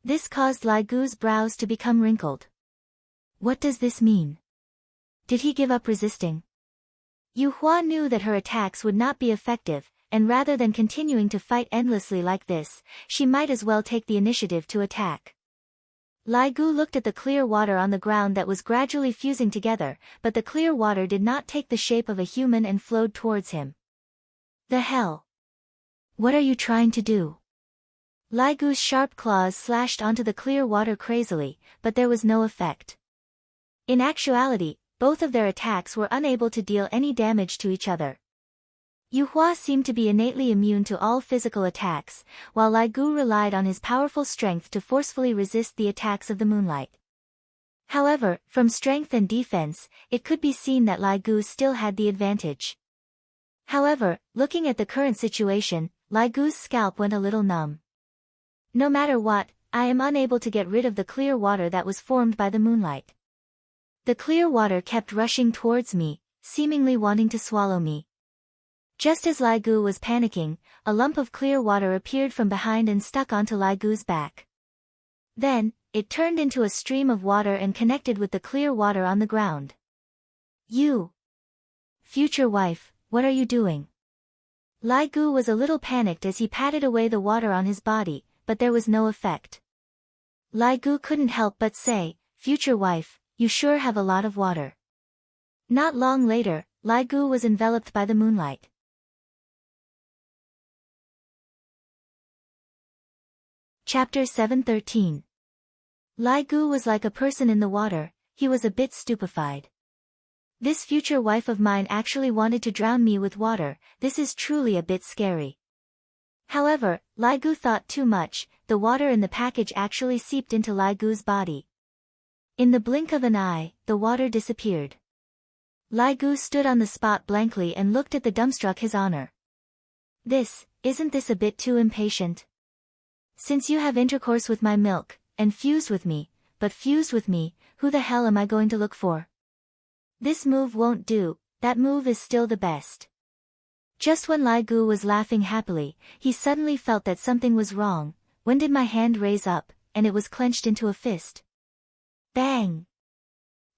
This caused Lai Gu's brows to become wrinkled. What does this mean? Did he give up resisting? Yu Hua knew that her attacks would not be effective, and rather than continuing to fight endlessly like this, she might as well take the initiative to attack. Lai Gu looked at the clear water on the ground that was gradually fusing together, but the clear water did not take the shape of a human and flowed towards him. The hell? What are you trying to do? Lai Gu's sharp claws slashed onto the clear water crazily, but there was no effect. In actuality, both of their attacks were unable to deal any damage to each other. Yu Hua seemed to be innately immune to all physical attacks, while Lai Gu relied on his powerful strength to forcefully resist the attacks of the moonlight. However, from strength and defense, it could be seen that Lai Gu still had the advantage. However, looking at the current situation, Lai Gu's scalp went a little numb. No matter what, I am unable to get rid of the clear water that was formed by the moonlight. The clear water kept rushing towards me, seemingly wanting to swallow me. Just as Lai Gu was panicking, a lump of clear water appeared from behind and stuck onto Lai Gu's back. Then, it turned into a stream of water and connected with the clear water on the ground. You! Future wife, what are you doing? Lai Gu was a little panicked as he patted away the water on his body, but there was no effect. Lai Gu couldn't help but say, "Future wife, you sure have a lot of water." Not long later, Lai Gu was enveloped by the moonlight. Chapter 713. Lai Gu was like a person in the water, he was a bit stupefied. This future wife of mine actually wanted to drown me with water, this is truly a bit scary. However, Lai Gu thought too much, the water in the package actually seeped into Lai Gu's body. In the blink of an eye, the water disappeared. Lai Gu stood on the spot blankly and looked at the dumbstruck His Honor. Isn't this a bit too impatient? Since you have intercourse with my milk, and fused with me, who the hell am I going to look for? This move won't do, that move is still the best. Just when Lai Gu was laughing happily, he suddenly felt that something was wrong. When did my hand raise up, and it was clenched into a fist? Bang!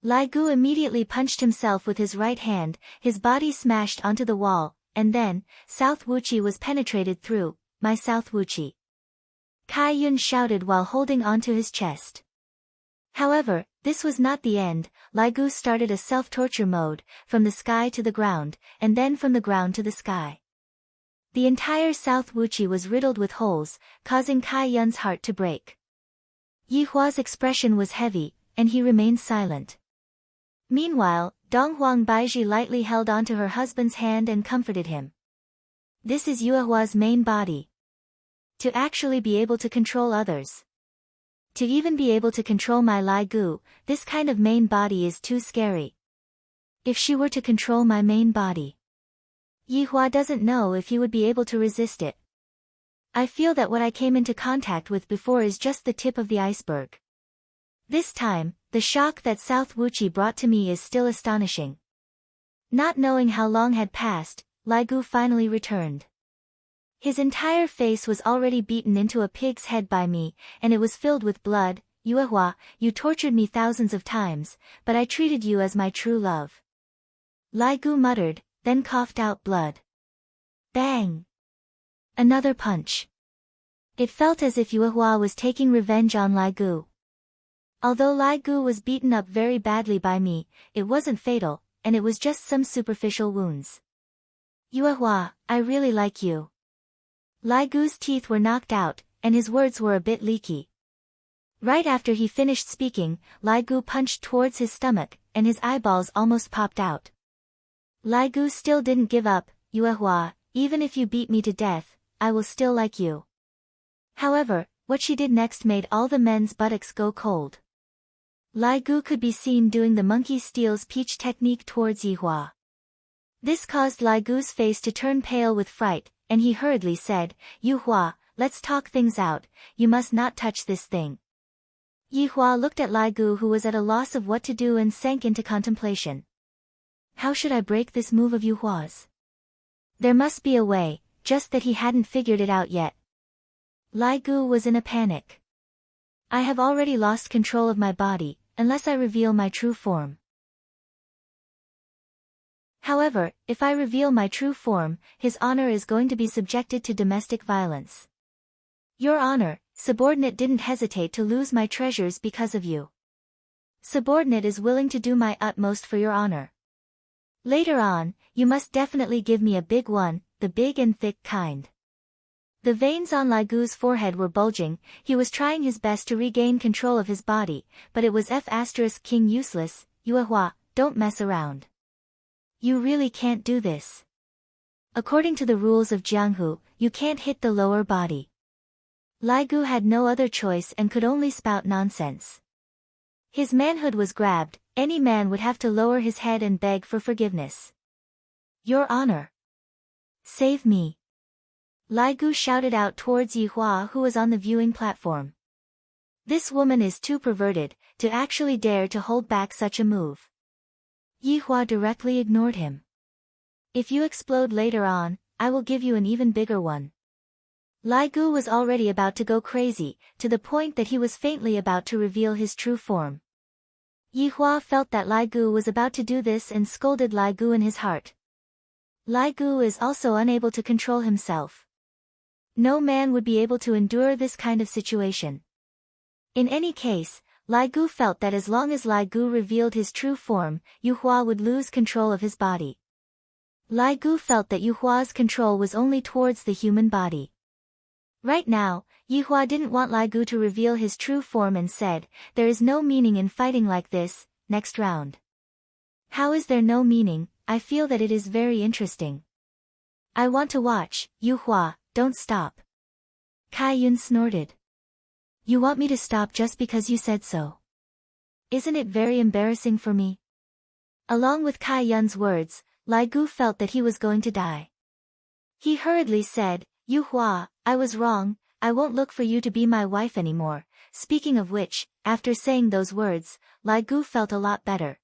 Lai Gu immediately punched himself with his right hand, his body smashed onto the wall, and then, South Wuqi was penetrated through, my South Wuqi. Kai Yun shouted while holding onto his chest. However, this was not the end. Lai Gu started a self-torture mode, from the sky to the ground, and then from the ground to the sky. The entire South Wuqi was riddled with holes, causing Kai Yun's heart to break. Yi Hua's expression was heavy, and he remained silent. Meanwhile, Donghuang Baiji lightly held onto her husband's hand and comforted him. This is Yue Hua's main body. To actually be able to control others. To even be able to control my Lai Gu, this kind of main body is too scary. If she were to control my main body, Yi Hua doesn't know if he would be able to resist it. I feel that what I came into contact with before is just the tip of the iceberg. This time, the shock that South Wuqi brought to me is still astonishing. Not knowing how long had passed, Lai Gu finally returned. His entire face was already beaten into a pig's head by me, and it was filled with blood. Yue Hua, you tortured me thousands of times, but I treated you as my true love. Lai Gu muttered, then coughed out blood. Bang! Another punch. It felt as if Yue Hua was taking revenge on Lai Gu. Although Lai Gu was beaten up very badly by me, it wasn't fatal, and it was just some superficial wounds. Yue Hua, I really like you. Lai Gu's teeth were knocked out, and his words were a bit leaky. Right after he finished speaking, Lai Gu punched towards his stomach, and his eyeballs almost popped out. Lai Gu still didn't give up. Yue Hua, even if you beat me to death, I will still like you. However, what she did next made all the men's buttocks go cold. Lai Gu could be seen doing the monkey steals peach technique towards Yi Hua. This caused Lai Gu's face to turn pale with fright, and he hurriedly said, Yi Hua, let's talk things out, you must not touch this thing. Yi Hua looked at Lai Gu, who was at a loss of what to do, and sank into contemplation. How should I break this move of Yi Hua's? There must be a way, just that he hadn't figured it out yet. Lai Gu was in a panic. I have already lost control of my body, unless I reveal my true form. However, if I reveal my true form, His Honor is going to be subjected to domestic violence. Your Honor, subordinate didn't hesitate to lose my treasures because of you. Subordinate is willing to do my utmost for your honor. Later on, you must definitely give me a big one, the big and thick kind. The veins on Lai Gu's forehead were bulging. He was trying his best to regain control of his body, but it was King useless. Yue Hua, don't mess around. You really can't do this. According to the rules of Jianghu, you can't hit the lower body. Lai Gu had no other choice and could only spout nonsense. His manhood was grabbed. Any man would have to lower his head and beg for forgiveness. Your Honor. Save me. Lai Gu shouted out towards Yi Hua, who was on the viewing platform. This woman is too perverted, to actually dare to hold back such a move. Yi Hua directly ignored him. If you explode later on, I will give you an even bigger one. Lai Gu was already about to go crazy, to the point that he was faintly about to reveal his true form. Yi Hua felt that Lai Gu was about to do this and scolded Lai Gu in his heart. Lai Gu is also unable to control himself. No man would be able to endure this kind of situation. In any case, Lai Gu felt that as long as Lai Gu revealed his true form, Yi Hua would lose control of his body. Lai Gu felt that Yi Hua's control was only towards the human body. Right now, Yihua didn't want Lai Gu to reveal his true form and said, "There is no meaning in fighting like this, next round." "How is there no meaning? I feel that it is very interesting." "I want to watch, Yihua, don't stop." Kai Yun snorted. "You want me to stop just because you said so? Isn't it very embarrassing for me?" Along with Kai Yun's words, Lai Gu felt that he was going to die. He hurriedly said, "Yihua, I was wrong, I won't look for you to be my wife anymore." Speaking of which, after saying those words, Lai Gu felt a lot better.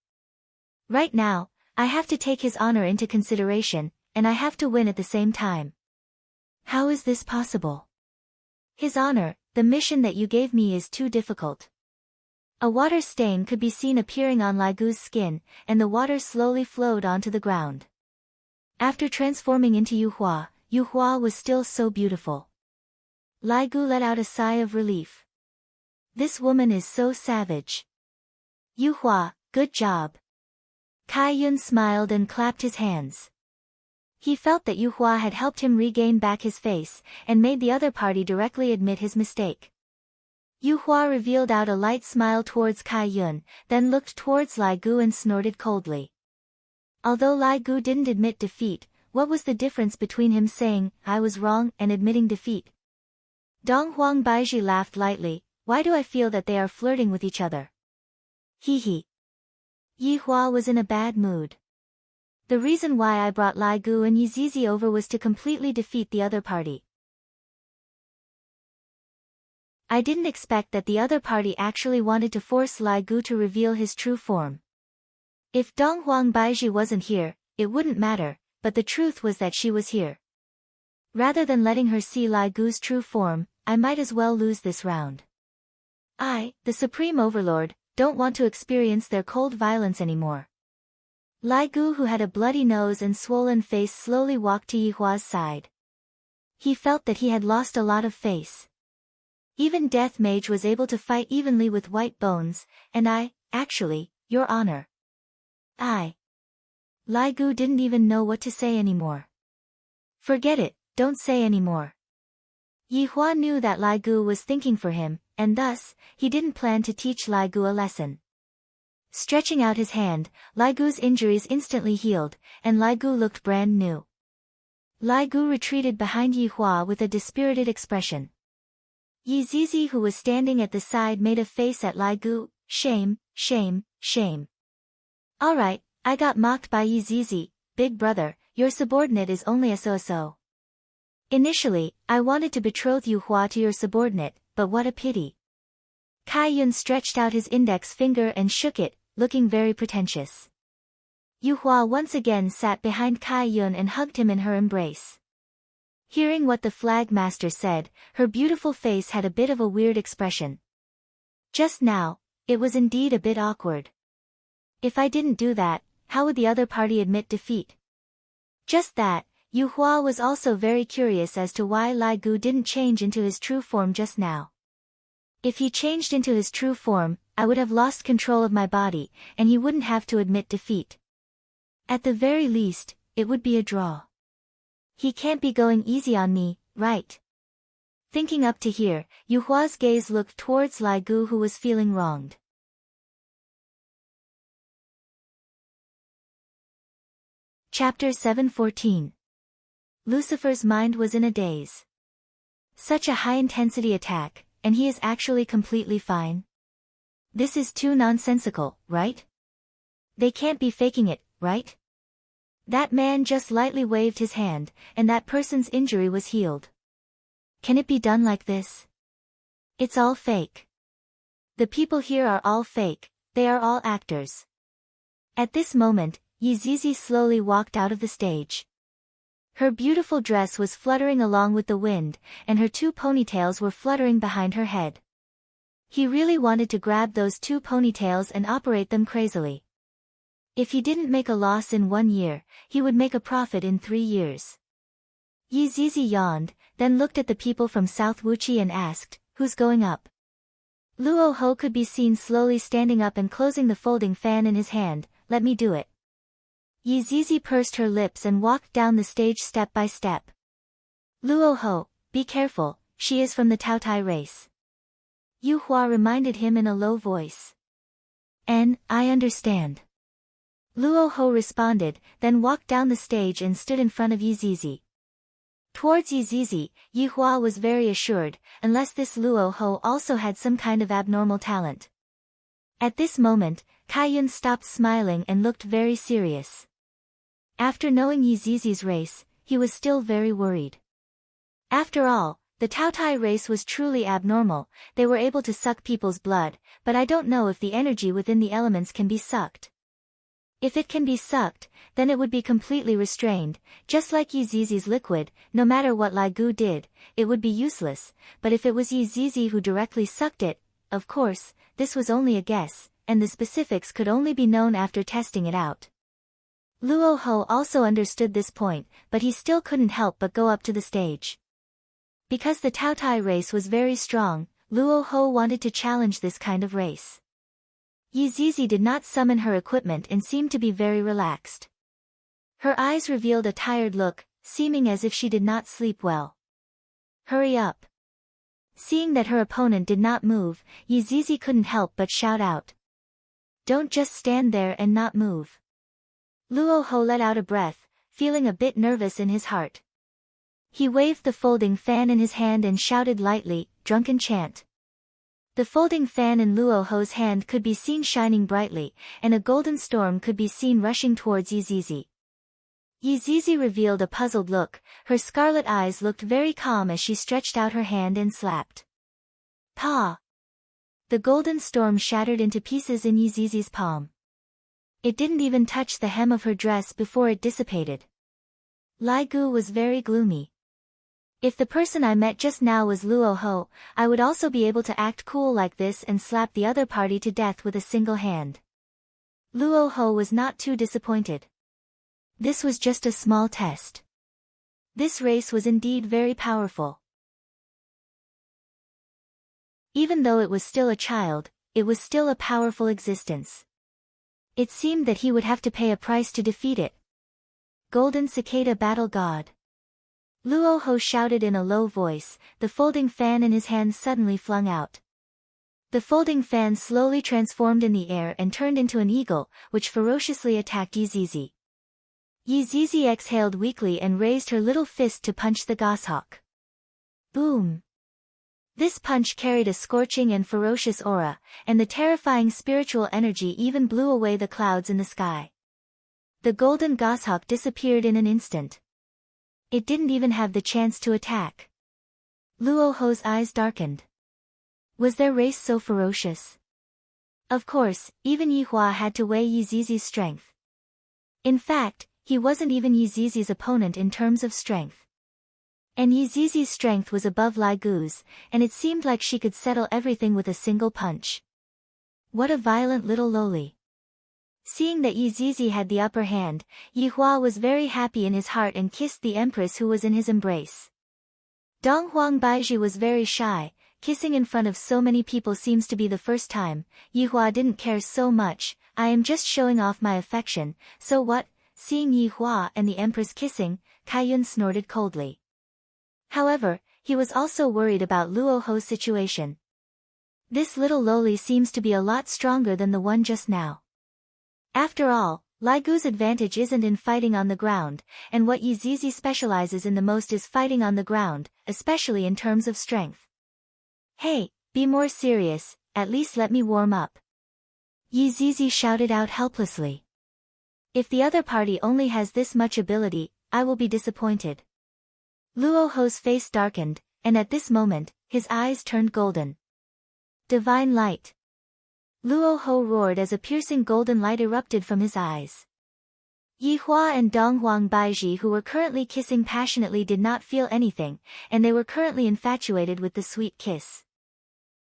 Right now, I have to take his honor into consideration, and I have to win at the same time. How is this possible? His honor, the mission that you gave me is too difficult. A water stain could be seen appearing on Lai Gu's skin, and the water slowly flowed onto the ground. After transforming into Yuhua, Yuhua was still so beautiful. Lai Gu let out a sigh of relief. This woman is so savage. Yuhua, good job. Kai Yun smiled and clapped his hands. He felt that Yuhua had helped him regain back his face, and made the other party directly admit his mistake. Yuhua revealed out a light smile towards Kai Yun, then looked towards Lai Gu and snorted coldly. Although Lai Gu didn't admit defeat, what was the difference between him saying, "I was wrong," and admitting defeat? Dong Huang Baiji laughed lightly. "Why do I feel that they are flirting with each other?" Hee hee. Yihua was in a bad mood. The reason why I brought Lai Gu and Yizizi over was to completely defeat the other party. I didn't expect that the other party actually wanted to force Lai Gu to reveal his true form. If Dong Huang Baiji wasn't here, it wouldn't matter, but the truth was that she was here. Rather than letting her see Lai Gu's true form, I might as well lose this round. I, the Supreme Overlord, don't want to experience their cold violence anymore. Lai Gu, who had a bloody nose and swollen face, slowly walked to Yihua's side. He felt that he had lost a lot of face. Even Death Mage was able to fight evenly with White Bones, and actually, Your Honor. Lai Gu didn't even know what to say anymore. Forget it, don't say anymore. Yihua knew that Lai Gu was thinking for him, and thus, he didn't plan to teach Lai Gu a lesson. Stretching out his hand, Lai Gu's injuries instantly healed, and Lai Gu looked brand new. Lai Gu retreated behind Yihua with a dispirited expression. Yizizi, who was standing at the side, made a face at Lai Gu. "Shame, shame, shame." "Alright, I got mocked by Yizizi, big brother, your subordinate is only a so-so. Initially, I wanted to betroth Yuhua to your subordinate, but what a pity." Kai Yun stretched out his index finger and shook it, looking very pretentious. Yuhua once again sat behind Kai Yun and hugged him in her embrace. Hearing what the flag master said, her beautiful face had a bit of a weird expression. Just now, it was indeed a bit awkward. If I didn't do that, how would the other party admit defeat? Just that, Yuhua was also very curious as to why Lai Gu didn't change into his true form just now. If he changed into his true form, I would have lost control of my body, and he wouldn't have to admit defeat. At the very least, it would be a draw. He can't be going easy on me, right? Thinking up to here, Yuhua's gaze looked towards Lai Gu, who was feeling wronged. Chapter 714. Lucifer's mind was in a daze. Such a high-intensity attack, and he is actually completely fine? This is too nonsensical, right? They can't be faking it, right? That man just lightly waved his hand, and that person's injury was healed. Can it be done like this? It's all fake. The people here are all fake, they are all actors. At this moment, Yizizi slowly walked out of the stage. Her beautiful dress was fluttering along with the wind, and her 2 ponytails were fluttering behind her head. He really wanted to grab those 2 ponytails and operate them crazily. If he didn't make a loss in 1 year, he would make a profit in 3 years. Yizizi yawned, then looked at the people from South Wuchi and asked, "Who's going up?" Luo Ho could be seen slowly standing up and closing the folding fan in his hand. "Let me do it." Yizizi pursed her lips and walked down the stage step by step. "Luo Ho, be careful, she is from the Taotai race. Yu Hua reminded him in a low voice. I understand. Luo Ho responded, then walked down the stage and stood in front of Yi Zizi. Towards Yi Zizi, Yi Hua was very assured, unless this Luo Ho also had some kind of abnormal talent. At this moment, Kaiyun stopped smiling and looked very serious. After knowing Yi Zizi's race, he was still very worried. After all, the Taotai race was truly abnormal. They were able to suck people's blood, but I don't know if the energy within the elements can be sucked. If it can be sucked, then it would be completely restrained, just like Yi Zizi's liquid. No matter what Lai Gu did, it would be useless, but if it was Yi Zizi who directly sucked it, of course, this was only a guess, and the specifics could only be known after testing it out. Luo Ho also understood this point, but he still couldn't help but go up to the stage. Because the Taotai race was very strong, Luo Ho wanted to challenge this kind of race. Yi Zizi did not summon her equipment and seemed to be very relaxed. Her eyes revealed a tired look, seeming as if she did not sleep well. Hurry up. Seeing that her opponent did not move, Yi Zizi couldn't help but shout out. Don't just stand there and not move. Luo Ho let out a breath, feeling a bit nervous in his heart. He waved the folding fan in his hand and shouted lightly, drunken chant. The folding fan in Luo Ho's hand could be seen shining brightly, and a golden storm could be seen rushing towards Yi Zizi. Yi Zizi revealed a puzzled look, her scarlet eyes looked very calm as she stretched out her hand and slapped. Pa! The golden storm shattered into pieces in Yi Zizi's palm. It didn't even touch the hem of her dress before it dissipated. Lai Gu was very gloomy. If the person I met just now was Luo Ho, I would also be able to act cool like this and slap the other party to death with a single hand. Luo Ho was not too disappointed. This was just a small test. This race was indeed very powerful. Even though it was still a child, it was still a powerful existence. It seemed that he would have to pay a price to defeat it. Golden Cicada Battle God. Luo Ho shouted in a low voice, the folding fan in his hand suddenly flung out. The folding fan slowly transformed in the air and turned into an eagle, which ferociously attacked Yi Zizi. Yi Zizi exhaled weakly and raised her little fist to punch the goshawk. Boom! This punch carried a scorching and ferocious aura, and the terrifying spiritual energy even blew away the clouds in the sky. The golden goshawk disappeared in an instant. It didn't even have the chance to attack. Luo Ho's eyes darkened. Was their race so ferocious? Of course, even Yi Hua had to weigh Yi Zizi's strength. In fact, he wasn't even Yi Zizi's opponent in terms of strength. And Yi Zizi's strength was above Lai Gu's, and it seemed like she could settle everything with a single punch. What a violent little loli. Seeing that Yi Zizi had the upper hand, Yi Hua was very happy in his heart and kissed the empress who was in his embrace. Dong Huang Baiji was very shy. Kissing in front of so many people seems to be the first time. Yi Hua didn't care so much. I am just showing off my affection, so what? Seeing Yi Hua and the empress kissing, Kaiyun snorted coldly. However, he was also worried about Luo Ho's situation. This little loli seems to be a lot stronger than the one just now. After all, Lai Gu's advantage isn't in fighting on the ground, and what Yi Zizi specializes in the most is fighting on the ground, especially in terms of strength. Hey, be more serious, at least let me warm up. Yi Zizi shouted out helplessly. If the other party only has this much ability, I will be disappointed. Luo Ho's face darkened, and at this moment, his eyes turned golden. Divine light. Luo Ho roared as a piercing golden light erupted from his eyes. Yi Hua and Dong Huang Baiji, who were currently kissing passionately, did not feel anything, and they were currently infatuated with the sweet kiss.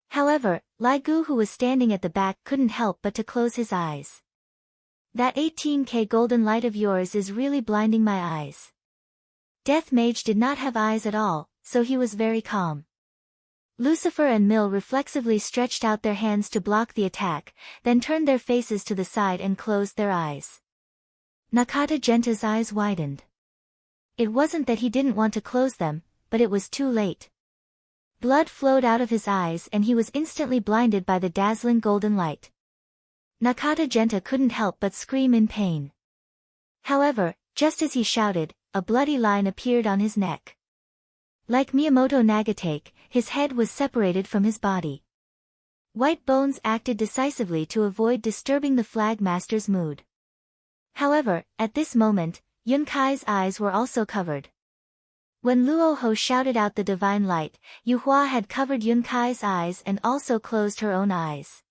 However, Lai Gu, who was standing at the back, couldn't help but to close his eyes. That 18K golden light of yours is really blinding my eyes. Death Mage did not have eyes at all, so he was very calm. Lucifer and Mill reflexively stretched out their hands to block the attack, then turned their faces to the side and closed their eyes. Nakata Genta's eyes widened. It wasn't that he didn't want to close them, but it was too late. Blood flowed out of his eyes and he was instantly blinded by the dazzling golden light. Nakata Genta couldn't help but scream in pain. However, just as he shouted, a bloody line appeared on his neck. Like Miyamoto Nagatake, his head was separated from his body. White Bones acted decisively to avoid disturbing the Flag Master's mood. However, at this moment, Yunkai's eyes were also covered. When Luoho shouted out the divine light, Yuhua had covered Yunkai's eyes and also closed her own eyes.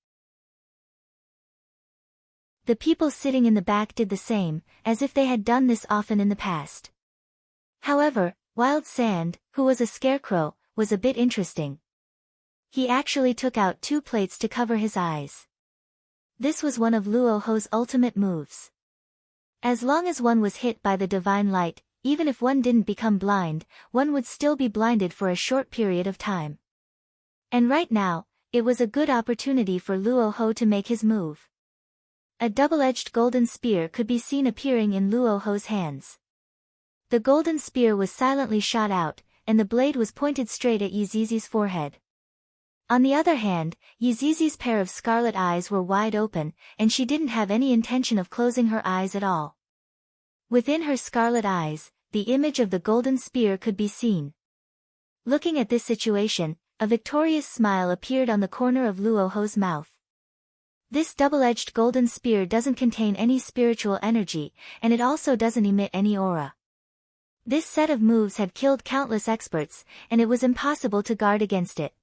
The people sitting in the back did the same, as if they had done this often in the past. However, Wild Sand, who was a scarecrow, was a bit interesting. He actually took out 2 plates to cover his eyes. This was one of Luoho's ultimate moves. As long as one was hit by the divine light, even if one didn't become blind, one would still be blinded for a short period of time. And right now, it was a good opportunity for Luoho to make his move. A double-edged golden spear could be seen appearing in Luoho's hands. The golden spear was silently shot out, and the blade was pointed straight at Yuzizi's forehead. On the other hand, Yuzizi's pair of scarlet eyes were wide open, and she didn't have any intention of closing her eyes at all. Within her scarlet eyes, the image of the golden spear could be seen. Looking at this situation, a victorious smile appeared on the corner of Luoho's mouth. This double-edged golden spear doesn't contain any spiritual energy, and it also doesn't emit any aura. This set of moves had killed countless experts, and it was impossible to guard against it.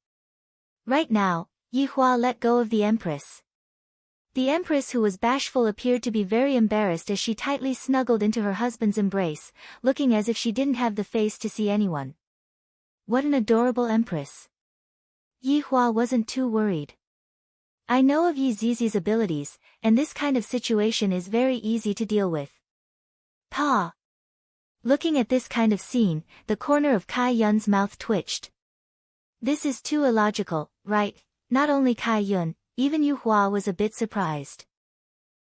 Right now, Yihua let go of the Empress. The Empress, who was bashful, appeared to be very embarrassed as she tightly snuggled into her husband's embrace, looking as if she didn't have the face to see anyone. What an adorable Empress. Yihua wasn't too worried. I know of Yizizi's abilities, and this kind of situation is very easy to deal with. Pa! Looking at this kind of scene, the corner of Kai Yun's mouth twitched. This is too illogical, right? Not only Kai Yun, even Yuhua was a bit surprised.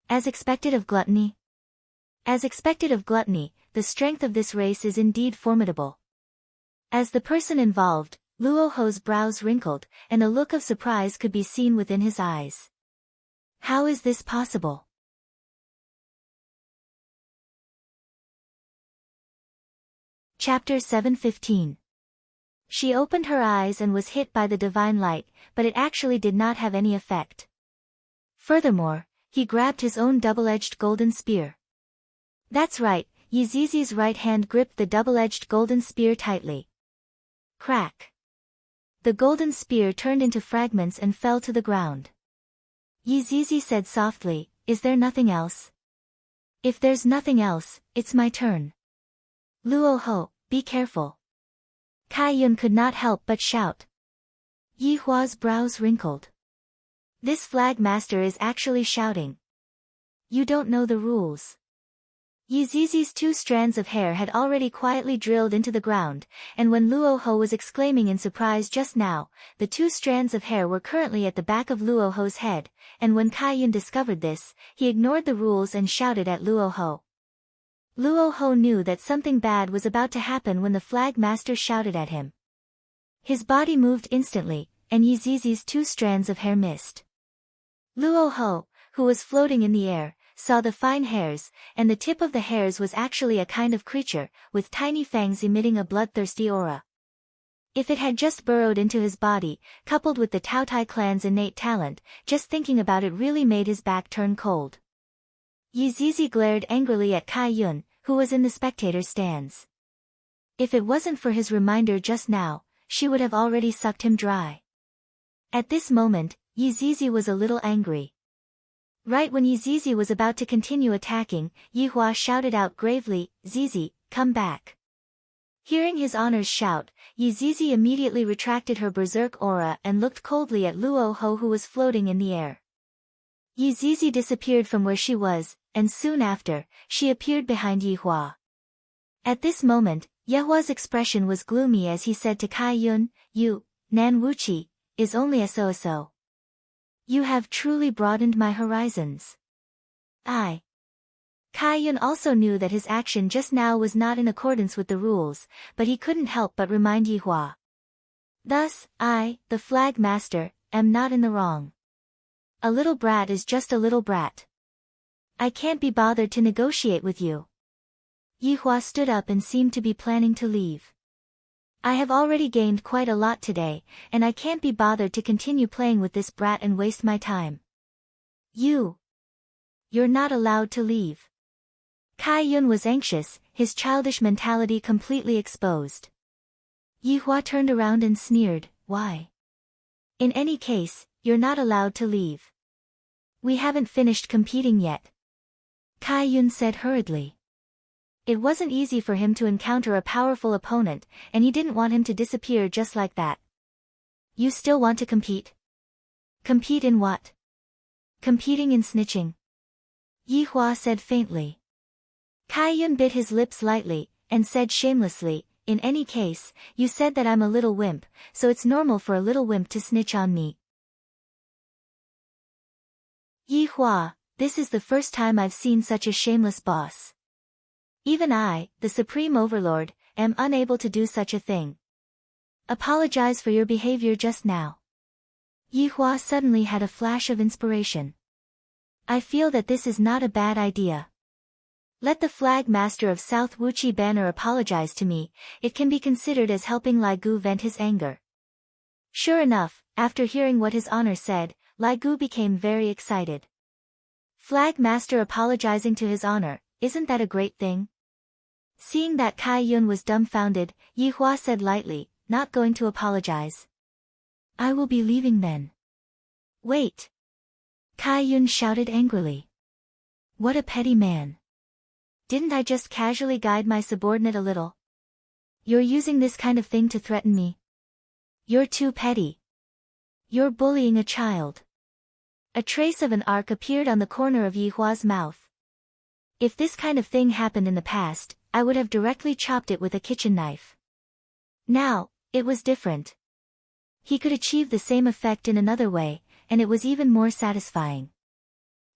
As expected of gluttony? As expected of gluttony, the strength of this race is indeed formidable. As the person involved, Luoho's brows wrinkled, and a look of surprise could be seen within his eyes. How is this possible? Chapter 715. She opened her eyes and was hit by the divine light, but it actually did not have any effect. Furthermore, he grabbed his own double-edged golden spear. That's right, Yizizi's right hand gripped the double-edged golden spear tightly. Crack. The golden spear turned into fragments and fell to the ground. Yizizi said softly, "Is there nothing else?" "If there's nothing else, it's my turn." "Luoho, be careful." Kai Yun could not help but shout. Yihua's brows wrinkled. This flag master is actually shouting. You don't know the rules. Yizizi's 2 strands of hair had already quietly drilled into the ground, and when Luoho was exclaiming in surprise just now, the 2 strands of hair were currently at the back of Luoho's head, and when Kai Yun discovered this, he ignored the rules and shouted at Luoho. Luoho knew that something bad was about to happen when the flag master shouted at him. His body moved instantly, and Yizizi's 2 strands of hair missed. Luoho, who was floating in the air, saw the fine hairs, and the tip of the hairs was actually a kind of creature, with tiny fangs emitting a bloodthirsty aura. If it had just burrowed into his body, coupled with the Taotai clan's innate talent, just thinking about it really made his back turn cold. Yizizi glared angrily at Kai Yun, who was in the spectator stands. If it wasn't for his reminder just now, she would have already sucked him dry. At this moment, Yizizi was a little angry. Right when Yizizi was about to continue attacking, Yihua shouted out gravely, "Zizi, come back." Hearing his honor's shout, Yizizi immediately retracted her berserk aura and looked coldly at Luoho, who was floating in the air. Yizizi disappeared from where she was, and soon after, she appeared behind Yihua. At this moment, Yihua's expression was gloomy as he said to Kai Yun, "You, Nan Wuchi, is only a so-so. You have truly broadened my horizons." Kai Yun also knew that his action just now was not in accordance with the rules, but he couldn't help but remind Yihua. Thus, I, the flag master, am not in the wrong. A little brat is just a little brat. I can't be bothered to negotiate with you. Yihua stood up and seemed to be planning to leave. I have already gained quite a lot today, and I can't be bothered to continue playing with this brat and waste my time. You're not allowed to leave. Kai Yun was anxious, his childish mentality completely exposed. Yihua turned around and sneered, why? In any case, you're not allowed to leave. We haven't finished competing yet. Kai Yun said hurriedly. It wasn't easy for him to encounter a powerful opponent, and he didn't want him to disappear just like that. You still want to compete? Compete in what? Competing in snitching. Yihua said faintly. Kai Yun bit his lips lightly, and said shamelessly, in any case, you said that I'm a little wimp, so it's normal for a little wimp to snitch on me. Yihua, this is the first time I've seen such a shameless boss. Even I, the Supreme Overlord, am unable to do such a thing. Apologize for your behavior just now. Yihua suddenly had a flash of inspiration. I feel that this is not a bad idea. Let the flag master of South Wuqi Banner apologize to me, it can be considered as helping Lai Gu vent his anger. Sure enough, after hearing what his honor said, Lai Gu became very excited. Flag master apologizing to his honor, isn't that a great thing? Seeing that Kai Yun was dumbfounded, Yihua said lightly, not going to apologize. I will be leaving then. Wait! Kai Yun shouted angrily. What a petty man. Didn't I just casually guide my subordinate a little? You're using this kind of thing to threaten me. You're too petty. You're bullying a child. A trace of an arc appeared on the corner of Yihua's mouth. If this kind of thing happened in the past, I would have directly chopped it with a kitchen knife. Now, it was different. He could achieve the same effect in another way, and it was even more satisfying.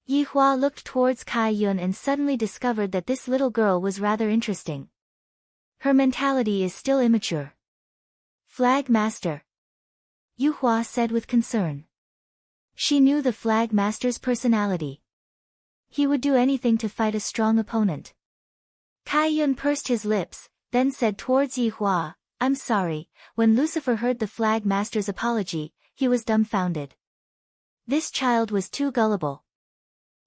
Yihua looked towards Kai Yun and suddenly discovered that this little girl was rather interesting. Her mentality is still immature. Flag Master. Yihua said with concern. She knew the Flag Master's personality. He would do anything to fight a strong opponent. Kai Yun pursed his lips, then said towards Yihua, I'm sorry. When Lucifer heard the Flag Master's apology, he was dumbfounded. This child was too gullible.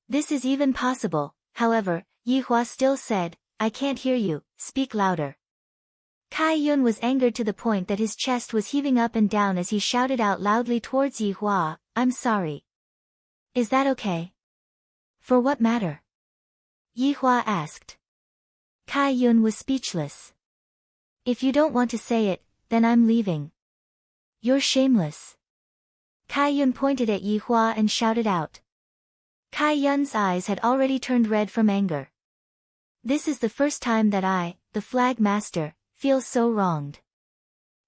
This is even possible, however, Yihua still said, I can't hear you, speak louder. Kai Yun was angered to the point that his chest was heaving up and down as he shouted out loudly towards Yihua, I'm sorry. Is that okay? For what matter? Yihua asked. Kai Yun was speechless. If you don't want to say it, then I'm leaving. You're shameless. Kai Yun pointed at Yihua and shouted out. Kai Yun's eyes had already turned red from anger. This is the first time that I, the Flag Master, feel so wronged.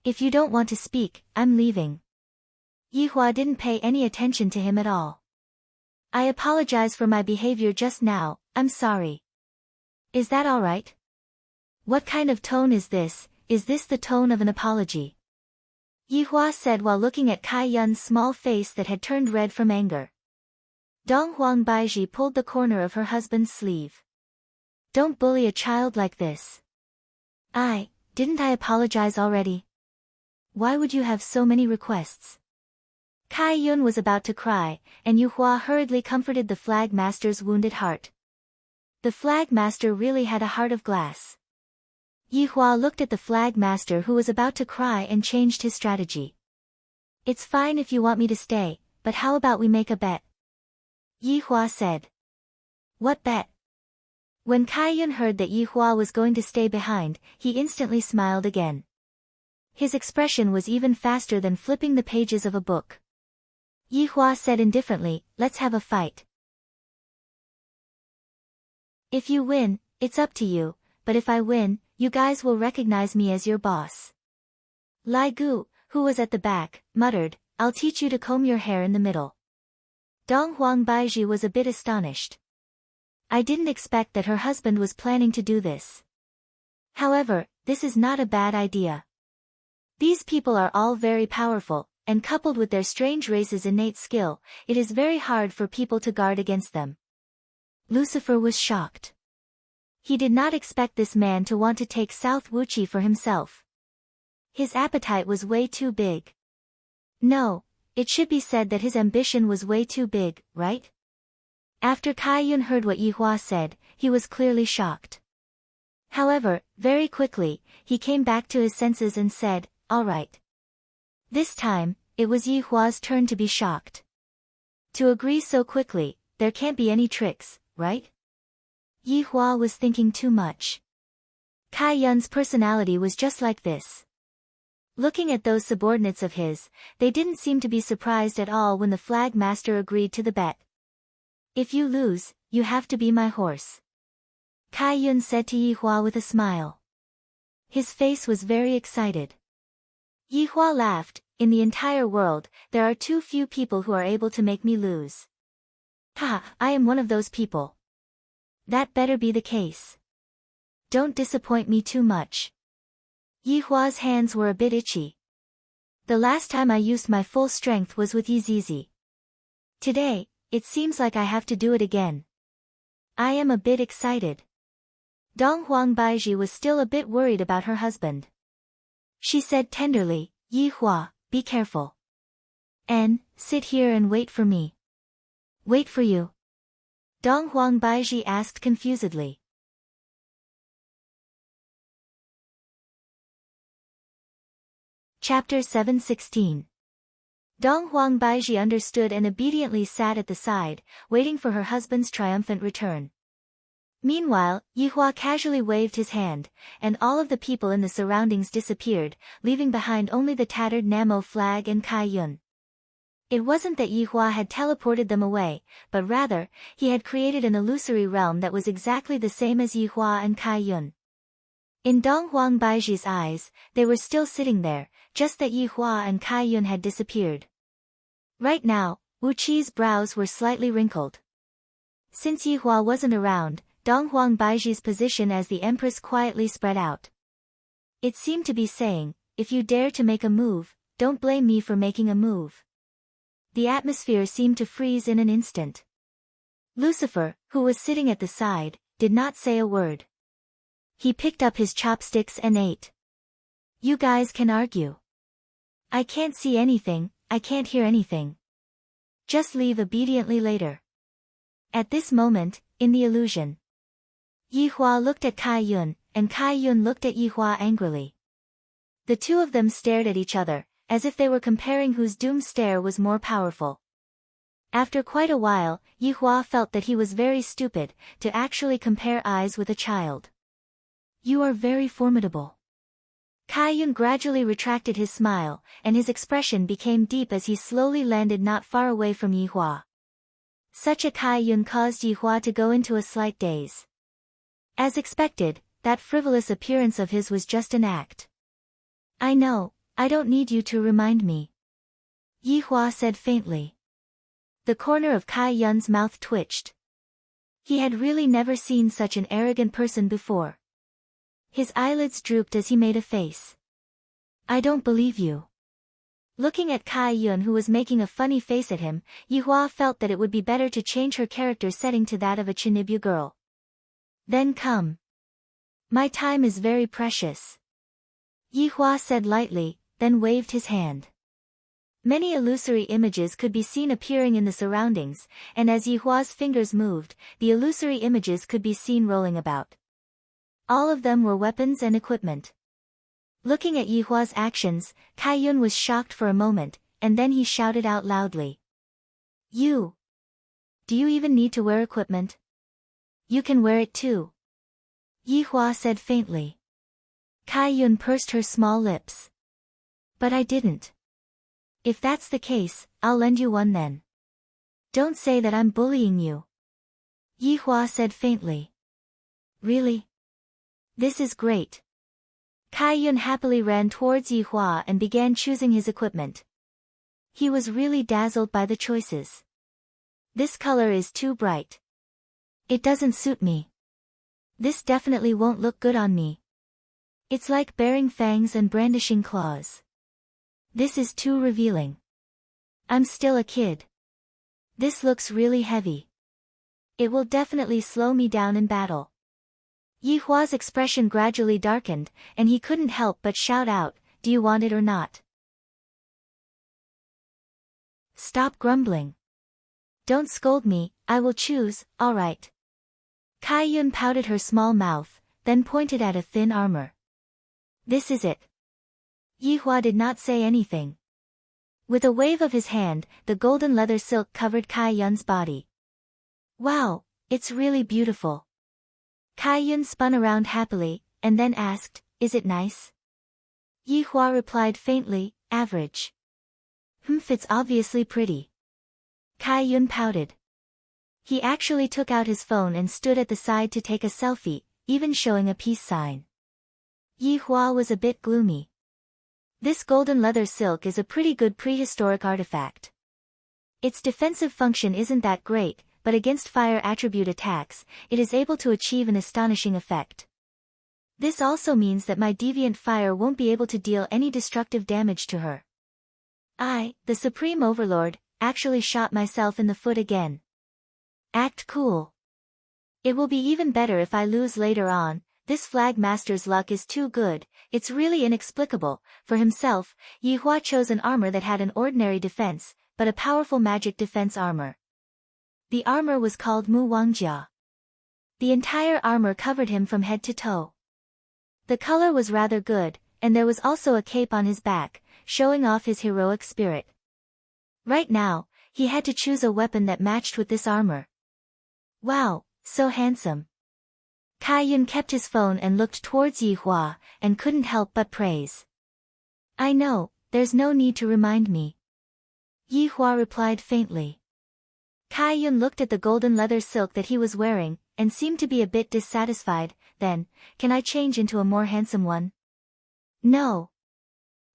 If you don't want to speak, I'm leaving. Yihua didn't pay any attention to him at all. I apologize for my behavior just now, I'm sorry. Is that all right? What kind of tone is this? Is this the tone of an apology? Yihua said while looking at Kai Yun's small face that had turned red from anger. Dong Huang Baiji pulled the corner of her husband's sleeve. Don't bully a child like this. Didn't I apologize already? Why would you have so many requests? Kai Yun was about to cry, and Yihua hurriedly comforted the Flag Master's wounded heart. The Flag Master really had a heart of glass. Yihua looked at the Flag Master who was about to cry and changed his strategy. It's fine if you want me to stay, but how about we make a bet? Yihua said. What bet? When Kai Yun heard that Yihua was going to stay behind, he instantly smiled again. His expression was even faster than flipping the pages of a book. Yihua said indifferently, let's have a fight. If you win, it's up to you, but if I win, you guys will recognize me as your boss. Lai Gu, who was at the back, muttered, I'll teach you to comb your hair in the middle. Dong Huang Baiji was a bit astonished. I didn't expect that her husband was planning to do this. However, this is not a bad idea. These people are all very powerful, and coupled with their strange race's innate skill, it is very hard for people to guard against them. Lucifer was shocked. He did not expect this man to want to take South Wuchi for himself. His appetite was way too big. No, it should be said that his ambition was way too big, right? After Kai Yun heard what Yi Hua said, he was clearly shocked. However, very quickly, he came back to his senses and said, "All right." This time, it was Yi Hua's turn to be shocked. To agree so quickly, there can't be any tricks, right? Yi Hua was thinking too much. Kai Yun's personality was just like this. Looking at those subordinates of his, they didn't seem to be surprised at all when the flag master agreed to the bet. "If you lose, you have to be my horse," Kai Yun said to Yi Hua with a smile. His face was very excited. Yi Hua laughed. "In the entire world, there are too few people who are able to make me lose. Ha, I am one of those people. That better be the case. Don't disappoint me too much." Yi Hua's hands were a bit itchy. "The last time I used my full strength was with Yi Zizi. Today, it seems like I have to do it again. I am a bit excited." Dong Huang Baiji was still a bit worried about her husband. She said tenderly, "Yi Hua, be careful. And, sit here and wait for me." "Wait for you?" Dong Huang Baiji asked confusedly. Chapter 716. Dong Huang Baiji understood and obediently sat at the side, waiting for her husband's triumphant return. Meanwhile, Yi Hua casually waved his hand, and all of the people in the surroundings disappeared, leaving behind only the tattered Namo flag and Kai Yun. It wasn't that Yi Hua had teleported them away, but rather, he had created an illusory realm that was exactly the same as Yi Hua and Kai Yun. In Dong Huang Baiji's eyes, they were still sitting there, just that Yi Hua and Kai Yun had disappeared. Right now, Wu Qi's brows were slightly wrinkled. Since Yi Hua wasn't around, Dong Huang Baiji's position as the empress quietly spread out. It seemed to be saying, "If you dare to make a move, don't blame me for making a move." The atmosphere seemed to freeze in an instant. Lucifer, who was sitting at the side, did not say a word. He picked up his chopsticks and ate. "You guys can argue. I can't see anything, I can't hear anything. Just leave obediently later." At this moment, in the illusion, Yi Hua looked at Kai Yun, and Kai Yun looked at Yi Hua angrily. The two of them stared at each other, as if they were comparing whose doom stare was more powerful. After quite a while, Yi Hua felt that he was very stupid, to actually compare eyes with a child. "You are very formidable." Kai Yun gradually retracted his smile, and his expression became deep as he slowly landed not far away from Yi Hua. Such a Kai Yun caused Yi Hua to go into a slight daze. As expected, that frivolous appearance of his was just an act. "I know, I don't need you to remind me," Yi Hua said faintly. The corner of Kai Yun's mouth twitched. He had really never seen such an arrogant person before. His eyelids drooped as he made a face. "I don't believe you." Looking at Kai Yun, who was making a funny face at him, Yi Hua felt that it would be better to change her character setting to that of a Chinibyu girl. "Then come. My time is very precious," Yi Hua said lightly, then waved his hand. Many illusory images could be seen appearing in the surroundings, and as Yi Hua's fingers moved, the illusory images could be seen rolling about. All of them were weapons and equipment. Looking at Yi Hua's actions, Kai Yun was shocked for a moment, and then he shouted out loudly. "You! Do you even need to wear equipment? You can wear it too," Yi Hua said faintly. Kai Yun pursed her small lips. "But I didn't." "If that's the case, I'll lend you one then." "Don't say that I'm bullying you," Yi Hua said faintly. "Really? This is great." Kai Yun happily ran towards Yi Hua and began choosing his equipment. He was really dazzled by the choices. "This color is too bright. It doesn't suit me. This definitely won't look good on me. It's like bearing fangs and brandishing claws." This is too revealing. I'm still a kid. This looks really heavy. It will definitely slow me down in battle. Yi Hua's expression gradually darkened, and he couldn't help but shout out, "Do you want it or not? Stop grumbling. Don't scold me, I will choose, alright." Kai Yun pouted her small mouth, then pointed at a thin armor. "This is it." Yi Hua did not say anything. With a wave of his hand, the golden leather silk covered Kai Yun's body. "Wow, it's really beautiful." Kai Yun spun around happily, and then asked, "Is it nice?" Yi Hua replied faintly, "Average." It's obviously pretty." Kai Yun pouted. He actually took out his phone and stood at the side to take a selfie, even showing a peace sign. Yi Hua was a bit gloomy. This golden leather silk is a pretty good prehistoric artifact. Its defensive function isn't that great, but against fire attribute attacks, it is able to achieve an astonishing effect. This also means that my deviant fire won't be able to deal any destructive damage to her. I, the Supreme Overlord, actually shot myself in the foot again. Act cool. It will be even better if I lose later on. This flag master's luck is too good, it's really inexplicable. For himself, Yi Hua chose an armor that had an ordinary defense, but a powerful magic defense armor. The armor was called Mu Wangjia. The entire armor covered him from head to toe. The color was rather good, and there was also a cape on his back, showing off his heroic spirit. Right now, he had to choose a weapon that matched with this armor. Wow, so handsome. Kai Yun kept his phone and looked towards Yi Hua, and couldn't help but praise. "I know, there's no need to remind me." Yi Hua replied faintly. Kai Yun looked at the golden leather silk that he was wearing, and seemed to be a bit dissatisfied. "Then, can I change into a more handsome one?" "No."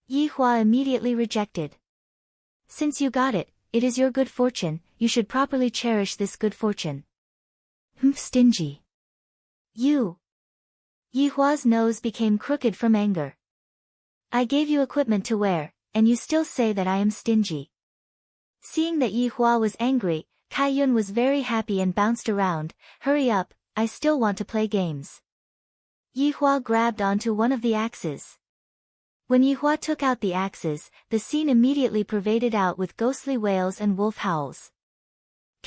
Yi Hua immediately rejected. "Since you got it, it is your good fortune, you should properly cherish this good fortune." Stingy. You. Yi Hua's nose became crooked from anger. "I gave you equipment to wear, and you still say that I am stingy." Seeing that Yi Hua was angry, Kai Yun was very happy and bounced around. "Hurry up, I still want to play games." Yi Hua grabbed onto one of the axes. When Yi Hua took out the axes, the scene immediately pervaded out with ghostly wails and wolf howls.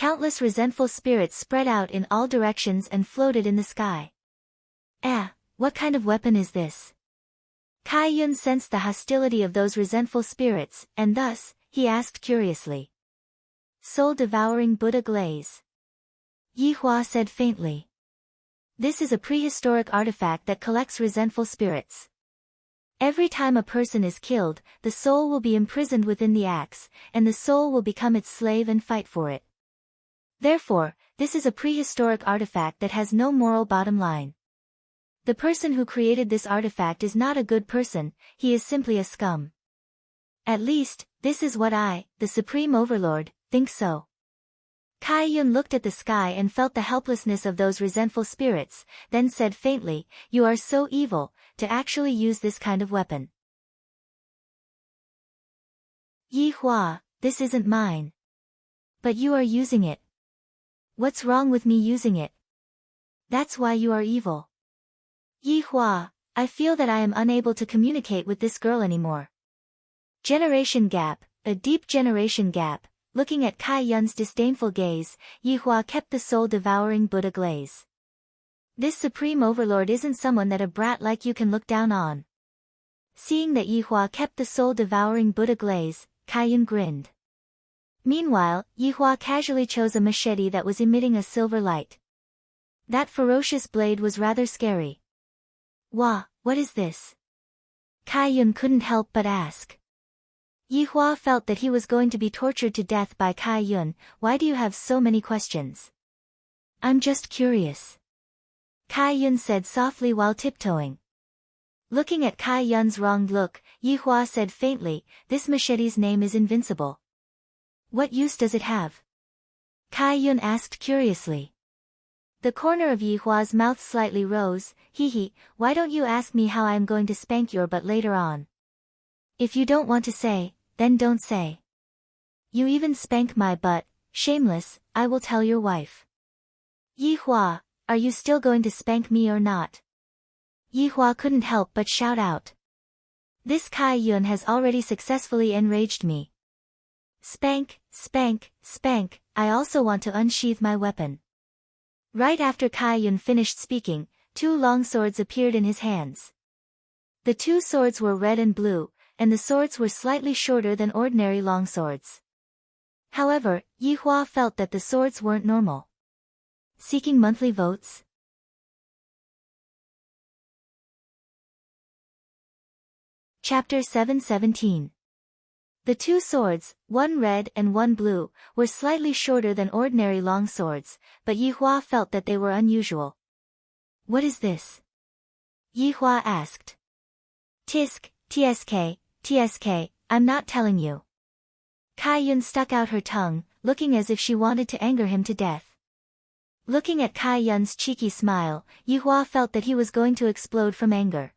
Countless resentful spirits spread out in all directions and floated in the sky. What kind of weapon is this?" Kai Yun sensed the hostility of those resentful spirits, and thus, he asked curiously. "Soul-devouring Buddha glaze." Yi Hua said faintly. "This is a prehistoric artifact that collects resentful spirits. Every time a person is killed, the soul will be imprisoned within the axe, and the soul will become its slave and fight for it. Therefore, this is a prehistoric artifact that has no moral bottom line. The person who created this artifact is not a good person, he is simply a scum. At least, this is what I, the Supreme Overlord, think so." Kai Yun looked at the sky and felt the helplessness of those resentful spirits, then said faintly, "You are so evil, to actually use this kind of weapon." "Yi Hua, this isn't mine." "But you are using it." "What's wrong with me using it?" "That's why you are evil." "Yi Hua, I feel that I am unable to communicate with this girl anymore." Generation gap, a deep generation gap. Looking at Kai Yun's disdainful gaze, Yi Hua kept the soul-devouring Buddha glaze. "This Supreme Overlord isn't someone that a brat like you can look down on." Seeing that Yi Hua kept the soul-devouring Buddha glaze, Kai Yun grinned. Meanwhile, Yi Hua casually chose a machete that was emitting a silver light. That ferocious blade was rather scary. What is this?" Kai Yun couldn't help but ask. Yi Hua felt that he was going to be tortured to death by Kai Yun. "Why do you have so many questions?" "I'm just curious," Kai Yun said softly while tiptoeing. Looking at Kai Yun's wronged look, Yi Hua said faintly, "This machete's name is invincible." "What use does it have?" Kai Yun asked curiously. The corner of Yi Hua's mouth slightly rose. Hee, why don't you ask me how I am going to spank your butt later on?" If you don't want to say, then don't say. You even spank my butt, shameless, I will tell your wife. Yi Hua, are you still going to spank me or not? Yi Hua couldn't help but shout out. This Kai Yun has already successfully enraged me. Spank, spank, spank, I also want to unsheath my weapon. Right after Kai Yun finished speaking, 2 long swords appeared in his hands. The 2 swords were red and blue, and the swords were slightly shorter than ordinary long swords. However, Yi Hua felt that the swords weren't normal. Seeking monthly votes? Chapter 717. The 2 swords, one red and one blue, were slightly shorter than ordinary long swords, but Yi Hua felt that they were unusual. What is this? Yi Hua asked. Tisk, tsk, tsk, I'm not telling you. Kai Yun stuck out her tongue, looking as if she wanted to anger him to death. Looking at Kai Yun's cheeky smile, Yi Hua felt that he was going to explode from anger.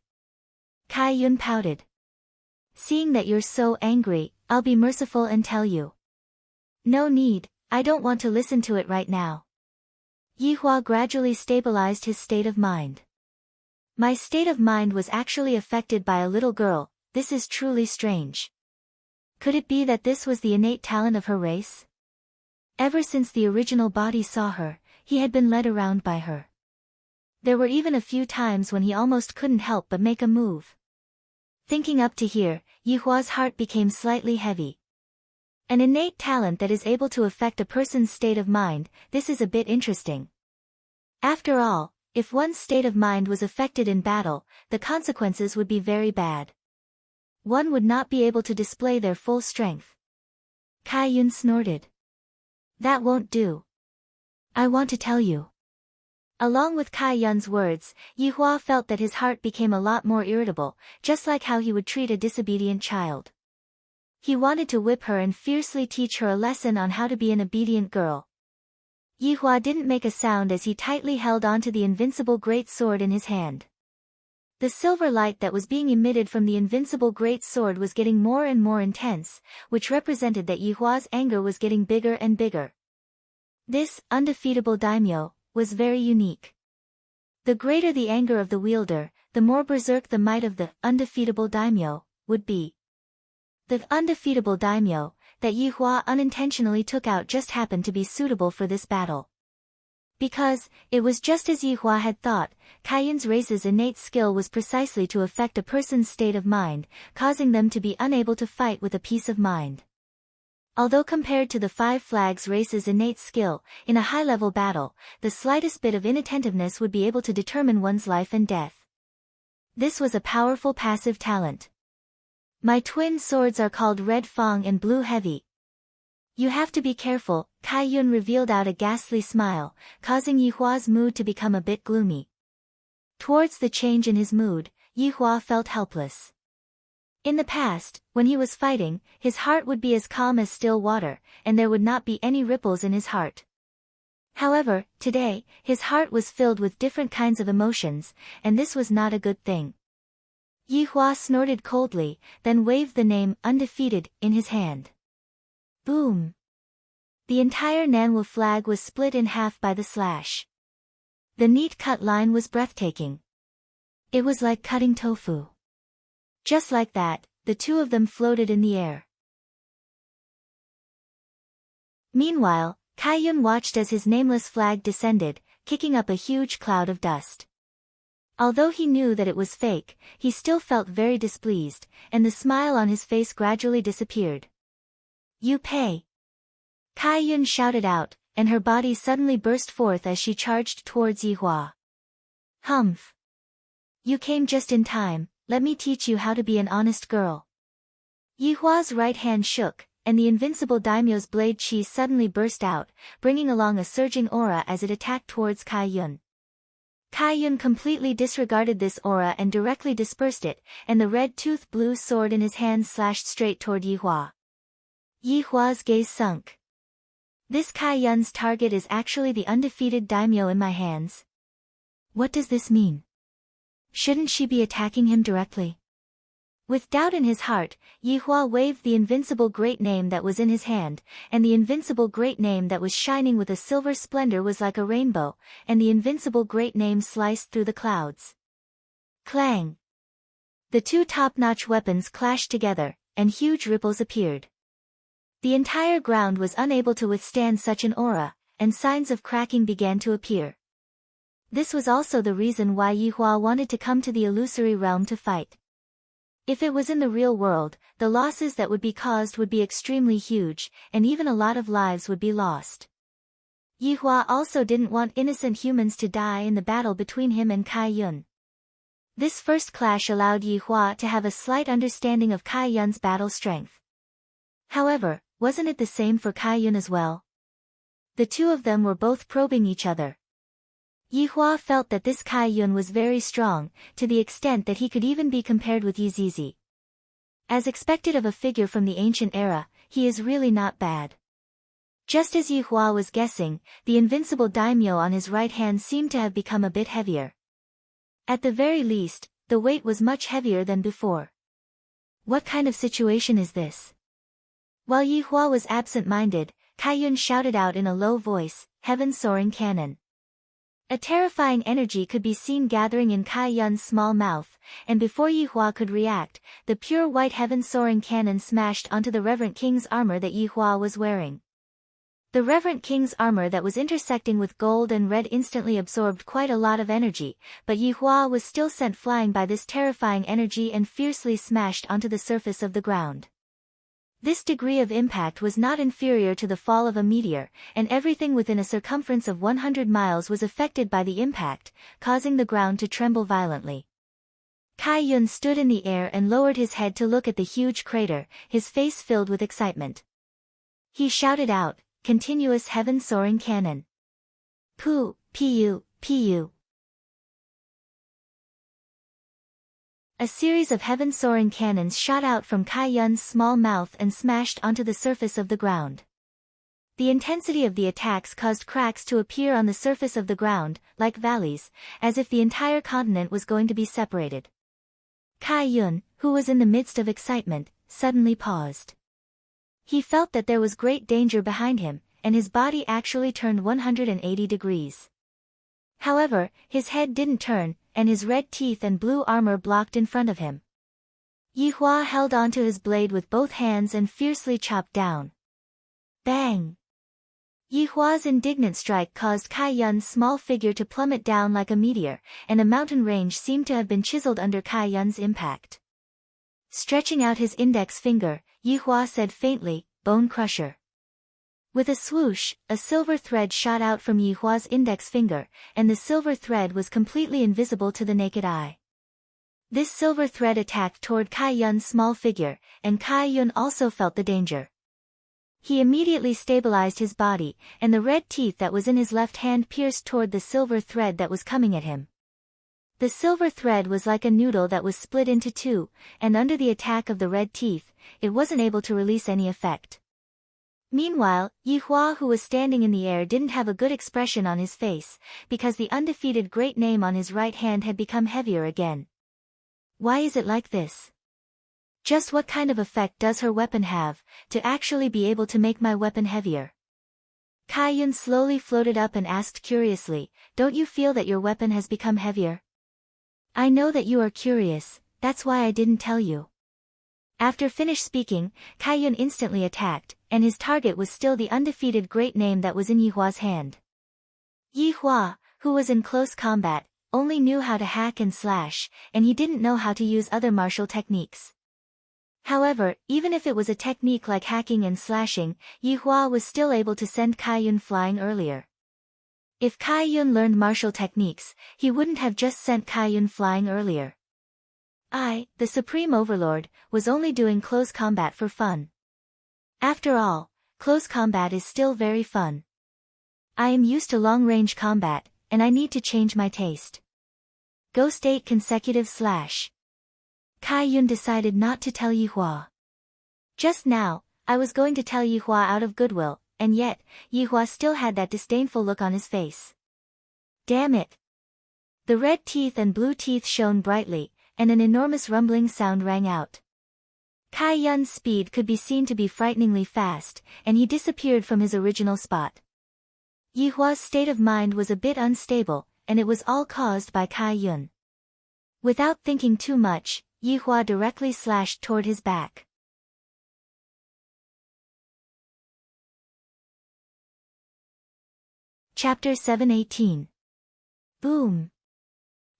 Kai Yun pouted. Seeing that you're so angry, I'll be merciful and tell you. No need, I don't want to listen to it right now. Yi Hua gradually stabilized his state of mind. My state of mind was actually affected by a little girl, this is truly strange. Could it be that this was the innate talent of her race? Ever since the original body saw her, he had been led around by her. There were even a few times when he almost couldn't help but make a move. Thinking up to here, Yi Hua's heart became slightly heavy. An innate talent that is able to affect a person's state of mind, this is a bit interesting. After all, if one's state of mind was affected in battle, the consequences would be very bad. One would not be able to display their full strength. Kai Yun snorted. That won't do. I want to tell you. Along with Kai Yun's words, Yi Hua felt that his heart became a lot more irritable, just like how he would treat a disobedient child. He wanted to whip her and fiercely teach her a lesson on how to be an obedient girl. Yi Hua didn't make a sound as he tightly held onto the invincible great sword in his hand. The silver light that was being emitted from the invincible great sword was getting more and more intense, which represented that Yi Hua's anger was getting bigger and bigger. This undefeatable daimyo was very unique. The greater the anger of the wielder, the more berserk the might of the undefeatable daimyo would be. The undefeatable daimyo that Yi Hua unintentionally took out just happened to be suitable for this battle. Because, it was just as Yi Hua had thought, Kai Yun's race's innate skill was precisely to affect a person's state of mind, causing them to be unable to fight with a peace of mind. Although compared to the 5 Flags race's innate skill, in a high-level battle, the slightest bit of inattentiveness would be able to determine one's life and death. This was a powerful passive talent. My twin swords are called Red Fang and Blue Heavy. You have to be careful, Kai Yun revealed out a ghastly smile, causing Yi Hua's mood to become a bit gloomy. Towards the change in his mood, Yi Hua felt helpless. In the past, when he was fighting, his heart would be as calm as still water, and there would not be any ripples in his heart. However, today, his heart was filled with different kinds of emotions, and this was not a good thing. Yi Hua snorted coldly, then waved the name Undefeated in his hand. Boom! The entire Nanwu flag was split in half by the slash. The neat cut line was breathtaking. It was like cutting tofu. Just like that, the 2 of them floated in the air. Meanwhile, Kai Yun watched as his nameless flag descended, kicking up a huge cloud of dust. Although he knew that it was fake, he still felt very displeased, and the smile on his face gradually disappeared. You pay! Kai Yun shouted out, and her body suddenly burst forth as she charged towards Yi Hua. Humph! You came just in time, let me teach you how to be an honest girl. Yi Hua's right hand shook, and the invincible daimyo's blade chi suddenly burst out, bringing along a surging aura as it attacked towards Kai Yun. Kai Yun completely disregarded this aura and directly dispersed it, and the red-toothed blue sword in his hand slashed straight toward Yi Hua. Yi Hua's gaze sunk. This Kai Yun's target is actually the undefeated daimyo in my hands. What does this mean? Shouldn't she be attacking him directly? With doubt in his heart, Yihua waved the invincible great name that was in his hand, and the invincible great name that was shining with a silver splendor was like a rainbow, and the invincible great name sliced through the clouds. Clang! The two top-notch weapons clashed together, and huge ripples appeared. The entire ground was unable to withstand such an aura, and signs of cracking began to appear. This was also the reason why Yihua wanted to come to the illusory realm to fight. If it was in the real world, the losses that would be caused would be extremely huge, and even a lot of lives would be lost. Yihua also didn't want innocent humans to die in the battle between him and Kai Yun. This first clash allowed Yihua to have a slight understanding of Kai Yun's battle strength. However, wasn't it the same for Kai Yun as well? The two of them were both probing each other. Yihua felt that this Kai Yun was very strong, to the extent that he could even be compared with Yi Zizi. As expected of a figure from the ancient era, he is really not bad. Just as Yihua was guessing, the invincible daimyo on his right hand seemed to have become a bit heavier. At the very least, the weight was much heavier than before. What kind of situation is this? While Yihua was absent-minded, Kai Yun shouted out in a low voice, "Heaven-soaring cannon." A terrifying energy could be seen gathering in Kai Yun's small mouth, and before Yihua could react, the pure white heaven-soaring cannon smashed onto the Reverend King's armor that Yihua was wearing. The Reverend King's armor that was intersecting with gold and red instantly absorbed quite a lot of energy, but Yihua was still sent flying by this terrifying energy and fiercely smashed onto the surface of the ground. This degree of impact was not inferior to the fall of a meteor, and everything within a circumference of 100 miles was affected by the impact, causing the ground to tremble violently. Kai Yun stood in the air and lowered his head to look at the huge crater, his face filled with excitement. He shouted out, "Continuous heaven-soaring cannon. Pu, pu, pu." A series of heaven-soaring cannons shot out from Kai Yun's small mouth and smashed onto the surface of the ground. The intensity of the attacks caused cracks to appear on the surface of the ground, like valleys, as if the entire continent was going to be separated. Kai Yun, who was in the midst of excitement, suddenly paused. He felt that there was great danger behind him, and his body actually turned 180 degrees. However, his head didn't turn, and his red teeth and blue armor blocked in front of him. Yihua held onto his blade with both hands and fiercely chopped down. Bang! Yihua's indignant strike caused Kai Yun's small figure to plummet down like a meteor, and a mountain range seemed to have been chiseled under Kai Yun's impact. Stretching out his index finger, Yihua said faintly, "Bone Crusher." With a swoosh, a silver thread shot out from Yihua's index finger, and the silver thread was completely invisible to the naked eye. This silver thread attacked toward Kai Yun's small figure, and Kai Yun also felt the danger. He immediately stabilized his body, and the red teeth that was in his left hand pierced toward the silver thread that was coming at him. The silver thread was like a noodle that was split into two, and under the attack of the red teeth, it wasn't able to release any effect. Meanwhile, Yihua, who was standing in the air, didn't have a good expression on his face, because the undefeated great name on his right hand had become heavier again. Why is it like this? Just what kind of effect does her weapon have, to actually be able to make my weapon heavier? Kai Yun slowly floated up and asked curiously, "Don't you feel that your weapon has become heavier?" "I know that you are curious, that's why I didn't tell you." After finished speaking, Kai Yun instantly attacked, and his target was still the undefeated great name that was in Yihua's hand. Yihua, who was in close combat, only knew how to hack and slash, and he didn't know how to use other martial techniques. However, even if it was a technique like hacking and slashing, Yihua was still able to send Kai Yun flying earlier. If Kai Yun learned martial techniques, he wouldn't have just sent Kai Yun flying earlier. I, the Supreme Overlord, was only doing close combat for fun. After all, close combat is still very fun. I am used to long-range combat, and I need to change my taste. Ghost 8 consecutive slash. Kai Yun decided not to tell Yihua. Just now, I was going to tell Yihua out of goodwill, and yet, Yihua still had that disdainful look on his face. Damn it! The red teeth and blue teeth shone brightly, and an enormous rumbling sound rang out. Kai Yun's speed could be seen to be frighteningly fast, and he disappeared from his original spot. Yi Hua's state of mind was a bit unstable, and it was all caused by Kai Yun. Without thinking too much, Yi Hua directly slashed toward his back. Chapter 718. Boom!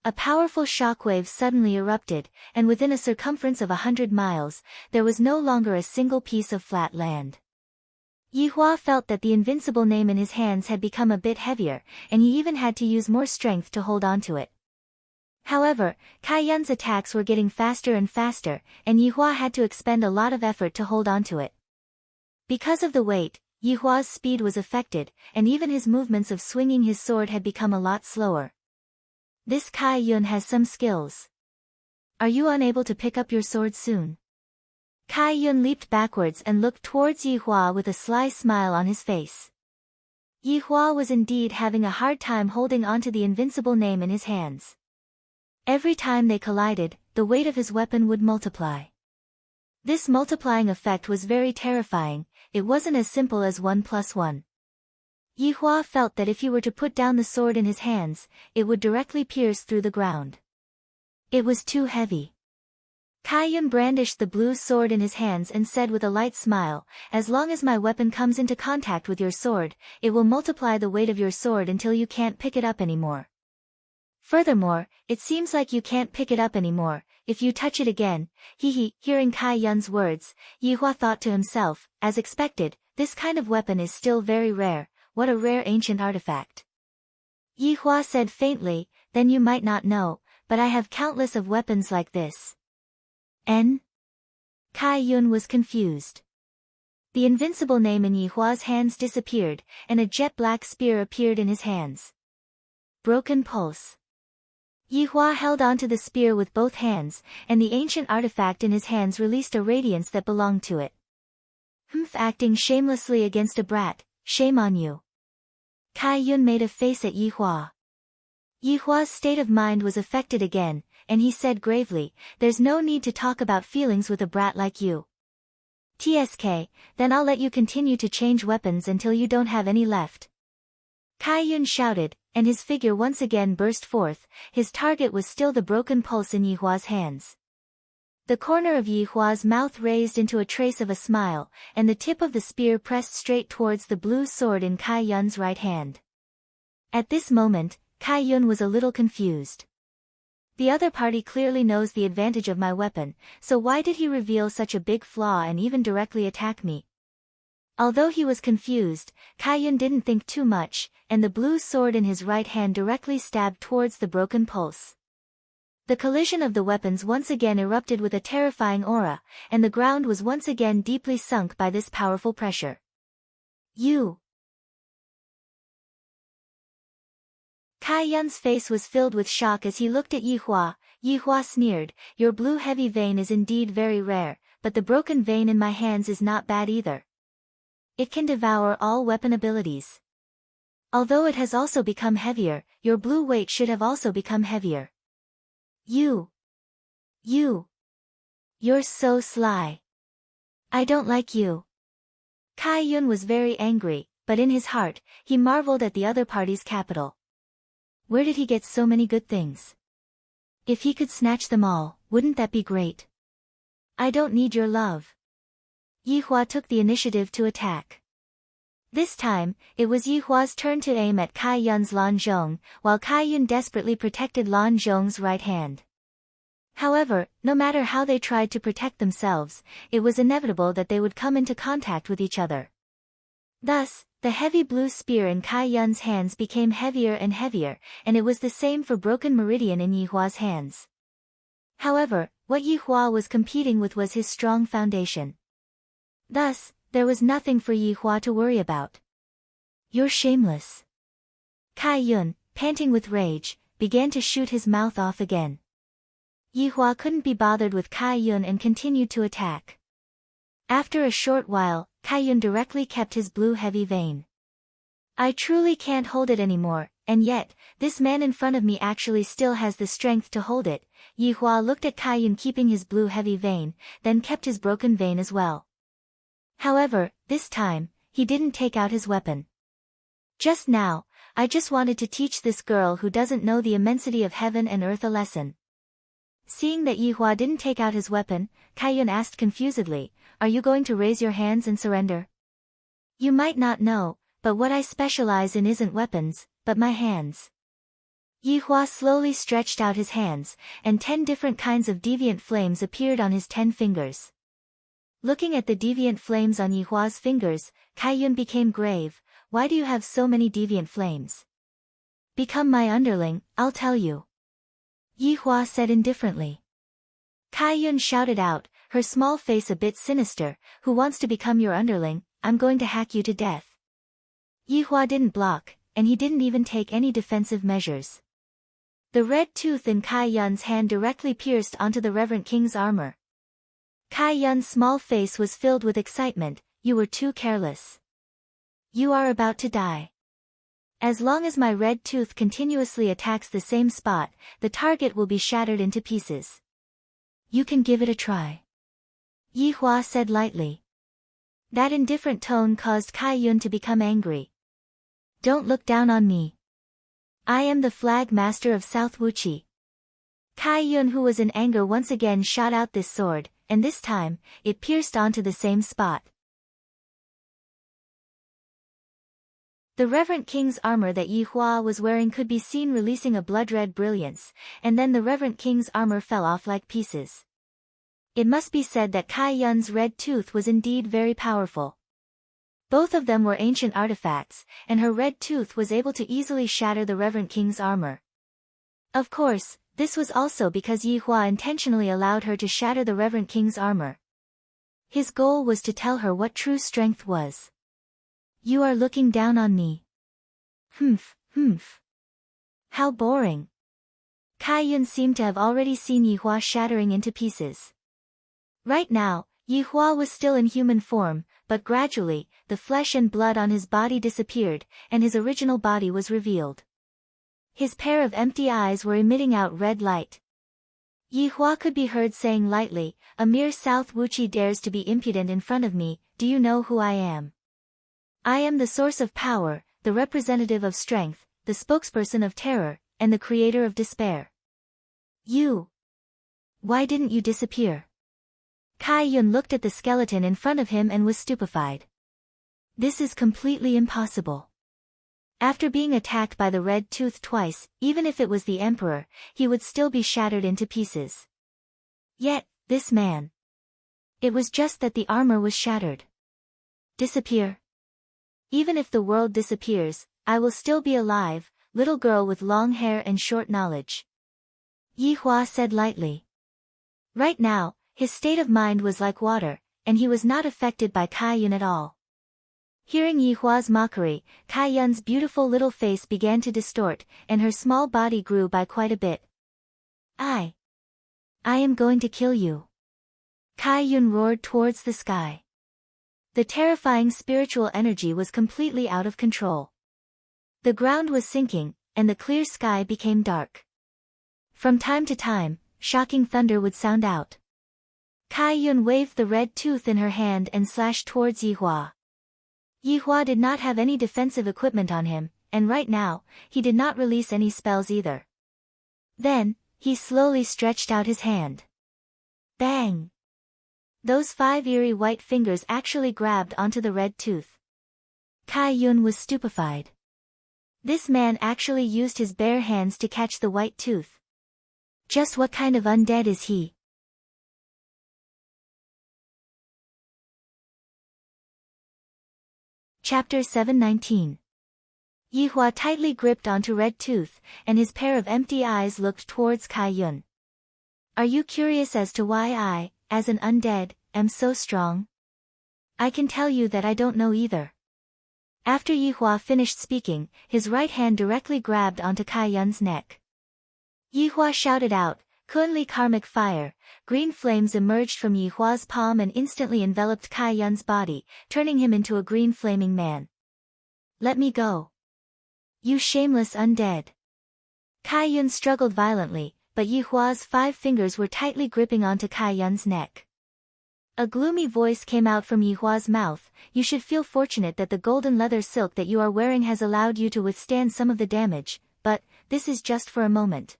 A powerful shockwave suddenly erupted, and within a circumference of 100 miles, there was no longer a single piece of flat land. Yi Hua felt that the invincible name in his hands had become a bit heavier, and he even had to use more strength to hold on to it. However, Kai Yun's attacks were getting faster and faster, and Yi Hua had to expend a lot of effort to hold on to it. Because of the weight, Yi Hua's speed was affected, and even his movements of swinging his sword had become a lot slower. This Kai Yun has some skills. Are you unable to pick up your sword soon? Kai Yun leaped backwards and looked towards Yi Hua with a sly smile on his face. Yi Hua was indeed having a hard time holding onto the invincible name in his hands. Every time they collided, the weight of his weapon would multiply. This multiplying effect was very terrifying. It wasn't as simple as 1 plus 1. Yi Hua felt that if he were to put down the sword in his hands, it would directly pierce through the ground. It was too heavy. Kai Yun brandished the blue sword in his hands and said with a light smile, "As long as my weapon comes into contact with your sword, it will multiply the weight of your sword until you can't pick it up anymore. Furthermore, it seems like you can't pick it up anymore, if you touch it again." Hearing Kai Yun's words, Yi Hua thought to himself, as expected, this kind of weapon is still very rare. What a rare ancient artifact. Yi Hua said faintly, "Then you might not know, but I have countless of weapons like this." Kai Yun was confused. The invincible name in Yi Hua's hands disappeared, and a jet-black spear appeared in his hands. Broken pulse. Yi Hua held onto the spear with both hands, and the ancient artifact in his hands released a radiance that belonged to it. Acting shamelessly against a brat, shame on you. Kai Yun made a face at Yi Hua. Yi Hua's state of mind was affected again, and he said gravely, "There's no need to talk about feelings with a brat like you. TSK, then I'll let you continue to change weapons until you don't have any left." Kai Yun shouted, and his figure once again burst forth. His target was still the broken pulse in Yi Hua's hands. The corner of Yi Hua's mouth raised into a trace of a smile, and the tip of the spear pressed straight towards the blue sword in Kai Yun's right hand. At this moment, Kai Yun was a little confused. The other party clearly knows the advantage of my weapon, so why did he reveal such a big flaw and even directly attack me? Although he was confused, Kai Yun didn't think too much, and the blue sword in his right hand directly stabbed towards the broken pulse. The collision of the weapons once again erupted with a terrifying aura, and the ground was once again deeply sunk by this powerful pressure. Kai Yun's face was filled with shock as he looked at Yi Hua. Yi Hua sneered, "Your blue heavy vein is indeed very rare, but the broken vein in my hands is not bad either. It can devour all weapon abilities. Although it has also become heavier, your blue weight should have also become heavier. You're so sly. I don't like you." Kai Yun was very angry, but in his heart, he marveled at the other party's capital. Where did he get so many good things? If he could snatch them all, wouldn't that be great? I don't need your love. Yi Hua took the initiative to attack. This time, it was Yi Hua's turn to aim at Kai Yun's Lan Zhong, while Kai Yun desperately protected Lan Zhong's right hand. However, no matter how they tried to protect themselves, it was inevitable that they would come into contact with each other. Thus, the heavy blue spear in Kai Yun's hands became heavier and heavier, and it was the same for Broken Meridian in Yi Hua's hands. However, what Yi Hua was competing with was his strong foundation. Thus, there was nothing for Yi Hua to worry about. You're shameless. Kai Yun, panting with rage, began to shoot his mouth off again. Yi Hua couldn't be bothered with Kai Yun and continued to attack. After a short while, Kai Yun directly kept his blue heavy vein. I truly can't hold it anymore, and yet, this man in front of me actually still has the strength to hold it. Yi Hua looked at Kaiyun keeping his blue heavy vein, then kept his broken vein as well. However, this time, he didn't take out his weapon. Just now, I just wanted to teach this girl who doesn't know the immensity of heaven and earth a lesson. Seeing that Yi Hua didn't take out his weapon, Kaiyun asked confusedly, "Are you going to raise your hands and surrender?" "You might not know, but what I specialize in isn't weapons, but my hands." Yi Hua slowly stretched out his hands, and 10 different kinds of deviant flames appeared on his 10 fingers. Looking at the deviant flames on Yi Hua's fingers, Kaiyun became grave. "Why do you have so many deviant flames?" "Become my underling, I'll tell you," Yi Hua said indifferently. Kaiyun shouted out, her small face a bit sinister, "Who wants to become your underling? I'm going to hack you to death." Yi Hua didn't block, and he didn't even take any defensive measures. The red tooth in Kaiyun's hand directly pierced onto the Reverend King's armor. Kaiyun's small face was filled with excitement. "You were too careless. You are about to die. As long as my red tooth continuously attacks the same spot, the target will be shattered into pieces. You can give it a try," Yi Hua said lightly. That indifferent tone caused Kaiyun to become angry. "Don't look down on me. I am the flag master of South Wuqi." Kaiyun, who was in anger, once again shot out this sword, and this time, it pierced onto the same spot. The Reverend King's armor that Yi Hua was wearing could be seen releasing a blood-red brilliance, and then the Reverend King's armor fell off like pieces. It must be said that Kaiyun's red tooth was indeed very powerful. Both of them were ancient artifacts, and her red tooth was able to easily shatter the Reverend King's armor. Of course, this was also because Yi Hua intentionally allowed her to shatter the Reverend King's armor. His goal was to tell her what true strength was. "You are looking down on me. Humph. How boring." Kaiyun seemed to have already seen Yi Hua shattering into pieces. Right now, Yi Hua was still in human form, but gradually, the flesh and blood on his body disappeared, and his original body was revealed. His pair of empty eyes were emitting out red light. Yi Hua could be heard saying lightly, "A mere South Wuqi dares to be impudent in front of me. Do you know who I am? I am the source of power, the representative of strength, the spokesperson of terror, and the creator of despair. Why didn't you disappear?" Kaiyun looked at the skeleton in front of him and was stupefied. This is completely impossible. After being attacked by the red tooth twice, even if it was the emperor, he would still be shattered into pieces. Yet, this man. It was just that the armor was shattered. Disappear? Even if the world disappears, I will still be alive, little girl with long hair and short knowledge, Yi Hua said lightly. Right now, his state of mind was like water, and he was not affected by Kaiyun at all. Hearing Yi Hua's mockery, Kaiyun's beautiful little face began to distort, and her small body grew by quite a bit. I am going to kill you. Kaiyun roared towards the sky. The terrifying spiritual energy was completely out of control. The ground was sinking, and the clear sky became dark. From time to time, shocking thunder would sound out. Kaiyun waved the red tooth in her hand and slashed towards Yi Hua. Yi Hua did not have any defensive equipment on him, and right now, he did not release any spells either. Then, he slowly stretched out his hand. Bang! Those 5 eerie white fingers actually grabbed onto the red tooth. Kaiyun was stupefied. This man actually used his bare hands to catch the white tooth. Just what kind of undead is he? Chapter 719. Yi Hua tightly gripped onto Red Tooth, and his pair of empty eyes looked towards Kaiyun. Are you curious as to why I, as an undead, am so strong? I can tell you that I don't know either. After Yi Hua finished speaking, his right hand directly grabbed onto Kaiyun's neck. Yi Hua shouted out, Kunli karmic fire. Green flames emerged from Yi Hua's palm and instantly enveloped Kaiyun's body, turning him into a green flaming man. Let me go. You shameless undead. Kai Yun struggled violently, but Yi Hua's 5 fingers were tightly gripping onto Kai Yun's neck. A gloomy voice came out from Yi Hua's mouth. You should feel fortunate that the golden leather silk that you are wearing has allowed you to withstand some of the damage, but this is just for a moment.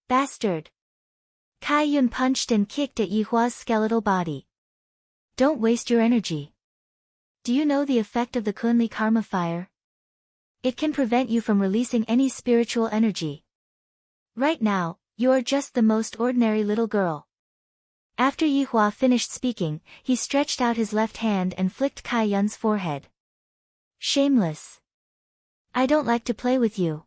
Bastard. Kai Yun punched and kicked at Yi Hua's skeletal body. Don't waste your energy. Do you know the effect of the Kunli Karma fire? It can prevent you from releasing any spiritual energy. Right now, you are just the most ordinary little girl. After Yi Hua finished speaking, he stretched out his left hand and flicked Kai Yun's forehead. Shameless. I don't like to play with you.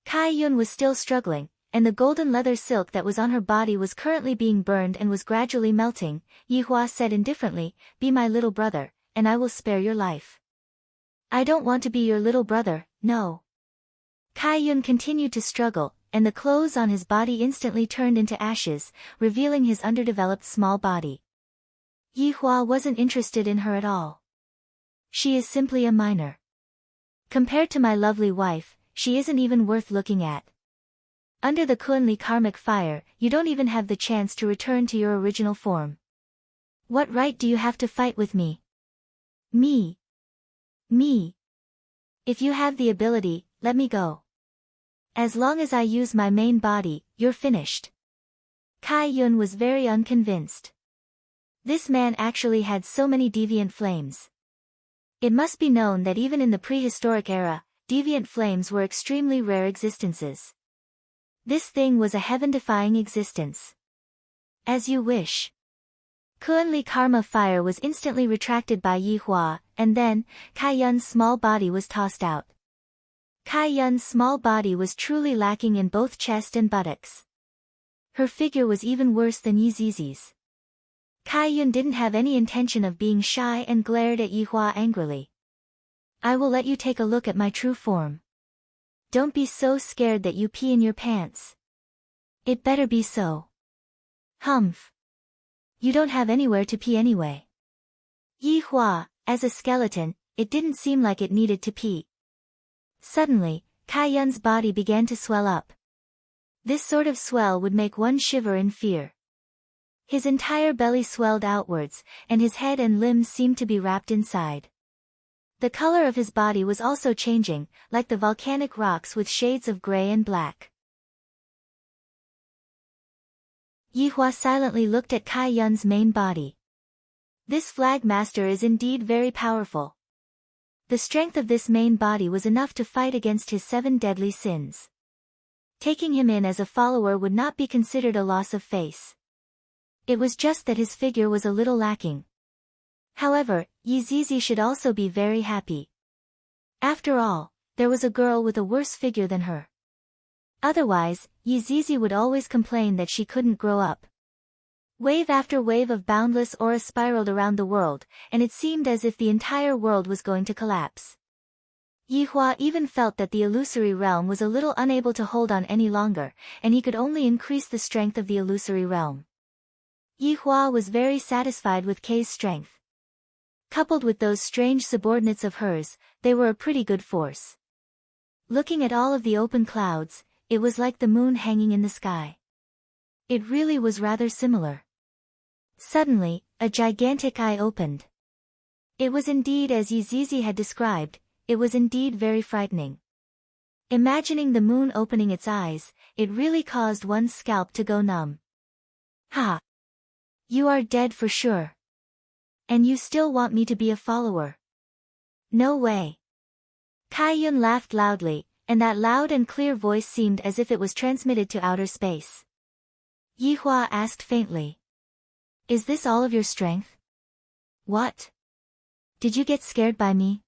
Kai Yun was still struggling, and the golden leather silk that was on her body was currently being burned and was gradually melting. Yi Hua said indifferently, Be my little brother, and I will spare your life. I don't want to be your little brother, no. Kai Yun continued to struggle, and the clothes on his body instantly turned into ashes, revealing his underdeveloped small body. Yi Hua wasn't interested in her at all. She is simply a minor. Compared to my lovely wife, she isn't even worth looking at. Under the Kunli karmic fire, you don't even have the chance to return to your original form. What right do you have to fight with me? Me. If you have the ability, let me go. As long as I use my main body, you're finished. Kai Yun was very unconvinced. This man actually had so many deviant flames. It must be known that even in the prehistoric era, deviant flames were extremely rare existences. This thing was a heaven-defying existence. As you wish. Kunli Karma fire was instantly retracted by Yi Hua, and then, Kai Yun's small body was tossed out. Kai Yun's small body was truly lacking in both chest and buttocks. Her figure was even worse than Yi Zizi's. Kai Yun didn't have any intention of being shy and glared at Yi Hua angrily. I will let you take a look at my true form. Don't be so scared that you pee in your pants. It better be so. Humph. You don't have anywhere to pee anyway. Yi Hua, as a skeleton, it didn't seem like it needed to pee. Suddenly, Kai Yun's body began to swell up. This sort of swell would make one shiver in fear. His entire belly swelled outwards, and his head and limbs seemed to be wrapped inside. The color of his body was also changing, like the volcanic rocks with shades of gray and black. Yi Hua silently looked at Kai Yun's main body. This flag master is indeed very powerful. The strength of this main body was enough to fight against his 7 deadly sins. Taking him in as a follower would not be considered a loss of face. It was just that his figure was a little lacking. However, Yi Zizi should also be very happy. After all, there was a girl with a worse figure than her. Otherwise, Yi Zizi would always complain that she couldn't grow up. Wave after wave of boundless aura spiraled around the world, and it seemed as if the entire world was going to collapse. Yi Hua even felt that the illusory realm was a little unable to hold on any longer, and he could only increase the strength of the illusory realm. Yi Hua was very satisfied with Kei's strength. Coupled with those strange subordinates of hers, they were a pretty good force. Looking at all of the open clouds, it was like the moon hanging in the sky. It really was rather similar. Suddenly, a gigantic eye opened. It was indeed as Yi Zizi had described, it was indeed very frightening. Imagining the moon opening its eyes, it really caused one's scalp to go numb. Ha! You are dead for sure. And you still want me to be a follower? No way. Kai Yun laughed loudly, and that loud and clear voice seemed as if it was transmitted to outer space. Yi Hua asked faintly. Is this all of your strength? What? Did you get scared by me?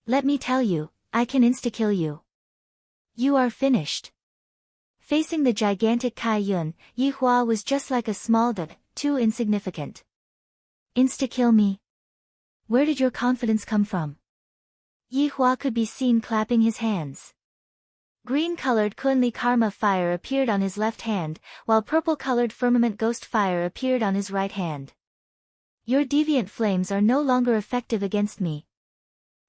Let me tell you, I can insta-kill you. You are finished. Facing the gigantic Kai Yun, Yi Hua was just like a small dot, too insignificant. Insta-kill me? Where did your confidence come from? Yi Hua could be seen clapping his hands. Green-colored Kunli Karma fire appeared on his left hand, while purple-colored Firmament Ghost fire appeared on his right hand. Your deviant flames are no longer effective against me.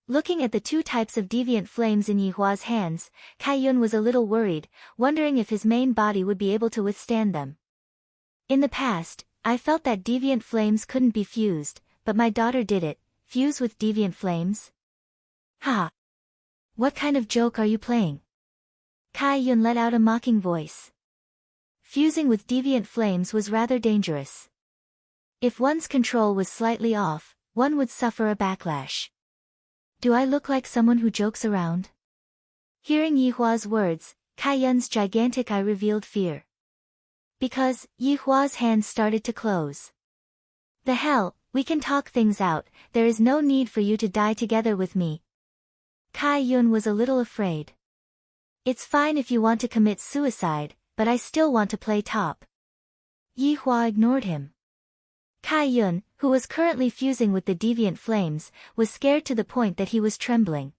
Looking at the two types of deviant flames in Yihua's hands, Kaiyun was a little worried, wondering if his main body would be able to withstand them. In the past, I felt that deviant flames couldn't be fused, but my daughter did it. Fuse with deviant flames? Ha! What kind of joke are you playing? Kaiyun let out a mocking voice. Fusing with deviant flames was rather dangerous. If one's control was slightly off, one would suffer a backlash. Do I look like someone who jokes around? Hearing Yihua's words, Kaiyun's gigantic eye revealed fear. Because, Yihua's hands started to close. The hell, we can talk things out, there is no need for you to die together with me. Kaiyun was a little afraid. It's fine if you want to commit suicide, but I still want to play top. Yihua ignored him. Kaiyun, who was currently fusing with the deviant flames, was scared to the point that he was trembling.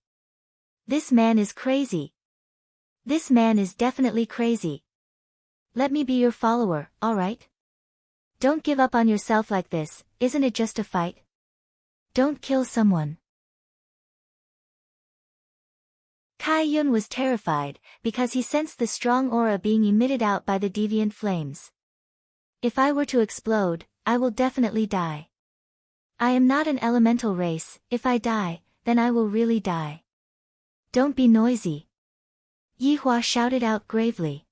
This man is crazy. This man is definitely crazy. Let me be your follower, alright? Don't give up on yourself like this, isn't it just a fight? Don't kill someone. Kaiyun was terrified, because he sensed the strong aura being emitted out by the deviant flames. If I were to explode, I will definitely die. I am not an elemental race, if I die, then I will really die. Don't be noisy. Yihua shouted out gravely.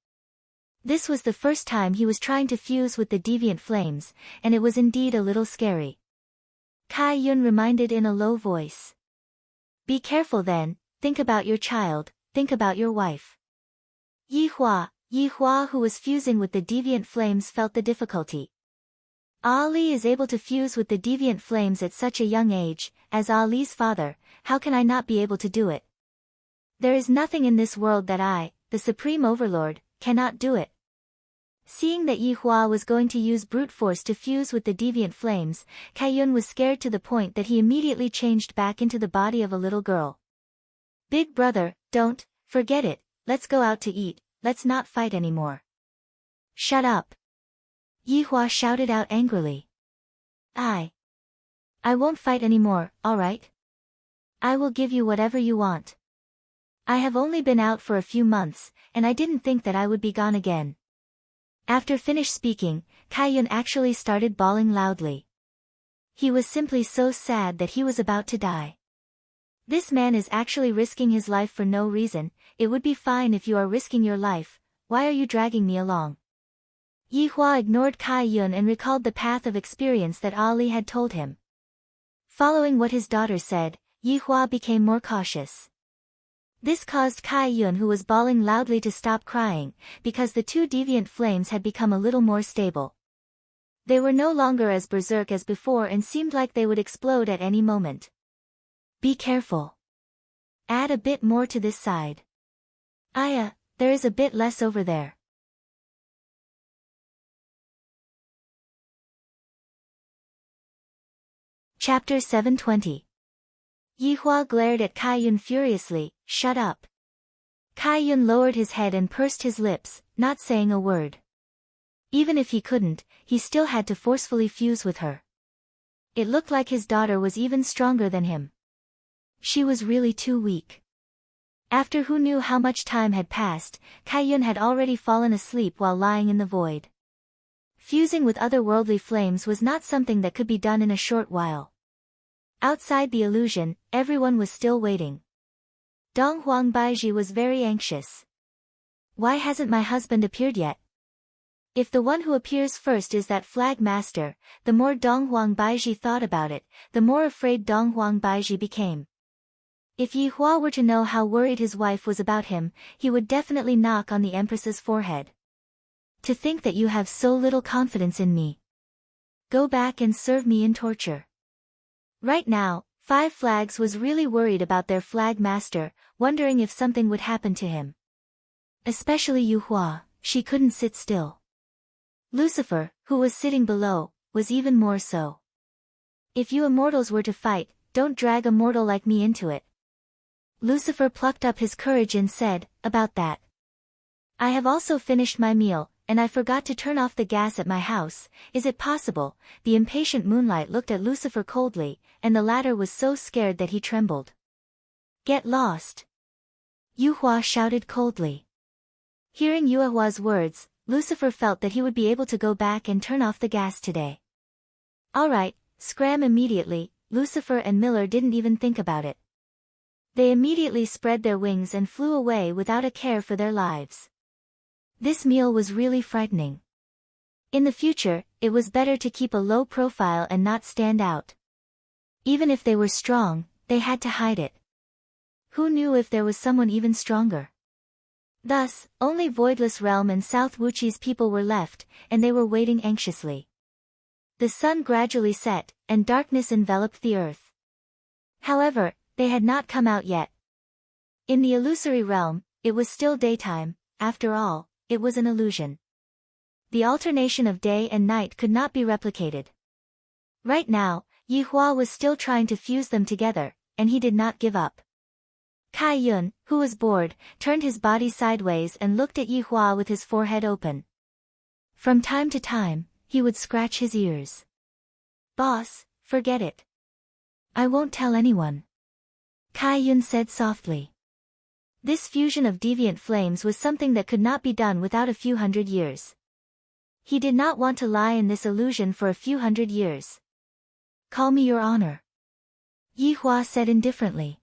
This was the first time he was trying to fuse with the deviant flames, and it was indeed a little scary. Kaiyun reminded in a low voice. Be careful then, think about your child, think about your wife. Yihua, who was fusing with the deviant flames, felt the difficulty. Ali is able to fuse with the deviant flames at such a young age. As Ali's father, how can I not be able to do it? There is nothing in this world that I, the Supreme Overlord, cannot do it. Seeing that Yihua was going to use brute force to fuse with the deviant flames, Kaiyun was scared to the point that he immediately changed back into the body of a little girl. Big brother, don't, forget it, let's go out to eat, let's not fight anymore. Shut up. Yihua shouted out angrily. I won't fight anymore, alright? I will give you whatever you want. I have only been out for a few months, and I didn't think that I would be gone again. After finished speaking, Kaiyun actually started bawling loudly. He was simply so sad that he was about to die. This man is actually risking his life for no reason. It would be fine if you are risking your life, why are you dragging me along? Yihua ignored Kaiyun and recalled the path of experience that Ali had told him. Following what his daughter said, Yihua became more cautious. This caused Kaiyun, who was bawling loudly, to stop crying, because the two deviant flames had become a little more stable. They were no longer as berserk as before and seemed like they would explode at any moment. Be careful. Add a bit more to this side. There is a bit less over there. Chapter 720. Yihua glared at Kaiyun furiously. Shut up. Kaiyun lowered his head and pursed his lips, not saying a word. Even if he couldn't, he still had to forcefully fuse with her. It looked like his daughter was even stronger than him. She was really too weak. After who knew how much time had passed, Kaiyun had already fallen asleep while lying in the void. Fusing with otherworldly flames was not something that could be done in a short while. Outside the illusion, everyone was still waiting. Dong Huangbaiji was very anxious. Why hasn't my husband appeared yet? If the one who appears first is that flag master, the more Dong Huangbaiji thought about it, the more afraid Dong Huangbaiji became. If Yihua were to know how worried his wife was about him, he would definitely knock on the Empress's forehead. To think that you have so little confidence in me. Go back and serve me in torture. Right now, Five Flags was really worried about their flag master, wondering if something would happen to him. Especially Yihua, she couldn't sit still. Lucifer, who was sitting below, was even more so. If you immortals were to fight, don't drag a mortal like me into it. Lucifer plucked up his courage and said, about that. I have also finished my meal, and I forgot to turn off the gas at my house. Is it possible? The impatient Moonlight looked at Lucifer coldly, and the latter was so scared that he trembled. Get lost! Yuhua shouted coldly. Hearing Yuhua's words, Lucifer felt that he would be able to go back and turn off the gas today. Alright, scram immediately. Lucifer and Miller didn't even think about it. They immediately spread their wings and flew away without a care for their lives. This meal was really frightening. In the future, it was better to keep a low profile and not stand out. Even if they were strong, they had to hide it. Who knew if there was someone even stronger? Thus, only Voidless Realm and South Wuchi's people were left, and they were waiting anxiously. The sun gradually set, and darkness enveloped the earth. However, they had not come out yet. In the illusory realm, it was still daytime. After all, it was an illusion. The alternation of day and night could not be replicated. Right now, Yihua was still trying to fuse them together, and he did not give up. Kai Yun, who was bored, turned his body sideways and looked at Yihua with his forehead open. From time to time, he would scratch his ears. Boss, forget it. I won't tell anyone. Kai Yun said softly. This fusion of deviant flames was something that could not be done without a few hundred years. He did not want to lie in this illusion for a few hundred years. Call me your honor. Yihua said indifferently.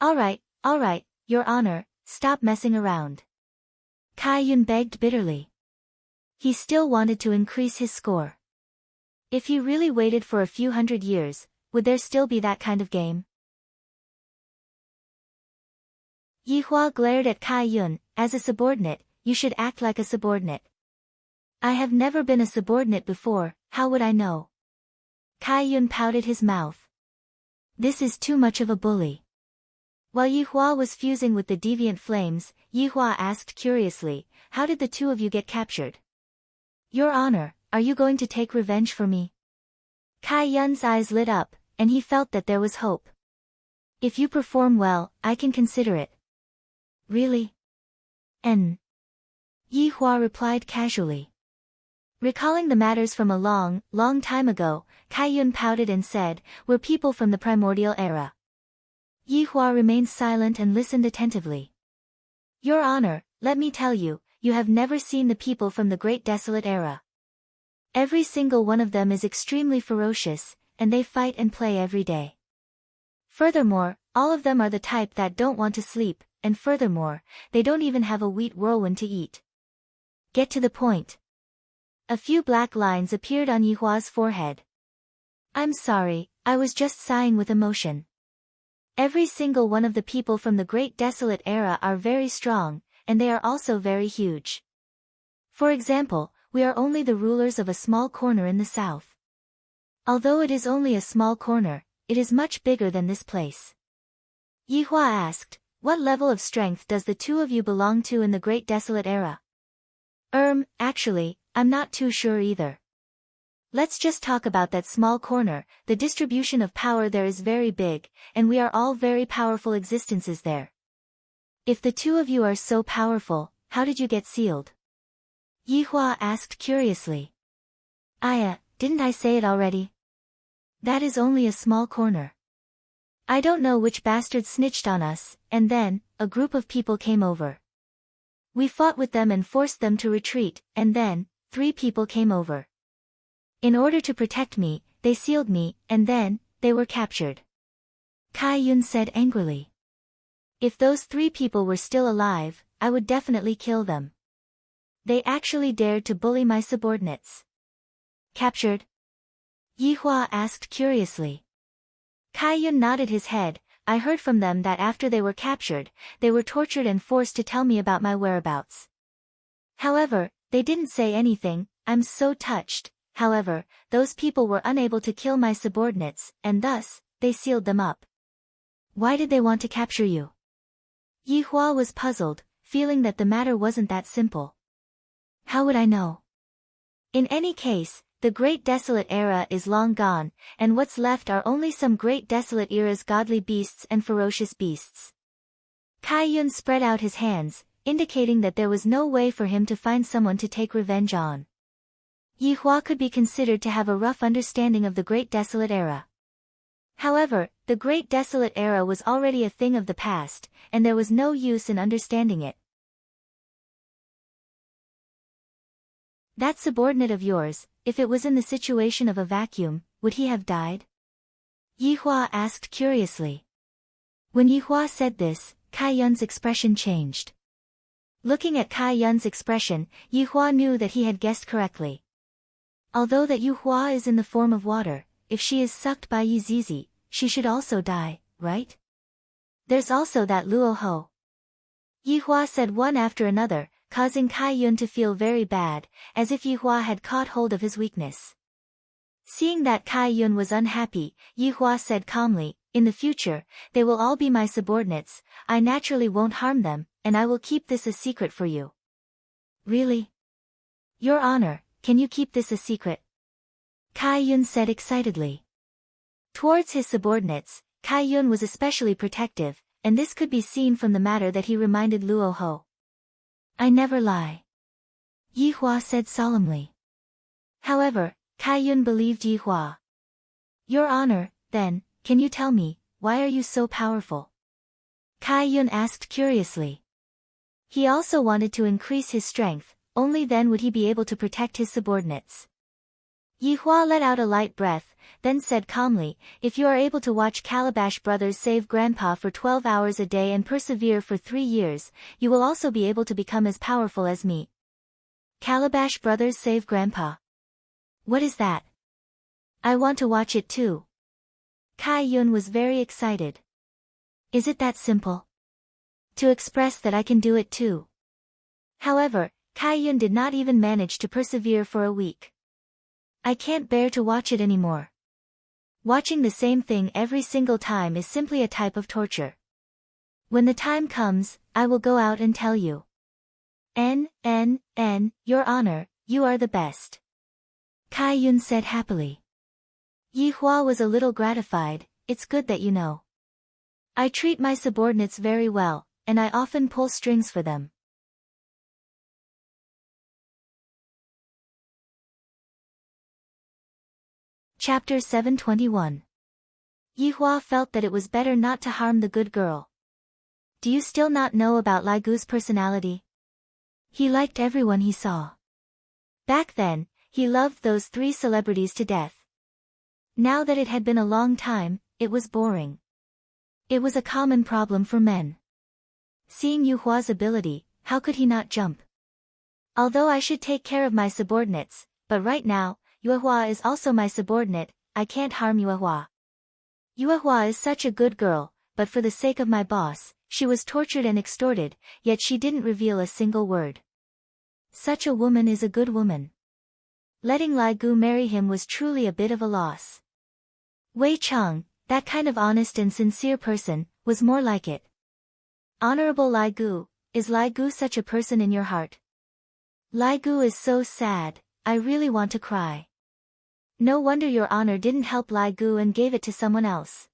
Alright, your honor, stop messing around. Kai Yun begged bitterly. He still wanted to increase his score. If he really waited for a few hundred years, would there still be that kind of game? Yihua glared at Kai Yun. As a subordinate, you should act like a subordinate. I have never been a subordinate before, how would I know? Kai Yun pouted his mouth. This is too much of a bully. While Yihua was fusing with the deviant flames, Yihua asked curiously, how did the two of you get captured? Your honor, are you going to take revenge for me? Kai Yun's eyes lit up, and he felt that there was hope. If you perform well, I can consider it. Really? Yihua replied casually. Recalling the matters from a long time ago, Kai Yun pouted and said, we're people from the primordial era. Yihua remained silent and listened attentively. Your honor, let me tell you, you have never seen the people from the Great Desolate Era. Every single one of them is extremely ferocious, and they fight and play every day. Furthermore, all of them are the type that don't want to sleep, and furthermore, they don't even have a wheat whirlwind to eat. Get to the point. A few black lines appeared on Yihua's forehead. I'm sorry, I was just sighing with emotion. Every single one of the people from the Great Desolate Era are very strong, and they are also very huge. For example, we are only the rulers of a small corner in the south. Although it is only a small corner, it is much bigger than this place. Yihua asked, what level of strength does the two of you belong to in the Great Desolate Era? Actually, I'm not too sure either. Let's just talk about that small corner. The distribution of power there is very big, and we are all very powerful existences there. If the two of you are so powerful, how did you get sealed? Yihua asked curiously. Didn't I say it already? That is only a small corner. I don't know which bastard snitched on us, and then, a group of people came over. We fought with them and forced them to retreat, and then, 3 people came over. In order to protect me, they sealed me, and then, they were captured. Kai Yun said angrily. If those 3 people were still alive, I would definitely kill them. They actually dared to bully my subordinates. Captured? Yihua asked curiously. Kai Yun nodded his head. I heard from them that after they were captured, they were tortured and forced to tell me about my whereabouts. However, they didn't say anything. I'm so touched. However, those people were unable to kill my subordinates, and thus, they sealed them up. Why did they want to capture you? Yihua was puzzled, feeling that the matter wasn't that simple. How would I know? In any case, the Great Desolate Era is long gone, and what's left are only some Great Desolate Era's godly beasts and ferocious beasts. Kai Yun spread out his hands, indicating that there was no way for him to find someone to take revenge on. Yihua could be considered to have a rough understanding of the Great Desolate Era. However, the Great Desolate Era was already a thing of the past, and there was no use in understanding it. That subordinate of yours, if it was in the situation of a vacuum, would he have died? Yihua asked curiously. When Yihua said this, Kai Yun's expression changed. Looking at Kai Yun's expression, Yihua knew that he had guessed correctly. Although that Yihua is in the form of water, if she is sucked by Yi Zizi, she should also die, right? There's also that Luo Ho. Yihua said one after another, causing Kai Yun to feel very bad, as if Yihua had caught hold of his weakness. Seeing that Kai Yun was unhappy, Yihua said calmly, in the future, they will all be my subordinates, I naturally won't harm them, and I will keep this a secret for you. Really? Your Honor, can you keep this a secret? Kai Yun said excitedly. Towards his subordinates, Kai Yun was especially protective, and this could be seen from the matter that he reminded Luo Ho. I never lie. Yihua said solemnly. However, Kai Yun believed Yihua. Your Honor, then, can you tell me, why are you so powerful? Kai Yun asked curiously. He also wanted to increase his strength, only then would he be able to protect his subordinates. Yihua let out a light breath, then said calmly, if you are able to watch Calabash Brothers save Grandpa for 12 hours a day and persevere for 3 years, you will also be able to become as powerful as me. Calabash Brothers save Grandpa. What is that? I want to watch it too. Kai Yun was very excited. Is it that simple? To express that I can do it too. However, Kai Yun did not even manage to persevere for a week. I can't bear to watch it anymore. Watching the same thing every single time is simply a type of torture. When the time comes, I will go out and tell you. Your Honor, you are the best. Kai Yun said happily. Yihua was a little gratified, it's good that you know. I treat my subordinates very well, and I often pull strings for them. Chapter 721. Yihua felt that it was better not to harm the good girl. Do you still not know about Lai Gu's personality? He liked everyone he saw. Back then, he loved those 3 celebrities to death. Now that it had been a long time, it was boring. It was a common problem for men. Seeing Yuhua's ability, how could he not jump? Although I should take care of my subordinates, but right now, Yuehua is also my subordinate, I can't harm Yuehua. Yuehua is such a good girl, but for the sake of my boss, she was tortured and extorted, yet she didn't reveal a single word. Such a woman is a good woman. Letting Lai Gu marry him was truly a bit of a loss. Wei Cheng, that kind of honest and sincere person, was more like it. Honorable Lai Gu, is Lai Gu such a person in your heart? Lai Gu is so sad, I really want to cry. No wonder your honor didn't help Lai Gu and gave it to someone else.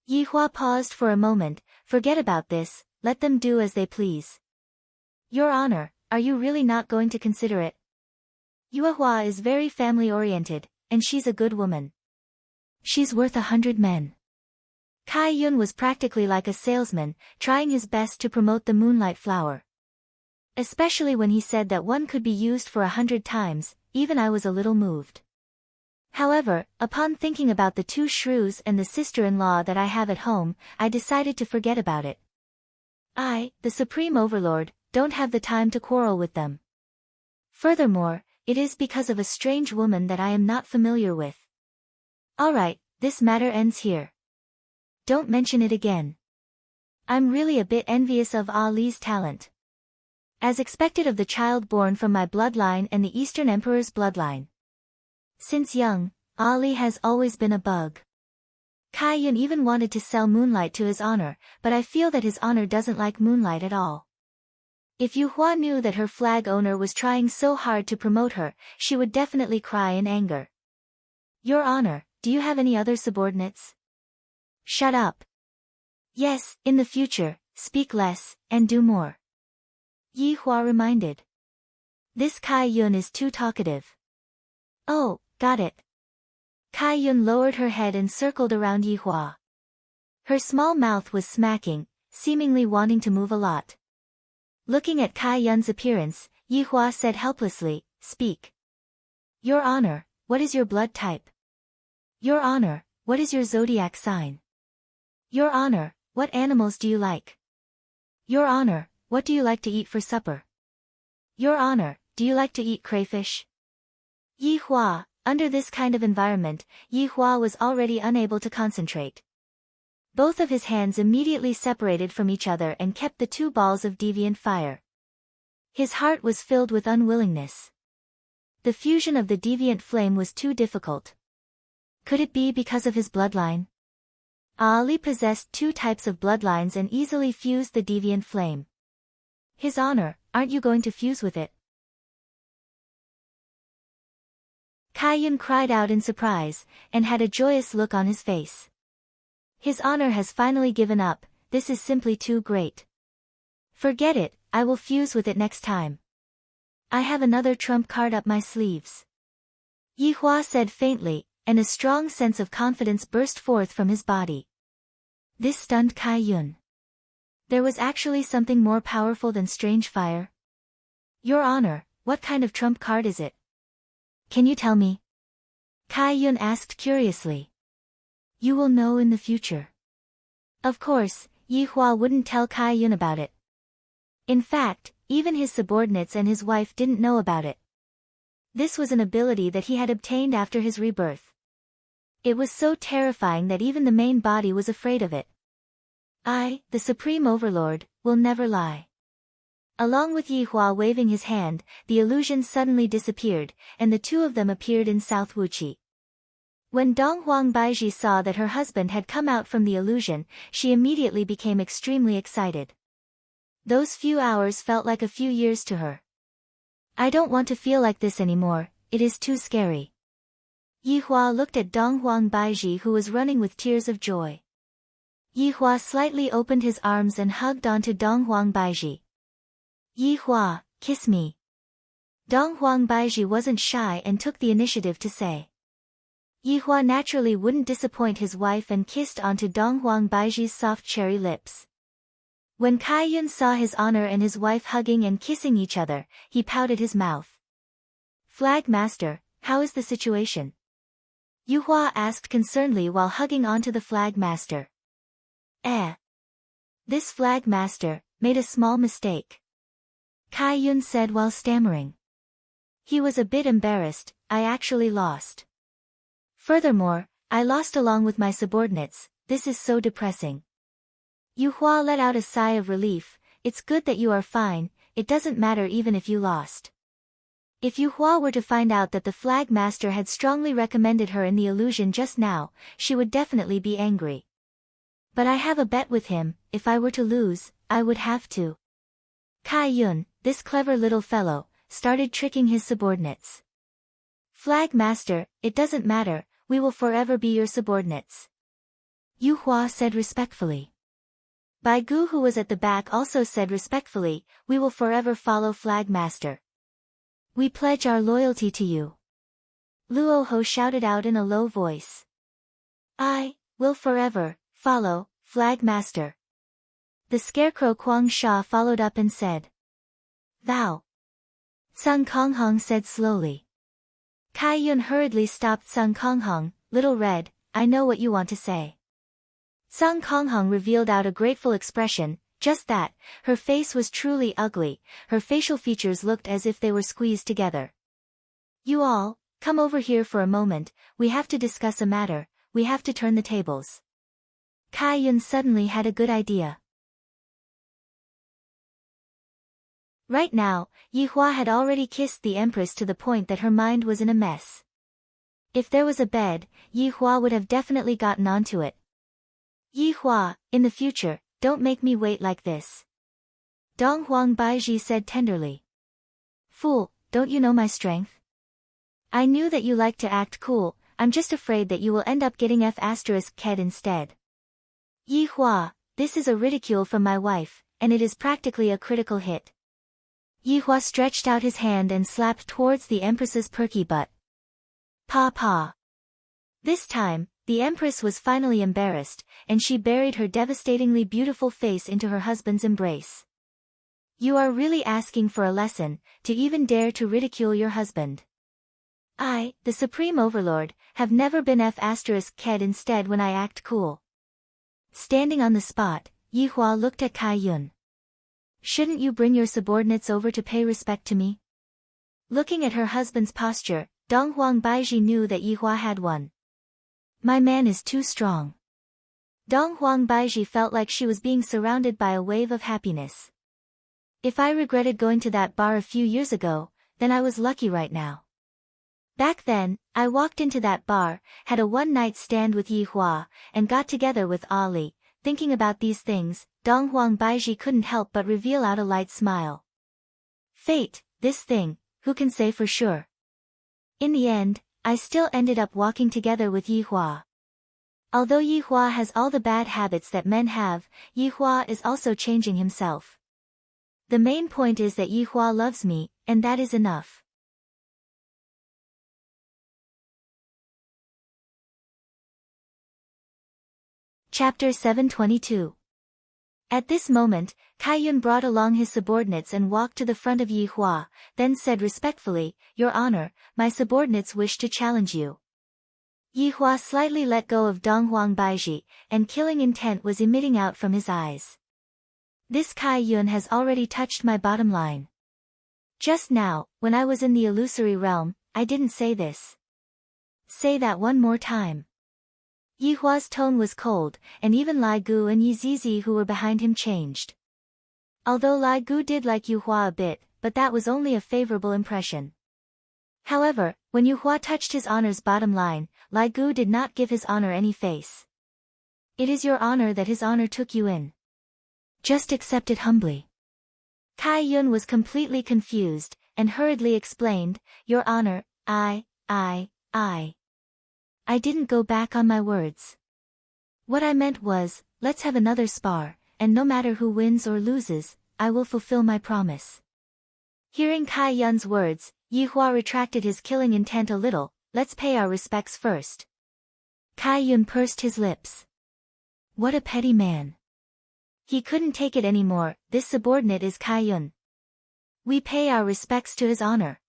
Yihua paused for a moment, forget about this, let them do as they please. Your honor, are you really not going to consider it? Yuehua is very family-oriented, and she's a good woman. She's worth 100 men. Kai Yun was practically like a salesman, trying his best to promote the moonlight flower. Especially when he said that one could be used for 100 times, even I was a little moved. However, upon thinking about the 2 shrews and the sister-in-law that I have at home, I decided to forget about it. I, the Supreme Overlord, don't have the time to quarrel with them. Furthermore, it is because of a strange woman that I am not familiar with. Alright, this matter ends here. Don't mention it again. I'm really a bit envious of Ali's talent. As expected of the child born from my bloodline and the Eastern Emperor's bloodline. Since young, Ali has always been a bug. Kai Yun even wanted to sell Moonlight to his honor, but I feel that his honor doesn't like Moonlight at all. If Yuhua knew that her flag owner was trying so hard to promote her, she would definitely cry in anger. Your honor, do you have any other subordinates? Shut up. Yes, in the future, speak less, and do more. Yi Hua reminded. This Kai Yun is too talkative. Oh, got it. Kai Yun lowered her head and circled around Yi Hua. Her small mouth was smacking, seemingly wanting to move a lot. Looking at Kai Yun's appearance, Yi Hua said helplessly, "Speak. Your Honor, what is your blood type? Your Honor, what is your zodiac sign? Your Honor, what animals do you like? Your Honor, what do you like to eat for supper? Your Honor, do you like to eat crayfish?" Yi Hua, under this kind of environment, Yi Hua was already unable to concentrate. Both of his hands immediately separated from each other and kept the two balls of deviant fire. His heart was filled with unwillingness. The fusion of the deviant flame was too difficult. Could it be because of his bloodline? Ali possessed two types of bloodlines and easily fused the deviant flame. His Honor, aren't you going to fuse with it? Kai Yun cried out in surprise, and had a joyous look on his face. His Honor has finally given up, this is simply too great. Forget it, I will fuse with it next time. I have another trump card up my sleeves. Yi Hua said faintly, and a strong sense of confidence burst forth from his body. This stunned Kai Yun. There was actually something more powerful than strange fire. Your Honor, what kind of trump card is it? Can you tell me? Kai Yun asked curiously. You will know in the future. Of course, Yi Hua wouldn't tell Kai Yun about it. In fact, even his subordinates and his wife didn't know about it. This was an ability that he had obtained after his rebirth. It was so terrifying that even the main body was afraid of it. I, the Supreme Overlord, will never lie. Along with Yi Hua waving his hand, the illusion suddenly disappeared, and the two of them appeared in South Wuqi. When Dong Huang Baiji saw that her husband had come out from the illusion, she immediately became extremely excited. Those few hours felt like a few years to her. I don't want to feel like this anymore, it is too scary. Yi Hua looked at Dong Huang Baiji who was running with tears of joy. Yi Hua slightly opened his arms and hugged onto Dong Huang Baiji. Yi Hua, kiss me. Dong Huang Baiji wasn't shy and took the initiative to say. Yi Hua naturally wouldn't disappoint his wife and kissed onto Dong Huang Baiji's soft cherry lips. When Kai Yun saw his Honor and his wife hugging and kissing each other, he pouted his mouth. Flag Master, how is the situation? Yu Hua asked concernedly while hugging onto the Flag Master. This Flag Master made a small mistake. Kai Yun said while stammering. He was a bit embarrassed, I actually lost. Furthermore, I lost along with my subordinates, this is so depressing. Yu Hua let out a sigh of relief, it's good that you are fine, it doesn't matter even if you lost. If Yu Hua were to find out that the Flag Master had strongly recommended her in the illusion just now, she would definitely be angry. But I have a bet with him, if I were to lose, I would have to. Kai Yun, this clever little fellow, started tricking his subordinates. Flag Master, it doesn't matter, we will forever be your subordinates. Yu Hua said respectfully. Bai Gu who was at the back also said respectfully, we will forever follow Flag Master. We pledge our loyalty to you. Luo Ho shouted out in a low voice. I will forever follow Flag Master. The Scarecrow Kuang Sha followed up and said. Thou. Sun Konghong said slowly. Kai Yun hurriedly stopped Sun Konghong, Little Red, I know what you want to say. Sun Konghong revealed out a grateful expression, just that, her face was truly ugly, her facial features looked as if they were squeezed together. You all, come over here for a moment, we have to discuss a matter, we have to turn the tables. Kai Yun suddenly had a good idea. Right now, Yi Hua had already kissed the Empress to the point that her mind was in a mess. If there was a bed, Yi Hua would have definitely gotten onto it. Yi Hua, in the future, don't make me wait like this. Dong Huang Baiji said tenderly. Fool, don't you know my strength? I knew that you like to act cool, I'm just afraid that you will end up getting F***ed instead. Yi Hua, this is a ridicule from my wife, and it is practically a critical hit. Yi Hua stretched out his hand and slapped towards the Empress's perky butt. Pa pa. This time, the Empress was finally embarrassed, and she buried her devastatingly beautiful face into her husband's embrace. You are really asking for a lesson, to even dare to ridicule your husband. I, the Supreme Overlord, have never been f***ked instead when I act cool. Standing on the spot, Yihua looked at Kai Yun. Shouldn't you bring your subordinates over to pay respect to me? Looking at her husband's posture, Donghuang Baiji knew that Yihua had won. My man is too strong. Donghuang Baiji felt like she was being surrounded by a wave of happiness. If I regretted going to that bar a few years ago, then I was lucky right now. Back then, I walked into that bar, had a one-night stand with Yihua, and got together with Ali. Thinking about these things, Donghuang Baiji couldn't help but reveal out a light smile. Fate, this thing, who can say for sure? In the end, I still ended up walking together with Yihua. Although Yihua has all the bad habits that men have, Yihua is also changing himself. The main point is that Yihua loves me, and that is enough. Chapter 722. At this moment, Kai Yun brought along his subordinates and walked to the front of Yihua, then said respectfully, Your Honor, my subordinates wish to challenge you. Yihua slightly let go of Donghuang Baiji, and killing intent was emitting out from his eyes. This Kai Yun has already touched my bottom line. Just now, when I was in the illusory realm, I didn't say this. Say that one more time. Yihua's tone was cold, and even Lai Gu and Yi Zizi who were behind him changed. Although Lai Gu did like Yihua a bit, but that was only a favorable impression. However, when Yihua touched his honor's bottom line, Lai Gu did not give his honor any face. It is your honor that his honor took you in. Just accept it humbly. Kai Yun was completely confused, and hurriedly explained, Your Honor, I didn't go back on my words. What I meant was, let's have another spar, and no matter who wins or loses, I will fulfill my promise. Hearing Kai Yun's words, Yihua retracted his killing intent a little, let's pay our respects first. Kai Yun pursed his lips. What a petty man. He couldn't take it anymore, this subordinate is Kai Yun. We pay our respects to his honor.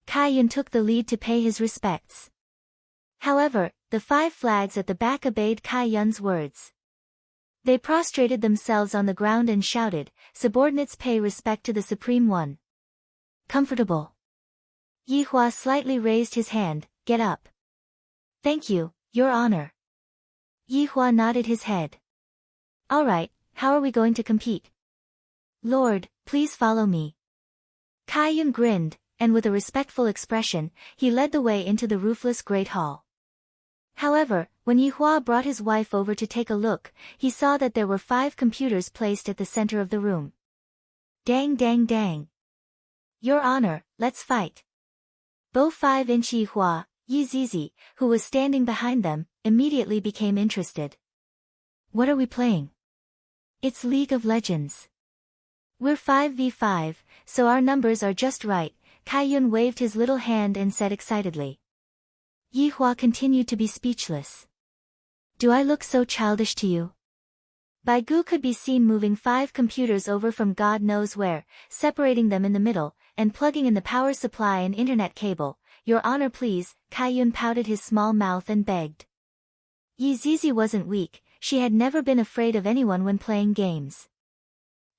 Kai Yun took the lead to pay his respects. However, the 5 flags at the back obeyed Kai Yun's words. They prostrated themselves on the ground and shouted, Subordinates pay respect to the Supreme One. Comfortable. Yihua slightly raised his hand, Get up. Thank you, Your Honor. Yihua nodded his head. All right, how are we going to compete? Lord, please follow me. Kai Yun grinned, and with a respectful expression, he led the way into the roofless Great Hall. However, when Yihua brought his wife over to take a look, he saw that there were 5 computers placed at the center of the room. Dang dang dang. Your Honor, let's fight. Both 5-inch Yihua, Yi Zizi, who was standing behind them, immediately became interested. What are we playing? It's League of Legends. We're 5v5, so our numbers are just right, Kai Yun waved his little hand and said excitedly. Yihua continued to be speechless. Do I look so childish to you? Bai Gu could be seen moving 5 computers over from God knows where, separating them in the middle, and plugging in the power supply and internet cable. Your Honor please, Kai Yun pouted his small mouth and begged. Yi Zizi wasn't weak, she had never been afraid of anyone when playing games.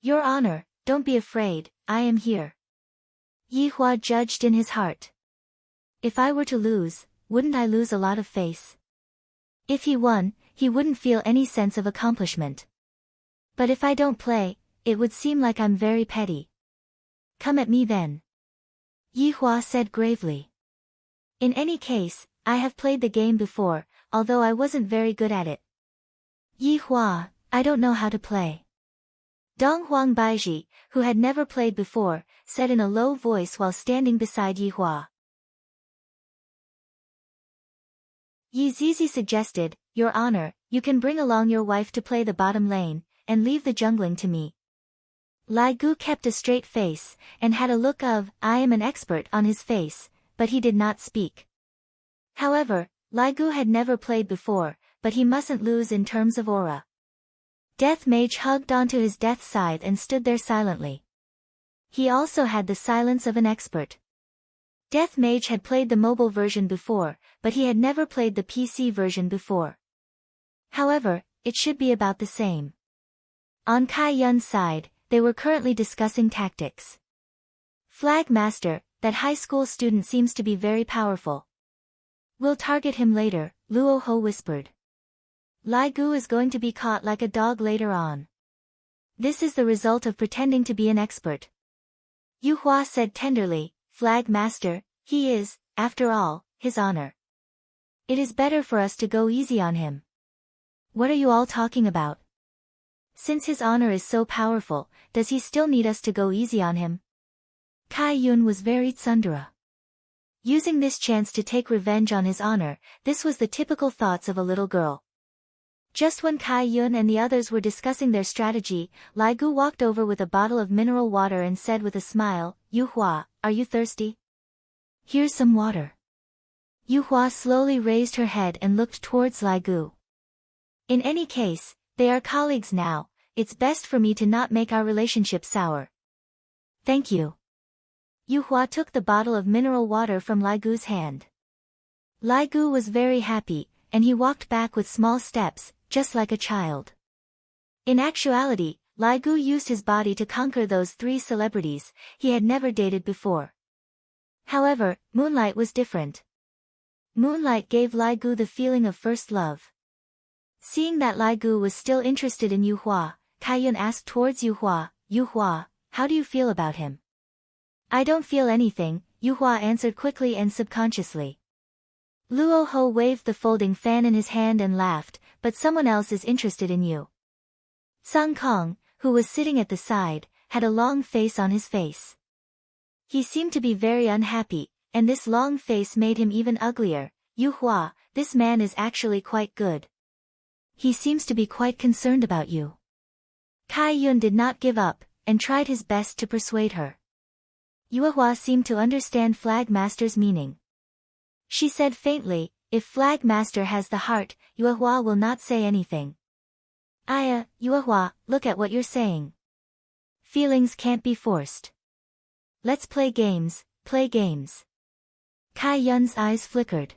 Your Honor, don't be afraid, I am here. Yihua judged in his heart. If I were to lose, wouldn't I lose a lot of face? If he won, he wouldn't feel any sense of accomplishment. But if I don't play, it would seem like I'm very petty. Come at me then. Yihua said gravely. In any case, I have played the game before, although I wasn't very good at it. Yihua, I don't know how to play. Donghuang Baiji, who had never played before, said in a low voice while standing beside Yihua. Yi Zizi suggested, Your Honor, you can bring along your wife to play the bottom lane, and leave the jungling to me. Lai Gu kept a straight face, and had a look of, I am an expert on his face, but he did not speak. However, Lai Gu had never played before, but he mustn't lose in terms of aura. Death Mage hugged onto his death scythe and stood there silently. He also had the silence of an expert. Death Mage had played the mobile version before, but he had never played the PC version before. However, it should be about the same. On Kai Yun's side, they were currently discussing tactics. Flag Master, that high school student seems to be very powerful. We'll target him later, Luo Ho whispered. Lai Gu is going to be caught like a dog later on. This is the result of pretending to be an expert. Yu Hua said tenderly, Flag Master, he is, after all, his honor. It is better for us to go easy on him. What are you all talking about? Since his honor is so powerful, does he still need us to go easy on him? Kai Yun was very tsundere. Using this chance to take revenge on his honor, this was the typical thoughts of a little girl. Just when Kai Yun and the others were discussing their strategy, Lai Gu walked over with a bottle of mineral water and said with a smile, Yu Hua, are you thirsty? Here's some water. Yu Hua slowly raised her head and looked towards Lai Gu. In any case, they are colleagues now, it's best for me to not make our relationship sour. Thank you. Yu Hua took the bottle of mineral water from Lai Gu's hand. Lai Gu was very happy, and he walked back with small steps, just like a child. In actuality, Lai Gu used his body to conquer those 3 celebrities he had never dated before. However, Moonlight was different. Moonlight gave Lai Gu the feeling of first love. Seeing that Lai Gu was still interested in Yu Hua, Kai Yun asked towards Yu Hua, how do you feel about him? I don't feel anything, Yu Hua answered quickly and subconsciously. Luo Ho waved the folding fan in his hand and laughed, but someone else is interested in you. Song Kong, who was sitting at the side, had a long face on his face. He seemed to be very unhappy, and this long face made him even uglier. Yu Hua, this man is actually quite good. He seems to be quite concerned about you. Kai Yun did not give up, and tried his best to persuade her. Yu Hua seemed to understand Flag Master's meaning. She said faintly, if Flag Master has the heart, Yu Hua will not say anything. Yu Hua, look at what you're saying. Feelings can't be forced. Let's play games, play games. Kai Yun's eyes flickered.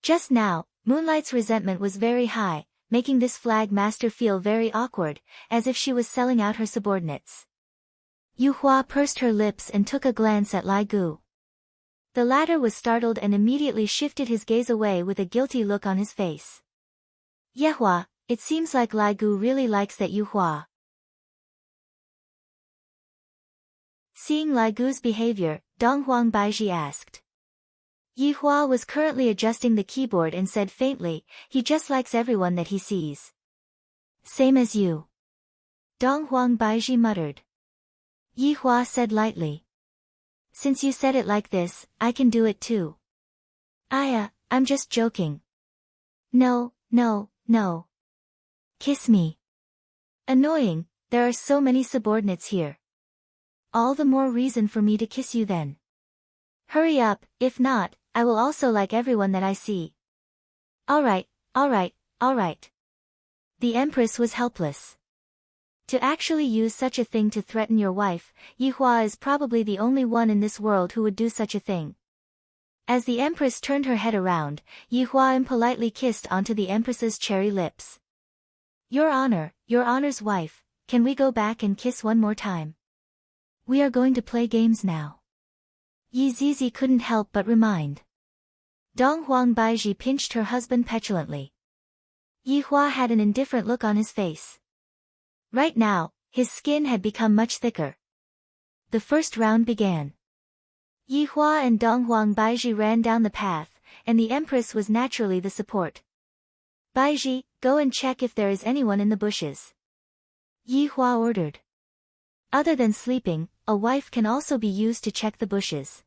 Just now, Moonlight's resentment was very high, making this Flag Master feel very awkward, as if she was selling out her subordinates. Yu Hua pursed her lips and took a glance at Lai Gu. The latter was startled and immediately shifted his gaze away with a guilty look on his face. Yehua, it seems like Lai Gu really likes that Yu Hua. Seeing Lai Gu's behavior, Donghuang Baiji asked. Yi Hua was currently adjusting the keyboard and said faintly, he just likes everyone that he sees. Same as you. Donghuang Baiji muttered. Yi Hua said lightly. Since you said it like this, I can do it too. I'm just joking. No. Kiss me. Annoying, there are so many subordinates here. All the more reason for me to kiss you then. Hurry up, if not, I will also like everyone that I see. Alright. The Empress was helpless. To actually use such a thing to threaten your wife, Yi Hua is probably the only one in this world who would do such a thing. As the Empress turned her head around, Yi Hua impolitely kissed onto the Empress's cherry lips. Your Honor's wife, can we go back and kiss one more time? We are going to play games now. Yi Zizi couldn't help but remind. Donghuang Baiji pinched her husband petulantly. Yi Hua had an indifferent look on his face. Right now, his skin had become much thicker. The first round began. Yi Hua and Donghuang Baiji ran down the path, and the Empress was naturally the support. Baiji, go and check if there is anyone in the bushes. Yi Hua ordered. Other than sleeping, a wife can also be used to check the bushes.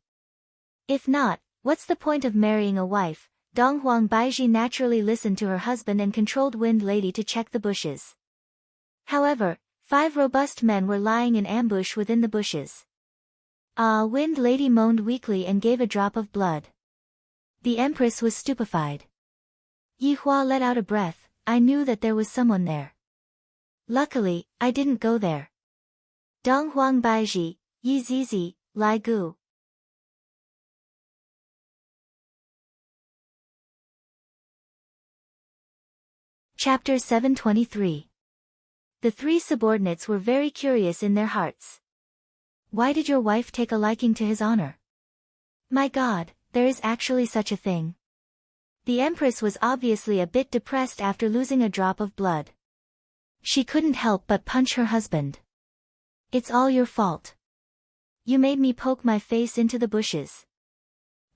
If not, what's the point of marrying a wife? Donghuang Baiji naturally listened to her husband and controlled Wind Lady to check the bushes. However, 5 robust men were lying in ambush within the bushes. Wind Lady moaned weakly and gave a drop of blood. The Empress was stupefied. Yi Hua let out a breath. I knew that there was someone there. Luckily, I didn't go there. Dong Huang Baiji, Yi Zizi, Lai Gu. Chapter 723. The three subordinates were very curious in their hearts. Why did your wife take a liking to his honor? My God, there is actually such a thing. The Empress was obviously a bit depressed after losing a drop of blood. She couldn't help but punch her husband. It's all your fault. You made me poke my face into the bushes.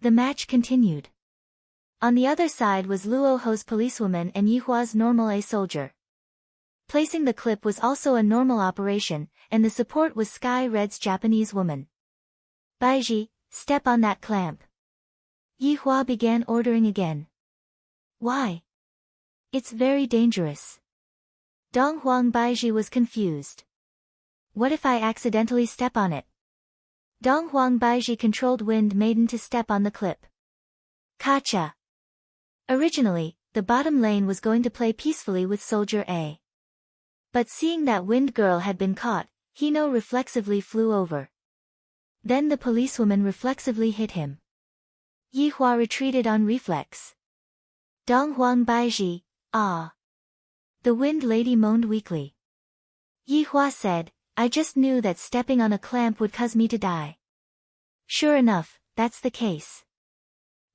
The match continued. On the other side was Luo Ho's policewoman and Yi Hua's normal A soldier. Placing the clip was also a normal operation, and the support was Sky Red's Japanese woman. Baiji, step on that clamp. Yi Hua began ordering again. Why? It's very dangerous. Dong Huang Baiji was confused. What if I accidentally step on it? Dong Huang Baiji controlled Wind Maiden to step on the clip. Kacha. Originally, the bottom lane was going to play peacefully with Soldier A. But seeing that Wind Girl had been caught, Hino reflexively flew over. Then the policewoman reflexively hit him. Yi Hua retreated on reflex. Dong Huang Baiji, ah. The Wind Lady moaned weakly. Yi Hua said, I just knew that stepping on a clamp would cause me to die. Sure enough, that's the case.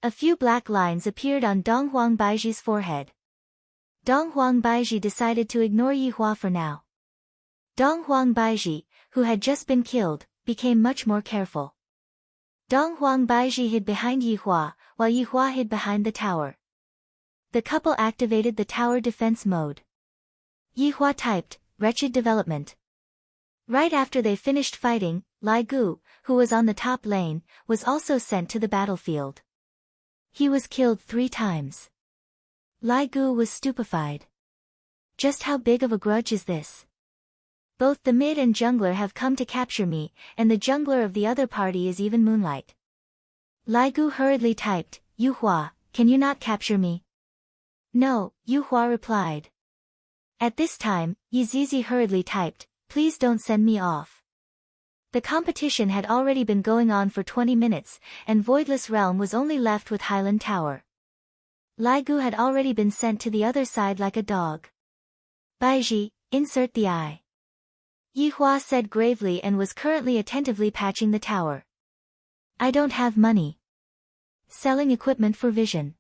A few black lines appeared on Dong Huang Baiji's forehead. Dong Huang Baiji decided to ignore Yi Hua for now. Dong Huang Baiji, who had just been killed, became much more careful. Dong Huang Baiji hid behind Yi Hua, while Yi Hua hid behind the tower. The couple activated the tower defense mode. Yi Hua typed, wretched development. Right after they finished fighting, Lai Gu, who was on the top lane, was also sent to the battlefield. He was killed 3 times. Lai Gu was stupefied. Just how big of a grudge is this? Both the mid and jungler have come to capture me, and the jungler of the other party is even Moonlight. Lai Gu hurriedly typed, Yu Hua, can you not capture me? No, Yu Hua replied. At this time, Yi Zizi hurriedly typed, please don't send me off. The competition had already been going on for 20 minutes, and Voidless Realm was only left with Highland Tower. Lai Gu had already been sent to the other side like a dog. Baiji, insert the eye. Yi Hua said gravely and was currently attentively patching the tower. I don't have money. Selling equipment for vision.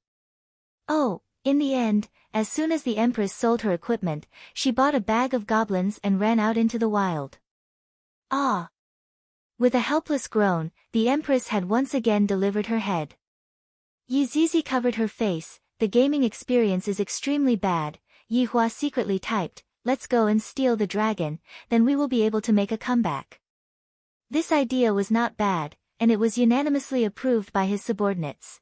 Oh, in the end, as soon as the Empress sold her equipment, she bought a bag of goblins and ran out into the wild. Ah! With a helpless groan, the Empress had once again delivered her head. Yi Zizi covered her face, the gaming experience is extremely bad. Yi Hua secretly typed, let's go and steal the dragon, then we will be able to make a comeback. This idea was not bad, and it was unanimously approved by his subordinates.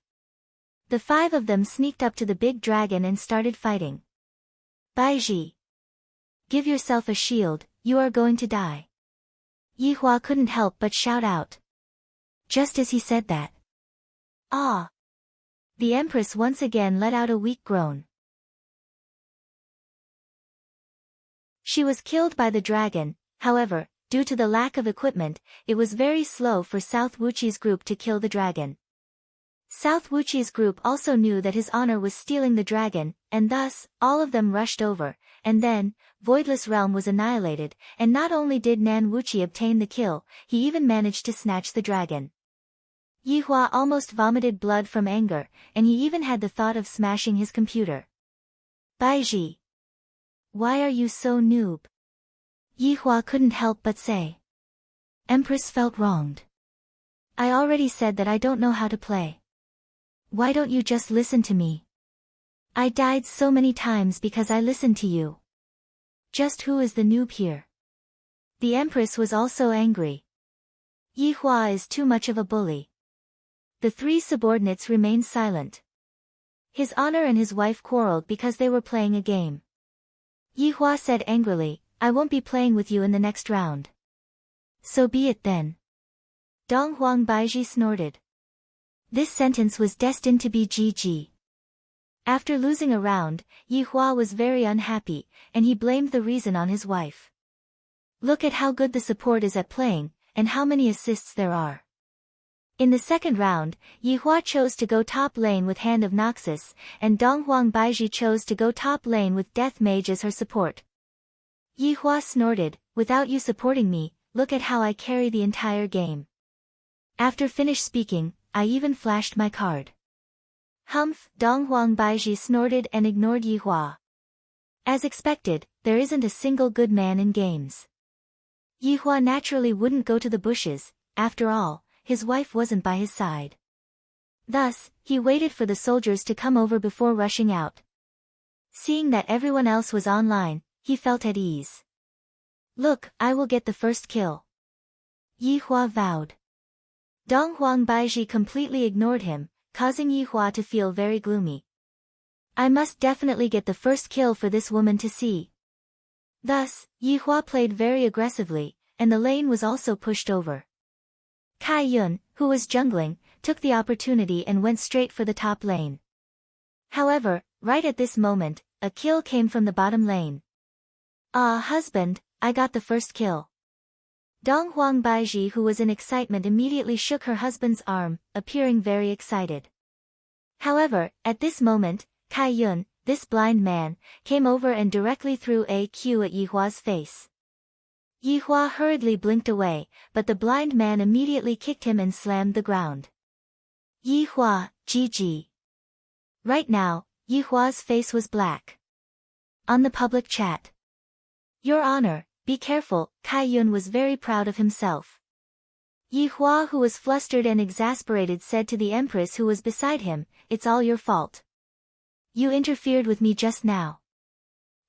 The 5 of them sneaked up to the big dragon and started fighting. Baiji. Give yourself a shield, you are going to die. Yi Hua couldn't help but shout out. Just as he said that. Ah! The Empress once again let out a weak groan. She was killed by the dragon, however, due to the lack of equipment, it was very slow for South Wuqi's group to kill the dragon. South Wuqi's group also knew that his honor was stealing the dragon, and thus, all of them rushed over, and then, Voidless Realm was annihilated, and not only did Nan Wuqi obtain the kill, he even managed to snatch the dragon. Yi Hua almost vomited blood from anger, and he even had the thought of smashing his computer. Baiji. Why are you so noob? Yi Hua couldn't help but say. Empress felt wronged. I already said that I don't know how to play. Why don't you just listen to me? I died so many times because I listened to you. Just who is the noob here? The Empress was also angry. Yi Hua is too much of a bully. The 3 subordinates remained silent. His honor and his wife quarreled because they were playing a game. Yi Hua said angrily, I won't be playing with you in the next round. So be it then. Dong Huang Baiji snorted. This sentence was destined to be GG. After losing a round, Yi Hua was very unhappy, and he blamed the reason on his wife. Look at how good the support is at playing, and how many assists there are. In the second round, Yi Hua chose to go top lane with Hand of Noxus, and Donghuang Baizhi chose to go top lane with Death Mage as her support. Yi Hua snorted, "Without you supporting me, look at how I carry the entire game." After finished speaking, I even flashed my card. Humph, Donghuang Baizhi snorted and ignored Yi Hua. As expected, there isn't a single good man in games. Yi Hua naturally wouldn't go to the bushes, after all, his wife wasn't by his side. Thus, he waited for the soldiers to come over before rushing out. Seeing that everyone else was online, he felt at ease. "Look, I will get the first kill," Yi Hua vowed. Donghuang Baizhi completely ignored him, causing Yi Hua to feel very gloomy. "I must definitely get the first kill for this woman to see." Thus, Yi Hua played very aggressively, and the lane was also pushed over. Kai Yun, who was jungling, took the opportunity and went straight for the top lane. However, right at this moment, a kill came from the bottom lane. "Ah, husband, I got the first kill." Donghuang Baizhi, who was in excitement, immediately shook her husband's arm, appearing very excited. However, at this moment, Kai Yun, this blind man, came over and directly threw a Q at Yi Hua's face. Yi Hua hurriedly blinked away, but the blind man immediately kicked him and slammed the ground. Yi Hua, GG. Right now, Yi Hua's face was black. On the public chat. "Your Honor, be careful," Kai Yun was very proud of himself. Yi Hua, who was flustered and exasperated, said to the Empress who was beside him, "It's all your fault. You interfered with me just now.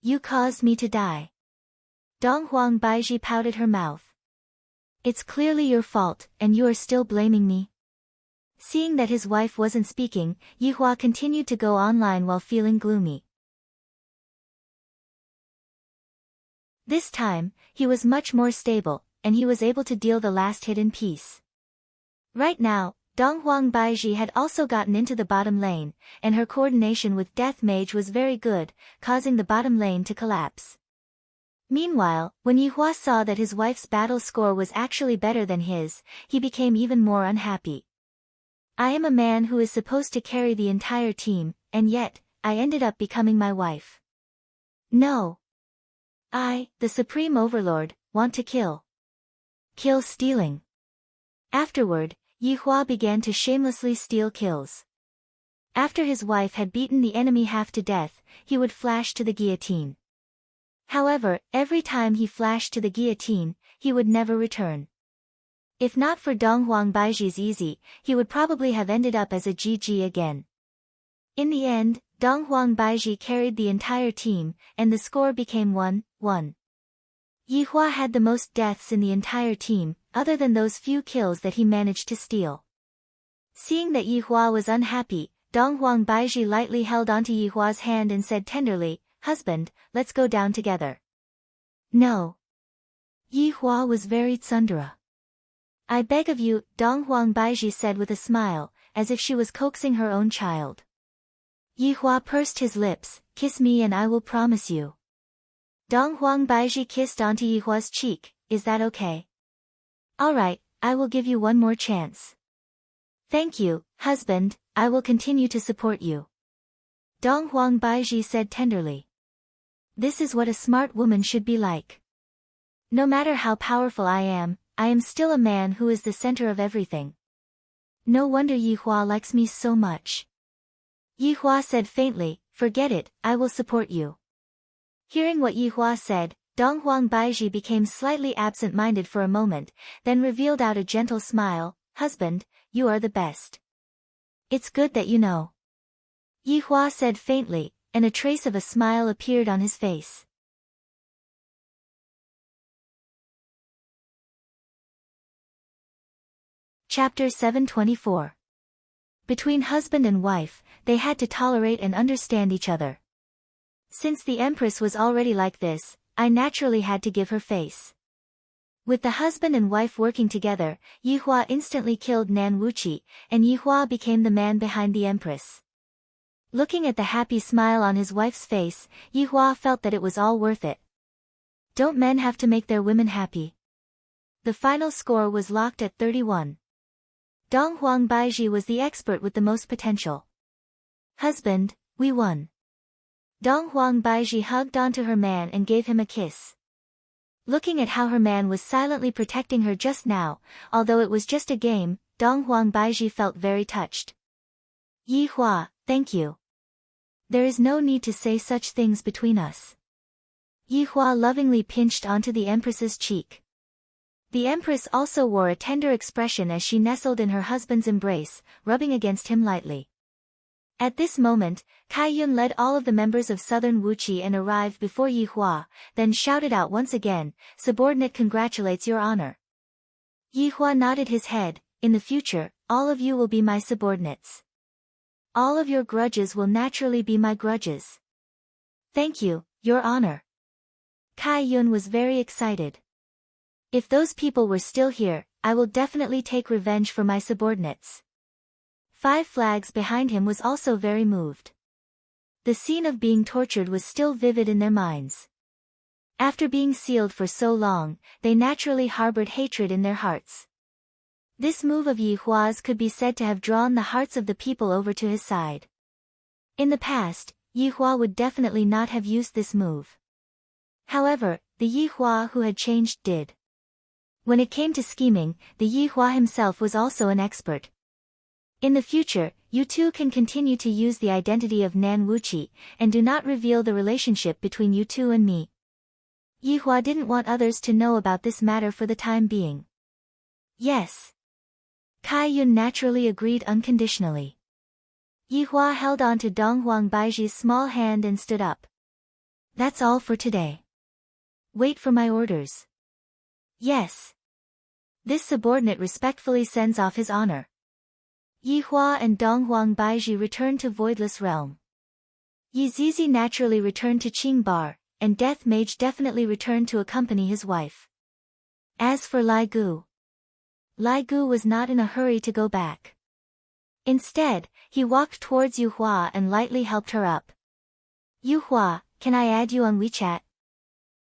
You caused me to die." Donghuang Baizhi pouted her mouth. "It's clearly your fault, and you are still blaming me?" Seeing that his wife wasn't speaking, Yi Hua continued to go online while feeling gloomy. This time, he was much more stable, and he was able to deal the last hit in peace. Right now, Donghuang Baizhi had also gotten into the bottom lane, and her coordination with Death Mage was very good, causing the bottom lane to collapse. Meanwhile, when Yi Hua saw that his wife's battle score was actually better than his, he became even more unhappy. "I am a man who is supposed to carry the entire team, and yet, I ended up becoming my wife. No. I, the Supreme Overlord, want to kill. Kill stealing." Afterward, Yi Hua began to shamelessly steal kills. After his wife had beaten the enemy half to death, he would flash to the guillotine. However, every time he flashed to the guillotine, he would never return. If not for Donghuang Baizhi's easy, he would probably have ended up as a GG again. In the end, Donghuang Baizhi carried the entire team, and the score became 1-1. Yi Hua had the most deaths in the entire team, other than those few kills that he managed to steal. Seeing that Yi Hua was unhappy, Donghuang Baizhi lightly held onto Yi Hua's hand and said tenderly, "Husband, let's go down together." "No." Yi Hua was very tsundere. "I beg of you," Donghuang Baizhi said with a smile, as if she was coaxing her own child. Yi Hua pursed his lips, "Kiss me and I will promise you." Donghuang Baizhi kissed onto Yi Hua's cheek, "Is that okay?" "Alright, I will give you one more chance." "Thank you, husband, I will continue to support you," Donghuang Baizhi said tenderly. This is what a smart woman should be like. No matter how powerful I am still a man who is the center of everything. No wonder Yi Hua likes me so much. Yi Hua said faintly, "Forget it, I will support you." Hearing what Yi Hua said, Donghuang Baizhi became slightly absent-minded for a moment, then revealed out a gentle smile, "Husband, you are the best. It's good that you know." Yi Hua said faintly, and a trace of a smile appeared on his face. Chapter 724. Between husband and wife, they had to tolerate and understand each other. Since the Empress was already like this, I naturally had to give her face. With the husband and wife working together, Yi Hua instantly killed Nan Wuqi, and Yi Hua became the man behind the Empress. Looking at the happy smile on his wife's face, Yi Hua felt that it was all worth it. Don't men have to make their women happy? The final score was locked at 31. Dong Huang Baiji was the expert with the most potential. Husband, we won. Dong Huang Baiji hugged onto her man and gave him a kiss. Looking at how her man was silently protecting her just now, although it was just a game, Dong Huang Baiji felt very touched. Yi Hua, thank you. There is no need to say such things between us. Yi Hua lovingly pinched onto the Empress's cheek. The Empress also wore a tender expression as she nestled in her husband's embrace, rubbing against him lightly. At this moment, Kai Yun led all of the members of Southern Wuqi and arrived before Yi Hua, then shouted out once again, "Subordinate congratulates your honor." Yi Hua nodded his head, "In the future, all of you will be my subordinates. All of your grudges will naturally be my grudges." "Thank you, your honor." Kai Yun was very excited. "If those people were still here, I will definitely take revenge for my subordinates." 5 Flags behind him was also very moved. The scene of being tortured was still vivid in their minds. After being sealed for so long, they naturally harbored hatred in their hearts. This move of Yi Hua's could be said to have drawn the hearts of the people over to his side. In the past, Yi Hua would definitely not have used this move. However, the Yi Hua who had changed did. When it came to scheming, the Yi Hua himself was also an expert. In the future, you two can continue to use the identity of Nan Wuqi, and do not reveal the relationship between you two and me. Yi Hua didn't want others to know about this matter for the time being. Yes. Kai Yun naturally agreed unconditionally. Yi Hua held on to Dong Huang Baiji's small hand and stood up. That's all for today. Wait for my orders. Yes. This subordinate respectfully sends off his honor. Yi Hua and Dong Huang Baiji returned to Voidless Realm. Yi Zizi naturally returned to Qing Bar, and Death Mage definitely returned to accompany his wife. As for Lai Gu was not in a hurry to go back. Instead, he walked towards Yu Hua and lightly helped her up. Yu Hua, can I add you on WeChat?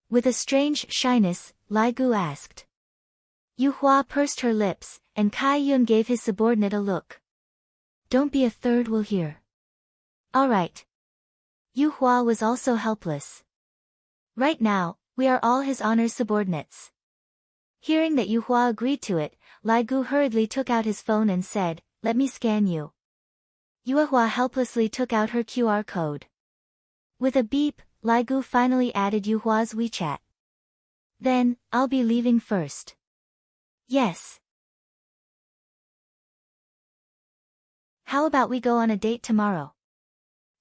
With a strange shyness, Lai Gu asked. Yu Hua pursed her lips, and Kai Yun gave his subordinate a look. Don't be a third will hear. Alright. Yu Hua was also helpless. Right now, we are all his honor's subordinates. Hearing that Yu Hua agreed to it, Lai Gu hurriedly took out his phone and said, "Let me scan you." Yu Hua helplessly took out her QR code. With a beep, Lai Gu finally added Yu Hua's WeChat. Then, I'll be leaving first. Yes. How about we go on a date tomorrow?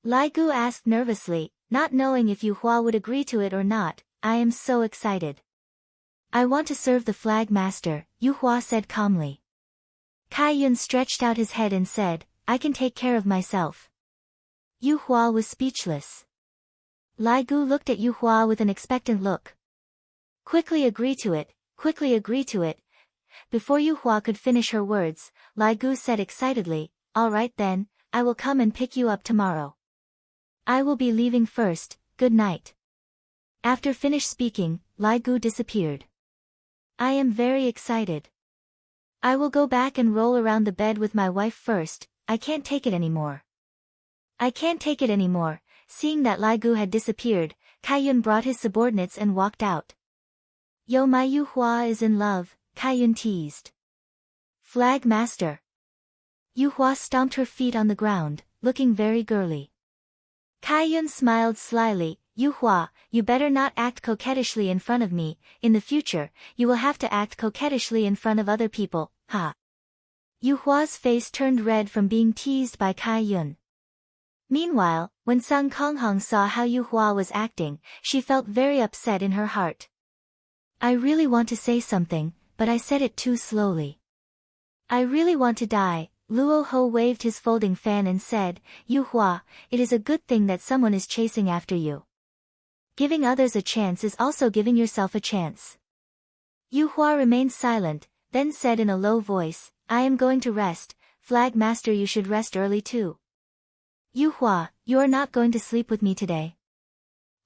Lai Gu asked nervously, not knowing if Yu Hua would agree to it or not. I am so excited. I want to serve the flag master, Yu Hua said calmly. Kai Yun stretched out his head and said, I can take care of myself. Yu Hua was speechless. Lai Gu looked at Yu Hua with an expectant look. Quickly agree to it, quickly agree to it. Before Yu Hua could finish her words, Lai Gu said excitedly, all right then, I will come and pick you up tomorrow. I will be leaving first, good night. After finished speaking, Lai Gu disappeared. I am very excited. I will go back and roll around the bed with my wife first. I can't take it anymore. I can't take it anymore. Seeing that Lai Gu had disappeared, Kai Yun brought his subordinates and walked out. Yo, my Yu Hua is in love, Kai Yun teased. Flag master. Yu Hua stomped her feet on the ground, looking very girly. Kai Yun smiled slyly. Yu Hua, you better not act coquettishly in front of me. In the future, you will have to act coquettishly in front of other people, ha. Yu Hua's face turned red from being teased by Kai Yun. Meanwhile, when Sung Konghong saw how Yu Hua was acting, she felt very upset in her heart. I really want to say something, but I said it too slowly. I really want to die. Luo Ho waved his folding fan and said, Yu Hua, it is a good thing that someone is chasing after you. Giving others a chance is also giving yourself a chance. Yu Hua remained silent, then said in a low voice, I am going to rest. Flag master, you should rest early too. Yuhua, you are not going to sleep with me today.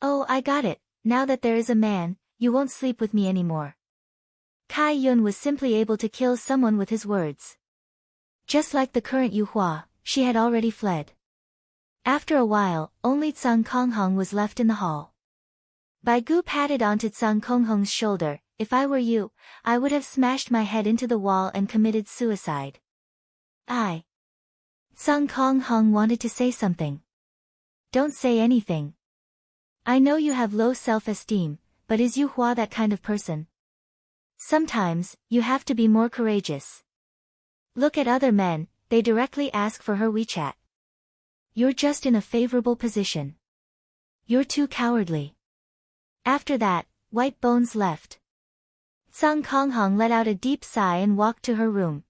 Oh, I got it, now that there is a man, you won't sleep with me anymore. Kai Yun was simply able to kill someone with his words. Just like the current Yuhua, she had already fled. After a while, only Tsang Konghong was left in the hall. Bai Gu patted onto Tsang Konghong's shoulder. If I were you, I would have smashed my head into the wall and committed suicide. Tsang Konghong wanted to say something. Don't say anything. I know you have low self-esteem, but is Yuhua that kind of person? Sometimes, you have to be more courageous. Look at other men, they directly ask for her WeChat. You're just in a favorable position. You're too cowardly. After that, White Bones left. Tsang Konghong let out a deep sigh and walked to her room.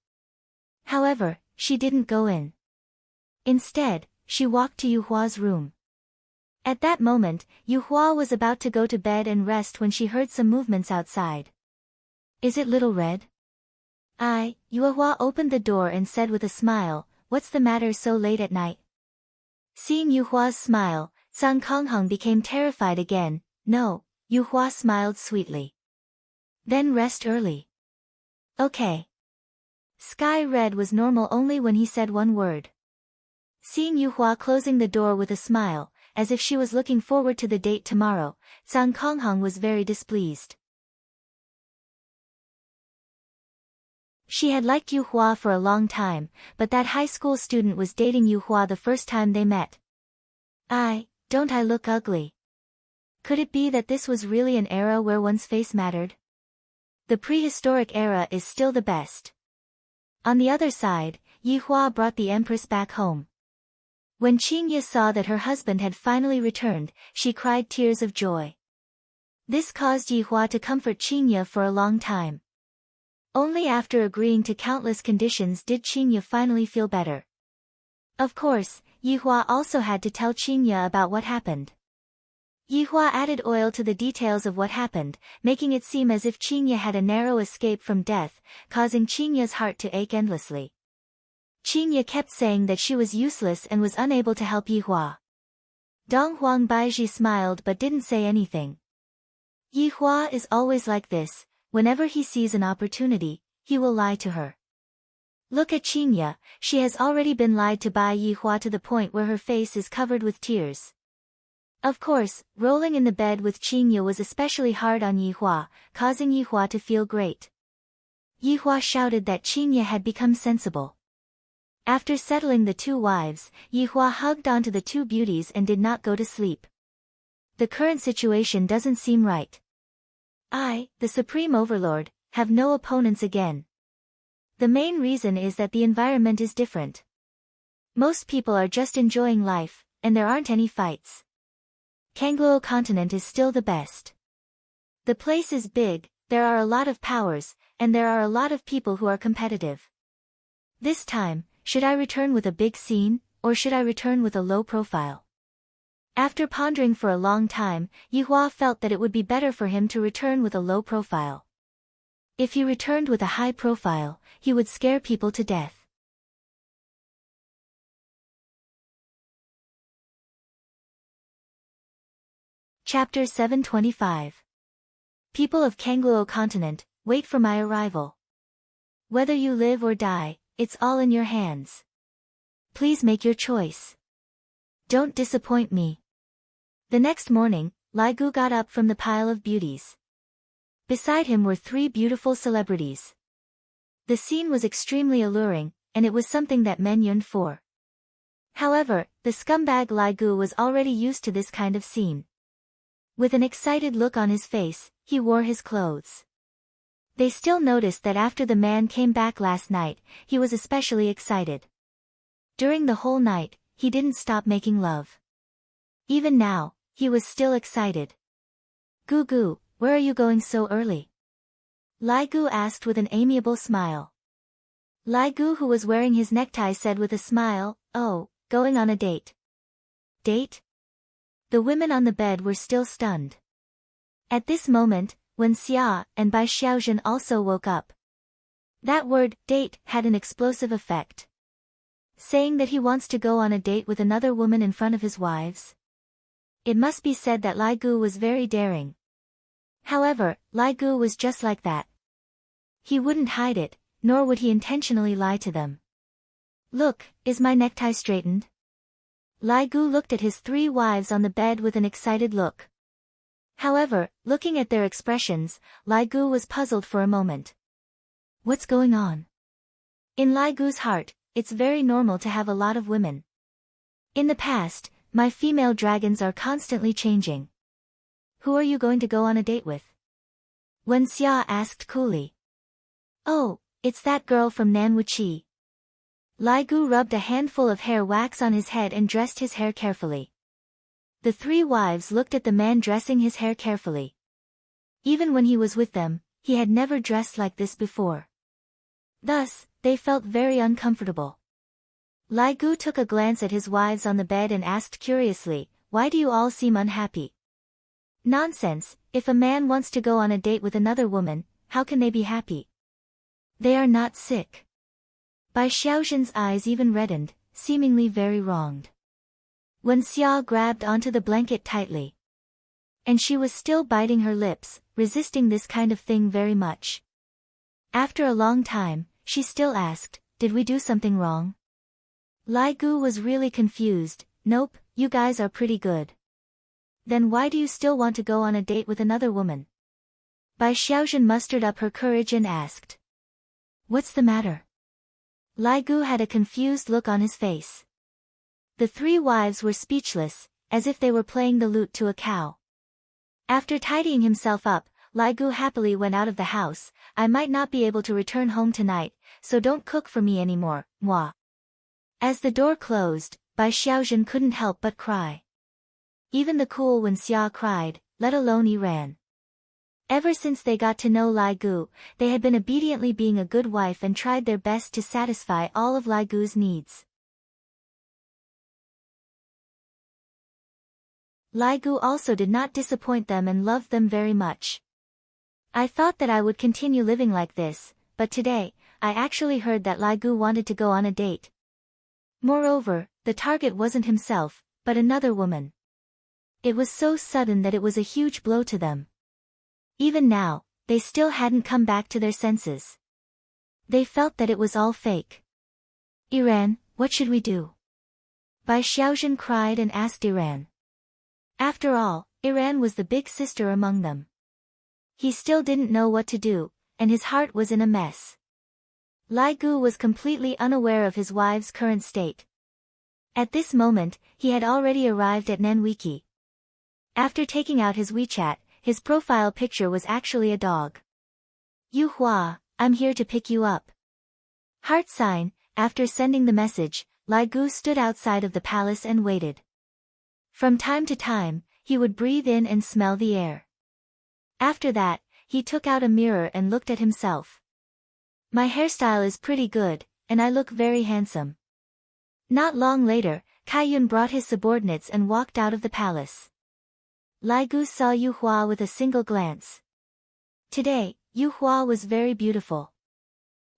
However, she didn't go in. Instead, she walked to Yuhua's room. At that moment, Yuhua was about to go to bed and rest when she heard some movements outside. Is it Little Red? Yuhua opened the door and said with a smile, what's the matter so late at night? Seeing Yuhua's smile, Tsang Konghong became terrified again. No, Yuhua smiled sweetly. Then rest early. Okay. Sky Red was normal only when he said one word. Seeing Yuhua closing the door with a smile, as if she was looking forward to the date tomorrow, Tsang Konghong was very displeased. She had liked Yuhua for a long time, but that high school student was dating Yuhua the first time they met. Don't I look ugly? Could it be that this was really an era where one's face mattered? The prehistoric era is still the best. On the other side, Yuhua brought the empress back home. When Qingye saw that her husband had finally returned, she cried tears of joy. This caused Yuhua to comfort Qingye for a long time. Only after agreeing to countless conditions did Qingye finally feel better. Of course, Yuhua also had to tell Qingye about what happened. Yuhua added oil to the details of what happened, making it seem as if Qingye had a narrow escape from death, causing Qingye's heart to ache endlessly. Qingye kept saying that she was useless and was unable to help Yuhua. Dong Huang Baiji smiled but didn't say anything. Yuhua is always like this, whenever he sees an opportunity, he will lie to her. Look at Qingye, she has already been lied to by Yuhua to the point where her face is covered with tears. Of course, rolling in the bed with Qingye was especially hard on Yuhua, causing Yuhua to feel great. Yuhua shouted that Qingye had become sensible. After settling the two wives, Yuhua hugged onto the two beauties and did not go to sleep. The current situation doesn't seem right. I, the Supreme Overlord, have no opponents again. The main reason is that the environment is different. Most people are just enjoying life, and there aren't any fights. Kangluo continent is still the best. The place is big, there are a lot of powers, and there are a lot of people who are competitive. This time, should I return with a big scene, or should I return with a low profile? After pondering for a long time, Yuhua felt that it would be better for him to return with a low profile. If he returned with a high profile, he would scare people to death. Chapter 725. People of Kangluo continent, wait for my arrival. Whether you live or die, it's all in your hands. Please make your choice. Don't disappoint me. The next morning, Lai Gu got up from the pile of beauties. Beside him were three beautiful celebrities. The scene was extremely alluring, and it was something that men yearned for. However, the scumbag Lai Gu was already used to this kind of scene. With an excited look on his face, he wore his clothes. They still noticed that after the man came back last night, he was especially excited. During the whole night, he didn't stop making love. Even now, he was still excited. Gu Gu, where are you going so early? Lai Gu asked with an amiable smile. Lai Gu, who was wearing his necktie, said with a smile, "Oh, going on a date." Date? The women on the bed were still stunned. At this moment, Wen Xia and Bai Xiaozhen also woke up. That word, date, had an explosive effect. saying that he wants to go on a date with another woman in front of his wives? It must be said that Lai Gu was very daring. However, Lai Gu was just like that. He wouldn't hide it, nor would he intentionally lie to them. Look, is my necktie straightened? Lai Gu looked at his 3 wives on the bed with an excited look. However, looking at their expressions, Lai Gu was puzzled for a moment. What's going on? In Lai Gu's heart, it's very normal to have a lot of women. In the past, my female dragons are constantly changing. Who are you going to go on a date with? Wen Xia asked coolly. Oh, it's that girl from Nanwuchi. Lai Gu rubbed a handful of hair wax on his head and dressed his hair carefully. The 3 wives looked at the man dressing his hair carefully. Even when he was with them, he had never dressed like this before. Thus, they felt very uncomfortable. Lai Gu took a glance at his wives on the bed and asked curiously, "Why do you all seem unhappy?" Nonsense, if a man wants to go on a date with another woman, how can they be happy? They are not sick. Bai Xiaozhen's eyes even reddened, seemingly very wronged. Wen Xia grabbed onto the blanket tightly. And she was still biting her lips, resisting this kind of thing very much. After a long time, she still asked, "Did we do something wrong?" Lai Gu was really confused. "Nope, you guys are pretty good." "Then why do you still want to go on a date with another woman?" Bai Xiaozhen mustered up her courage and asked. "What's the matter?" Lai Gu had a confused look on his face. The 3 wives were speechless, as if they were playing the lute to a cow. After tidying himself up, Lai Gu happily went out of the house. "I might not be able to return home tonight, so don't cook for me anymore, moi." As the door closed, Bai Xiaozhen couldn't help but cry. Even the cool Wen Xia cried, let alone Iran. Ever since they got to know Lai Gu, they had been obediently being a good wife and tried their best to satisfy all of Lai Gu's needs. Lai Gu also did not disappoint them and loved them very much. "I thought that I would continue living like this, but today, I actually heard that Lai Gu wanted to go on a date. Moreover, the target wasn't himself, but another woman. It was so sudden that it was a huge blow to them. Even now, they still hadn't come back to their senses. They felt that it was all fake. Iran, what should we do?" Bai Xiaozhen cried and asked Iran. After all, Iran was the big sister among them. He still didn't know what to do, and his heart was in a mess. Lai Gu was completely unaware of his wife's current state. At this moment, he had already arrived at Nanwiki. After taking out his WeChat, his profile picture was actually a dog. "Yu Hua, I'm here to pick you up." Heart sign. After sending the message, Lai Gu stood outside of the palace and waited. From time to time, he would breathe in and smell the air. After that, he took out a mirror and looked at himself. "My hairstyle is pretty good, and I look very handsome." Not long later, Kaiyun brought his subordinates and walked out of the palace. Lai Gu saw Yu Hua with a single glance. Today, Yu Hua was very beautiful.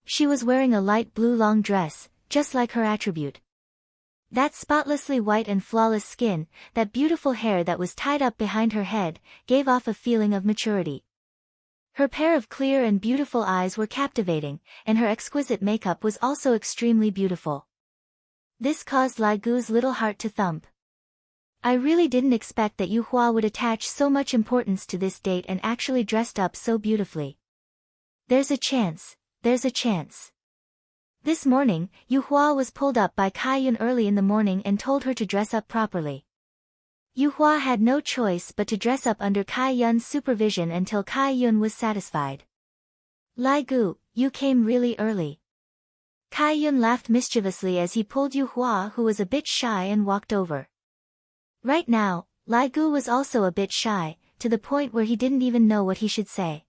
She was wearing a light blue long dress, just like her attribute. That spotlessly white and flawless skin, that beautiful hair that was tied up behind her head, gave off a feeling of maturity. Her pair of clear and beautiful eyes were captivating, and her exquisite makeup was also extremely beautiful. This caused Lai Gu's little heart to thump. "I really didn't expect that Yu Hua would attach so much importance to this date and actually dressed up so beautifully. There's a chance, there's a chance." This morning, Yu Hua was pulled up by Kaiyun early in the morning and told her to dress up properly. Yu Hua had no choice but to dress up under Kaiyun's supervision until Kaiyun was satisfied. "Lai Gu, you came really early." Kaiyun laughed mischievously as he pulled Yu Hua, who was a bit shy, and walked over. Right now, Lai Gu was also a bit shy, to the point where he didn't even know what he should say.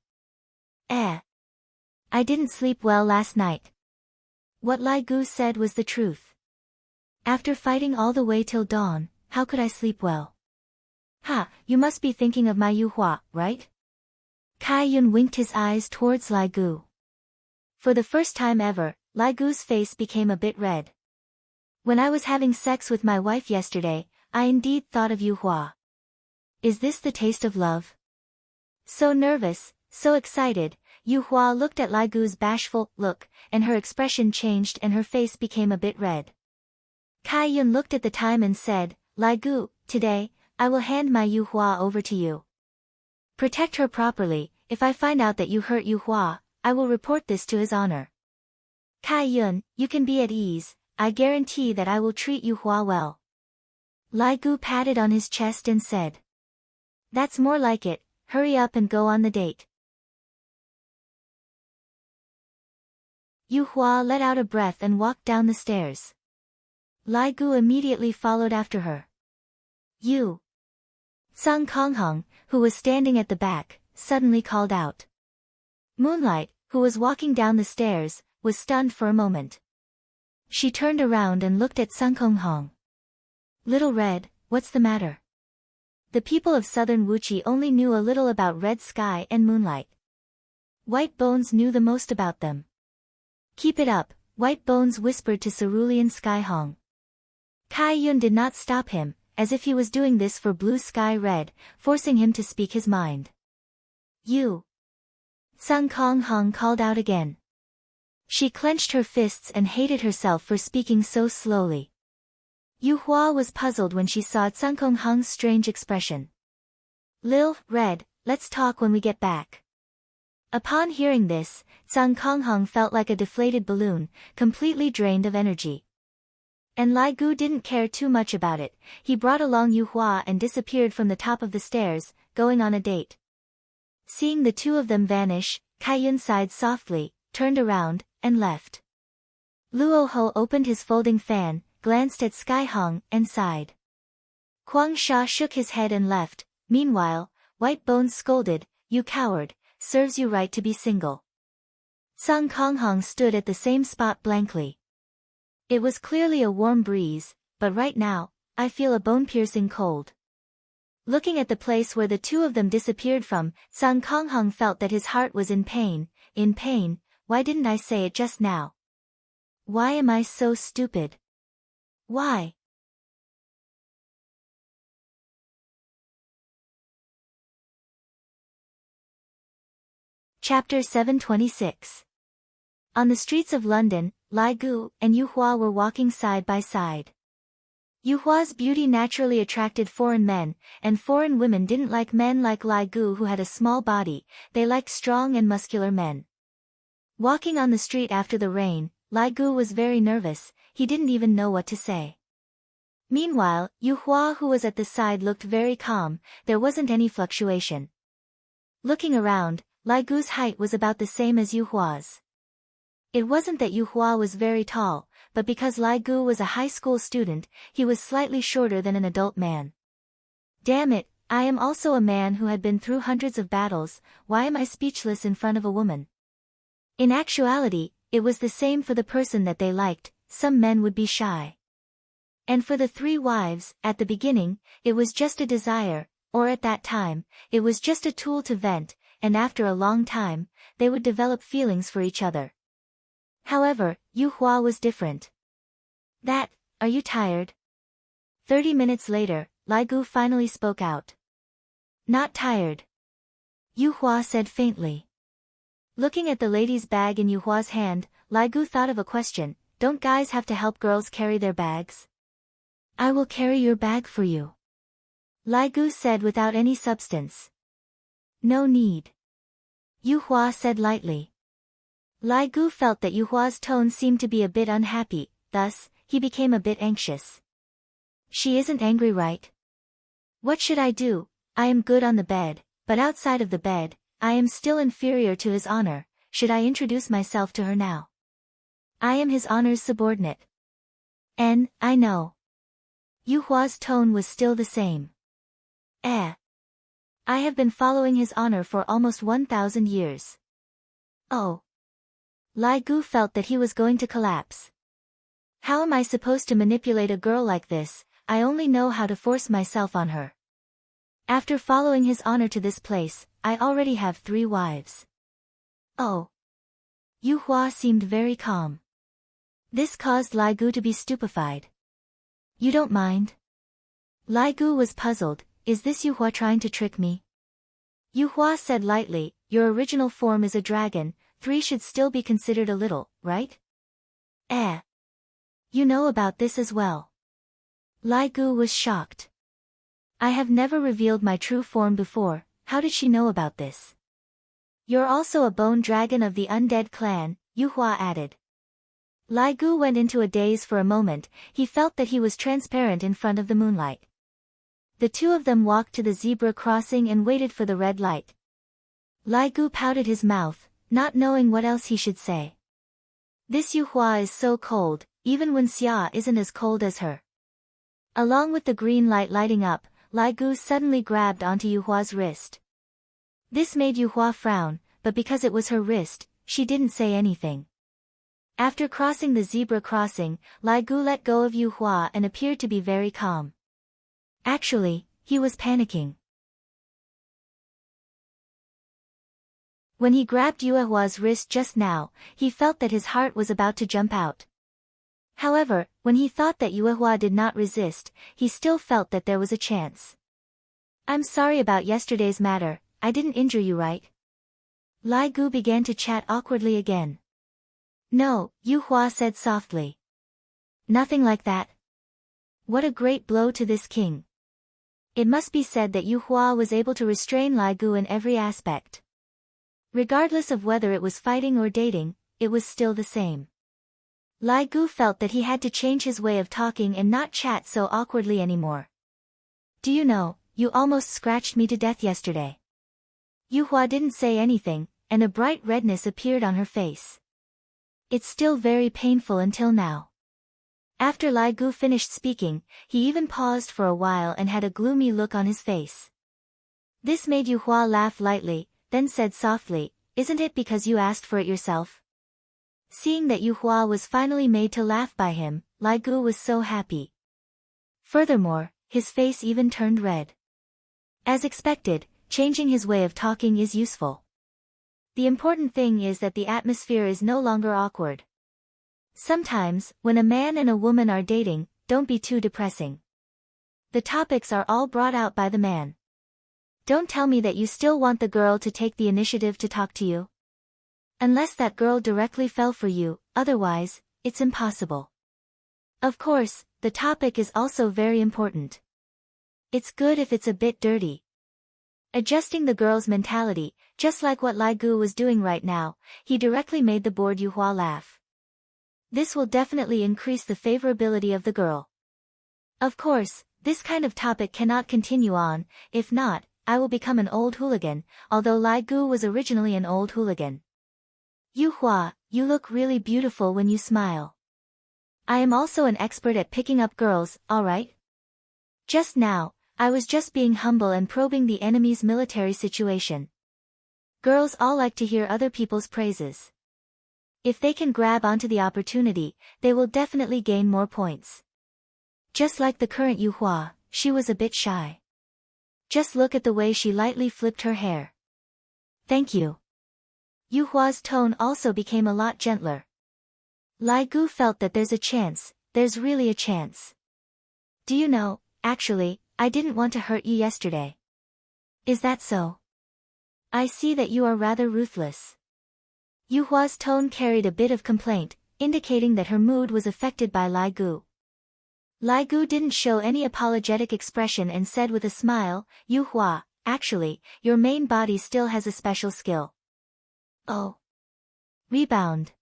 I didn't sleep well last night." What Lai Gu said was the truth. "After fighting all the way till dawn, how could I sleep well?" "Ha, you must be thinking of my Yu Hua, right?" Kaiyun winked his eyes towards Lai Gu. For the first time ever, Lai Gu's face became a bit red. When I was having sex with my wife yesterday, I indeed thought of you Hua. Is this the taste of love? So nervous, so excited, Yu Hua looked at Lai Gu's bashful look, and her expression changed and her face became a bit red. Kai Yun looked at the time and said, Lai Gu, today, I will hand my Yu Hua over to you. Protect her properly. If I find out that you hurt Yu Hua, I will report this to his honor. Kai Yun, you can be at ease, I guarantee that I will treat Yu Hua well. Lai Gu patted on his chest and said. That's more like it, hurry up and go on the date. Yu Hua let out a breath and walked down the stairs. Lai Gu immediately followed after her. You. Sung Konghong, who was standing at the back, suddenly called out. Moonlight, who was walking down the stairs, was stunned for a moment. She turned around and looked at Sung Konghong. Little Red, what's the matter? The people of southern Wuchi only knew a little about red sky and moonlight. White Bones knew the most about them. Keep it up, White Bones whispered to Cerulean Sky Hong. Kai Yun did not stop him, as if he was doing this for Blue Sky Red, forcing him to speak his mind. You. Sung Konghong called out again. She clenched her fists and hated herself for speaking so slowly. Yu Hua was puzzled when she saw Sung Konghong's strange expression. Lil, Red, let's talk when we get back. Upon hearing this, Sung Konghong felt like a deflated balloon, completely drained of energy. And Lai Gu didn't care too much about it. He brought along Yu Hua and disappeared from the top of the stairs, going on a date. Seeing the two of them vanish, Kai Yun sighed softly, turned around, and left. Luo Ho opened his folding fan, glanced at Sky Hong, and sighed. Huang Sha shook his head and left. Meanwhile, White Bones scolded, You coward, serves you right to be single. Sung Konghong stood at the same spot blankly. It was clearly a warm breeze, but right now, I feel a bone-piercing cold. Looking at the place where the two of them disappeared from, Sung Konghong felt that his heart was in pain. In pain, why didn't I say it just now? Why am I so stupid? Why? Chapter 726. On the streets of London, Lai Gu and Yu Hua were walking side by side. Yu Hua's beauty naturally attracted foreign men, and foreign women didn't like men like Lai Gu who had a small body, they liked strong and muscular men. Walking on the street after the rain, Lai Gu was very nervous, he didn't even know what to say. Meanwhile, Yu Hua who was at the side looked very calm, there wasn't any fluctuation. Looking around, Lai Gu's height was about the same as Yu Hua's. It wasn't that Yu Hua was very tall, but because Lai Gu was a high school student, he was slightly shorter than an adult man. Damn it, I am also a man who had been through hundreds of battles, why am I speechless in front of a woman? In actuality, it was the same for the person that they liked, some men would be shy. And for the three wives, at the beginning, it was just a desire, or at that time, it was just a tool to vent, and after a long time, they would develop feelings for each other. However, Yu Hua was different. Are you tired? 30 minutes later, Lai Gu finally spoke out. Not tired. Yu Hua said faintly. Looking at the lady's bag in Yu Hua's hand, Lai Gu thought of a question, don't guys have to help girls carry their bags? I will carry your bag for you. Lai Gu said without any substance. No need. Yu Hua said lightly. Lai Gu felt that Yu Hua's tone seemed to be a bit unhappy, thus, he became a bit anxious. She isn't angry, right? What should I do? I am good on the bed, but outside of the bed, I am still inferior to his honor, should I introduce myself to her now? I am his honor's subordinate. I know. Yu Hua's tone was still the same. I have been following his honor for almost 1,000 years. Oh. Lai Gu felt that he was going to collapse. How am I supposed to manipulate a girl like this? I only know how to force myself on her. After following his honor to this place, I already have 3 wives. Oh. Yu Hua seemed very calm. This caused Lai Gu to be stupefied. You don't mind? Lai Gu was puzzled. Is this Yu Hua trying to trick me? Yu Hua said lightly, your original form is a dragon, 3 should still be considered a little, right? Eh. You know about this as well. Lai Gu was shocked. I have never revealed my true form before, how did she know about this? You're also a bone dragon of the undead clan, Yu Hua added. Lai Gu went into a daze for a moment, he felt that he was transparent in front of the moonlight. The two of them walked to the zebra crossing and waited for the red light. Lai Gu pouted his mouth, not knowing what else he should say. This Yu Hua is so cold, even when Xia isn't as cold as her. Along with the green light lighting up, Lai Gu suddenly grabbed onto Yu Hua's wrist. This made Yu Hua frown, but because it was her wrist, she didn't say anything. After crossing the zebra crossing, Lai Gu let go of Yu Hua and appeared to be very calm. Actually, he was panicking. When he grabbed Yu Hua's wrist just now, he felt that his heart was about to jump out. However, when he thought that Yu Hua did not resist, he still felt that there was a chance. I'm sorry about yesterday's matter, I didn't injure you, right? Lai Gu began to chat awkwardly again. No, Yu Hua said softly. Nothing like that. What a great blow to this king. It must be said that Yu Hua was able to restrain Lai Gu in every aspect. Regardless of whether it was fighting or dating, it was still the same. Lai Gu felt that he had to change his way of talking and not chat so awkwardly anymore. Do you know, you almost scratched me to death yesterday. Yu Hua didn't say anything, and a bright redness appeared on her face. It's still very painful until now. After Lai Gu finished speaking, he even paused for a while and had a gloomy look on his face. This made Yu Hua laugh lightly, then said softly, isn't it because you asked for it yourself? Seeing that Yu Hua was finally made to laugh by him, Lai Gu was so happy. Furthermore, his face even turned red. As expected, changing his way of talking is useful. The important thing is that the atmosphere is no longer awkward. Sometimes, when a man and a woman are dating, don't be too depressing. The topics are all brought out by the man. Don't tell me that you still want the girl to take the initiative to talk to you. Unless that girl directly fell for you, otherwise, it's impossible. Of course, the topic is also very important. It's good if it's a bit dirty. Adjusting the girl's mentality, just like what Lai Gu was doing right now, he directly made the bored Yu Hua laugh. This will definitely increase the favorability of the girl. Of course, this kind of topic cannot continue on, if not, I will become an old hooligan, although Lai Gu was originally an old hooligan. Yu Hua, you look really beautiful when you smile. I am also an expert at picking up girls, alright? Just now, I was just being humble and probing the enemy's military situation. Girls all like to hear other people's praises. If they can grab onto the opportunity, they will definitely gain more points. Just like the current Yu Hua, she was a bit shy. Just look at the way she lightly flipped her hair. Thank you. Yu Hua's tone also became a lot gentler. Lai Gu felt that there's a chance, there's really a chance. Do you know, actually, I didn't want to hurt you yesterday. Is that so? I see that you are rather ruthless. Yu Hua's tone carried a bit of complaint, indicating that her mood was affected by Lai Gu. Lai Gu didn't show any apologetic expression and said with a smile, Yu Hua, actually, your main body still has a special skill. Oh. Rebound.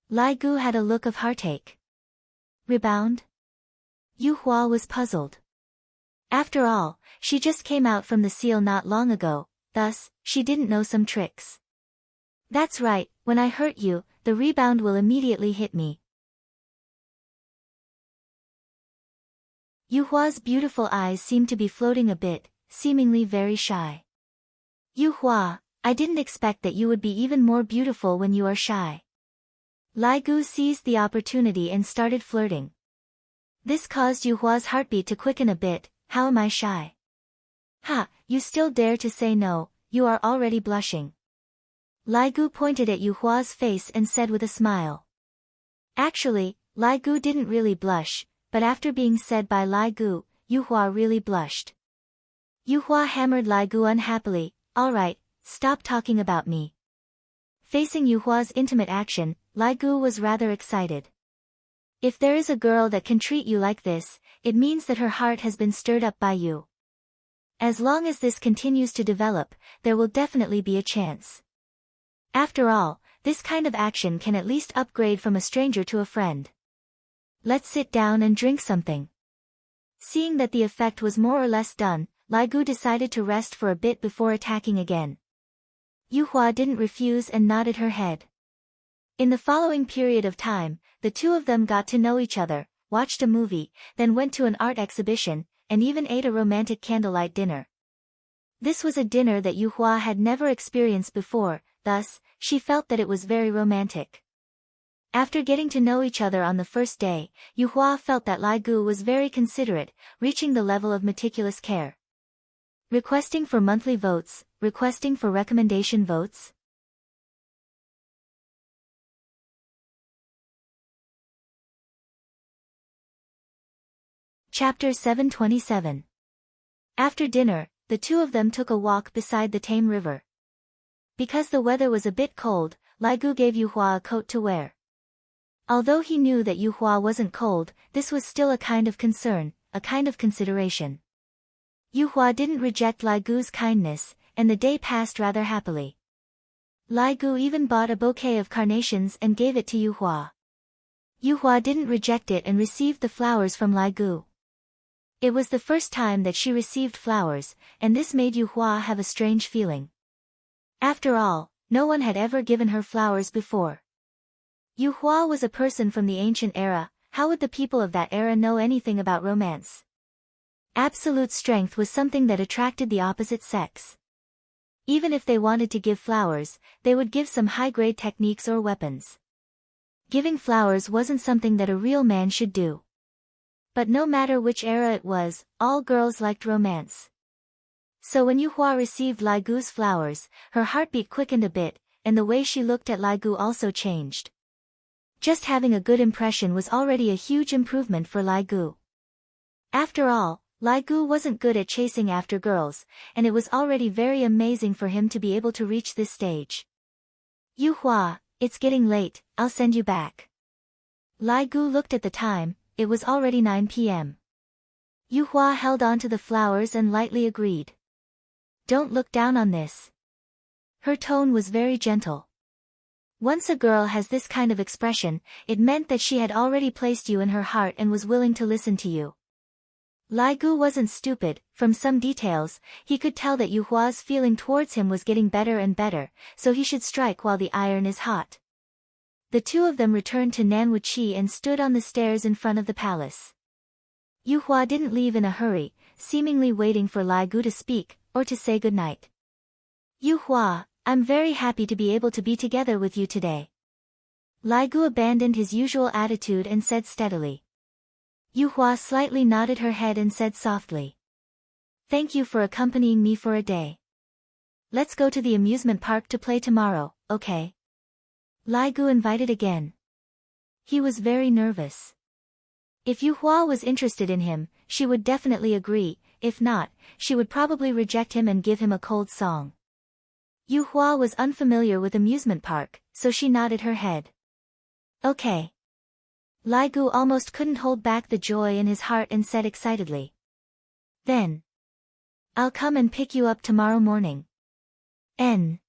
Lai Gu had a look of heartache. Rebound? Yu Hua was puzzled. After all, she just came out from the seal not long ago, thus, she didn't know some tricks. That's right, when I hurt you, the rebound will immediately hit me. Yu Hua's beautiful eyes seemed to be floating a bit, seemingly very shy. Yu Hua, I didn't expect that you would be even more beautiful when you are shy. Lai Gu seized the opportunity and started flirting. This caused Yu Hua's heartbeat to quicken a bit. How am I shy? Ha, you still dare to say no, you are already blushing. Lai Gu pointed at Yu Hua's face and said with a smile. Actually, Lai Gu didn't really blush, but after being said by Lai Gu, Yuhua really blushed. Yuhua hammered Lai Gu unhappily. Alright, stop talking about me. Facing Yuhua's intimate action, Lai Gu was rather excited. If there is a girl that can treat you like this, it means that her heart has been stirred up by you. As long as this continues to develop, there will definitely be a chance. After all, this kind of action can at least upgrade from a stranger to a friend. Let's sit down and drink something. Seeing that the effect was more or less done, Lai Gu decided to rest for a bit before attacking again. Yuhua didn't refuse and nodded her head. In the following period of time, the two of them got to know each other, watched a movie, then went to an art exhibition, and even ate a romantic candlelight dinner. This was a dinner that Yuhua had never experienced before, thus, she felt that it was very romantic. After getting to know each other on the first day, Yuhua felt that Lai Gu was very considerate, reaching the level of meticulous care. Requesting for monthly votes, requesting for recommendation votes. Chapter 727. After dinner, the two of them took a walk beside the Tame River. Because the weather was a bit cold, Lai Gu gave Yuhua a coat to wear. Although he knew that Yuhua wasn't cold, this was still a kind of concern, a kind of consideration. Yuhua didn't reject Lai Gu's kindness, and the day passed rather happily. Lai Gu even bought a bouquet of carnations and gave it to Yuhua. Yuhua didn't reject it and received the flowers from Lai Gu. It was the first time that she received flowers, and this made Yuhua have a strange feeling. After all, no one had ever given her flowers before. Yuhua was a person from the ancient era. How would the people of that era know anything about romance? Absolute strength was something that attracted the opposite sex. Even if they wanted to give flowers, they would give some high-grade techniques or weapons. Giving flowers wasn't something that a real man should do. But no matter which era it was, all girls liked romance. So when Yuhua received Lai Gu's flowers, her heartbeat quickened a bit, and the way she looked at Lai Gu also changed. Just having a good impression was already a huge improvement for Lai Gu. After all, Lai Gu wasn't good at chasing after girls, and it was already very amazing for him to be able to reach this stage. Yuhua, it's getting late, I'll send you back. Lai Gu looked at the time, it was already 9 p.m. Yuhua held on to the flowers and lightly agreed. Don't look down on this. Her tone was very gentle. Once a girl has this kind of expression, it meant that she had already placed you in her heart and was willing to listen to you. Lai Gu wasn't stupid. From some details, he could tell that Yuhua's feeling towards him was getting better and better, so he should strike while the iron is hot. The two of them returned to Nanwuchi and stood on the stairs in front of the palace. Yuhua didn't leave in a hurry, seemingly waiting for Lai Gu to speak, or to say goodnight. Yuhua, I'm very happy to be able to be together with you today. Lai Gu abandoned his usual attitude and said steadily. Yuhua slightly nodded her head and said softly. Thank you for accompanying me for a day. Let's go to the amusement park to play tomorrow, okay? Lai Gu invited again. He was very nervous. If Yuhua was interested in him, she would definitely agree. If not, she would probably reject him and give him a cold song. Yuhua was unfamiliar with amusement park, so she nodded her head. Okay. Lai Gu almost couldn't hold back the joy in his heart and said excitedly. Then. I'll come and pick you up tomorrow morning. N.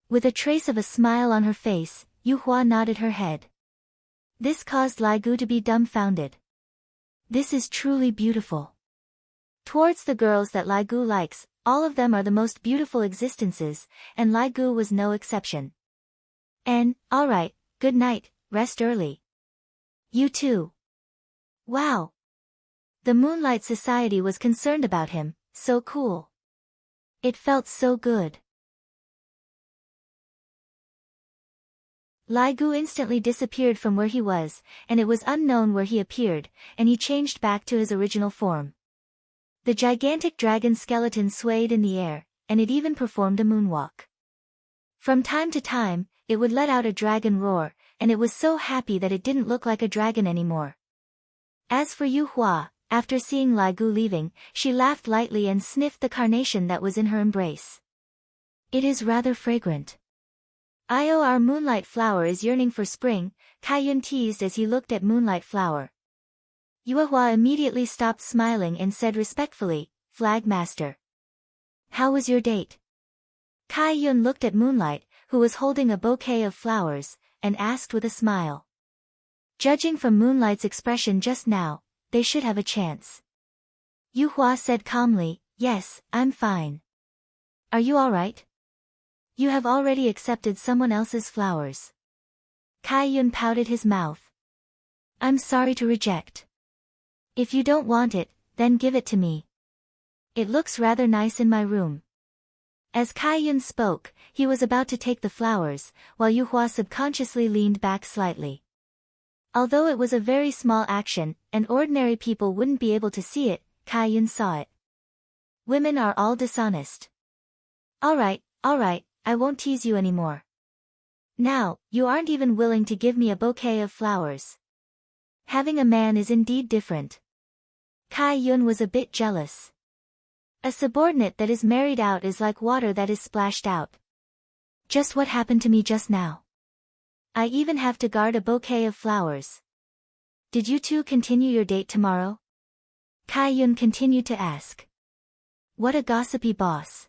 With a trace of a smile on her face, Yuhua nodded her head. This caused Lai Gu to be dumbfounded. This is truly beautiful. Towards the girls that Lai Gu likes, all of them are the most beautiful existences, and Lai Gu was no exception. Alright, good night, rest early. You too. Wow. The Moonlight Society was concerned about him, so cool. It felt so good. Lai Gu instantly disappeared from where he was, and it was unknown where he appeared, and he changed back to his original form. The gigantic dragon skeleton swayed in the air, and it even performed a moonwalk. From time to time, it would let out a dragon roar, and it was so happy that it didn't look like a dragon anymore. As for Yu Hua, after seeing Lai Gu leaving, she laughed lightly and sniffed the carnation that was in her embrace. It is rather fragrant. Our moonlight flower is yearning for spring, Kaiyun teased as he looked at moonlight flower. Yu Hua immediately stopped smiling and said respectfully, Flag Master. How was your date? Kaiyun looked at Moonlight, who was holding a bouquet of flowers, and asked with a smile. Judging from Moonlight's expression just now, they should have a chance. Yu Hua said calmly, yes, I'm fine. Are you alright? You have already accepted someone else's flowers. Kaiyun pouted his mouth. I'm sorry to reject. If you don't want it, then give it to me. It looks rather nice in my room. As Kaiyun spoke, he was about to take the flowers, while Yu Hua subconsciously leaned back slightly. Although it was a very small action, and ordinary people wouldn't be able to see it, Kaiyun saw it. Women are all dishonest. Alright, I won't tease you anymore. Now, you aren't even willing to give me a bouquet of flowers. Having a man is indeed different. Kaiyun was a bit jealous. A subordinate that is married out is like water that is splashed out. Just what happened to me just now. I even have to guard a bouquet of flowers. Did you two continue your date tomorrow? Kaiyun continued to ask. What a gossipy boss.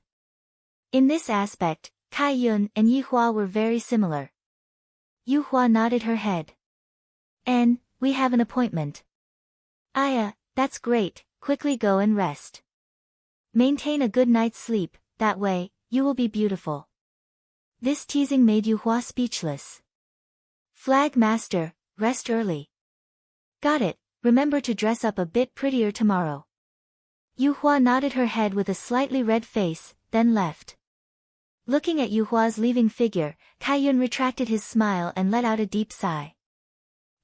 In this aspect, Kaiyun and Yu Hua were very similar. Yu Hua nodded her head. And, we have an appointment. That's great, quickly go and rest. Maintain a good night's sleep, that way, you will be beautiful. This teasing made Yu Hua speechless. Flag Master, rest early. Got it, remember to dress up a bit prettier tomorrow. Yu Hua nodded her head with a slightly red face, then left. Looking at Yu Hua's leaving figure, Kaiyun retracted his smile and let out a deep sigh.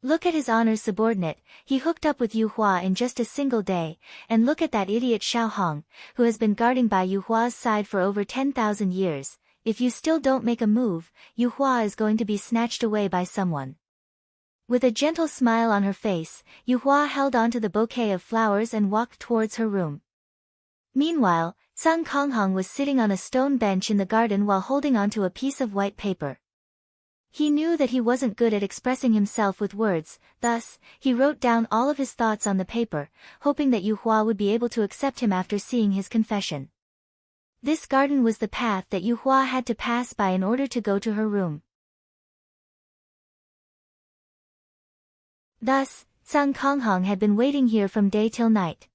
Look at his honor's subordinate, he hooked up with Yu Hua in just a single day, and look at that idiot Xiao Hong, who has been guarding by Yu Hua's side for over 10,000 years. If you still don't make a move, Yu Hua is going to be snatched away by someone. With a gentle smile on her face, Yu Hua held onto the bouquet of flowers and walked towards her room. Meanwhile, Sun Konghong was sitting on a stone bench in the garden while holding onto a piece of white paper. He knew that he wasn't good at expressing himself with words, thus, he wrote down all of his thoughts on the paper, hoping that Yu Hua would be able to accept him after seeing his confession. This garden was the path that Yu Hua had to pass by in order to go to her room. Thus, Sun Konghong had been waiting here from day till night.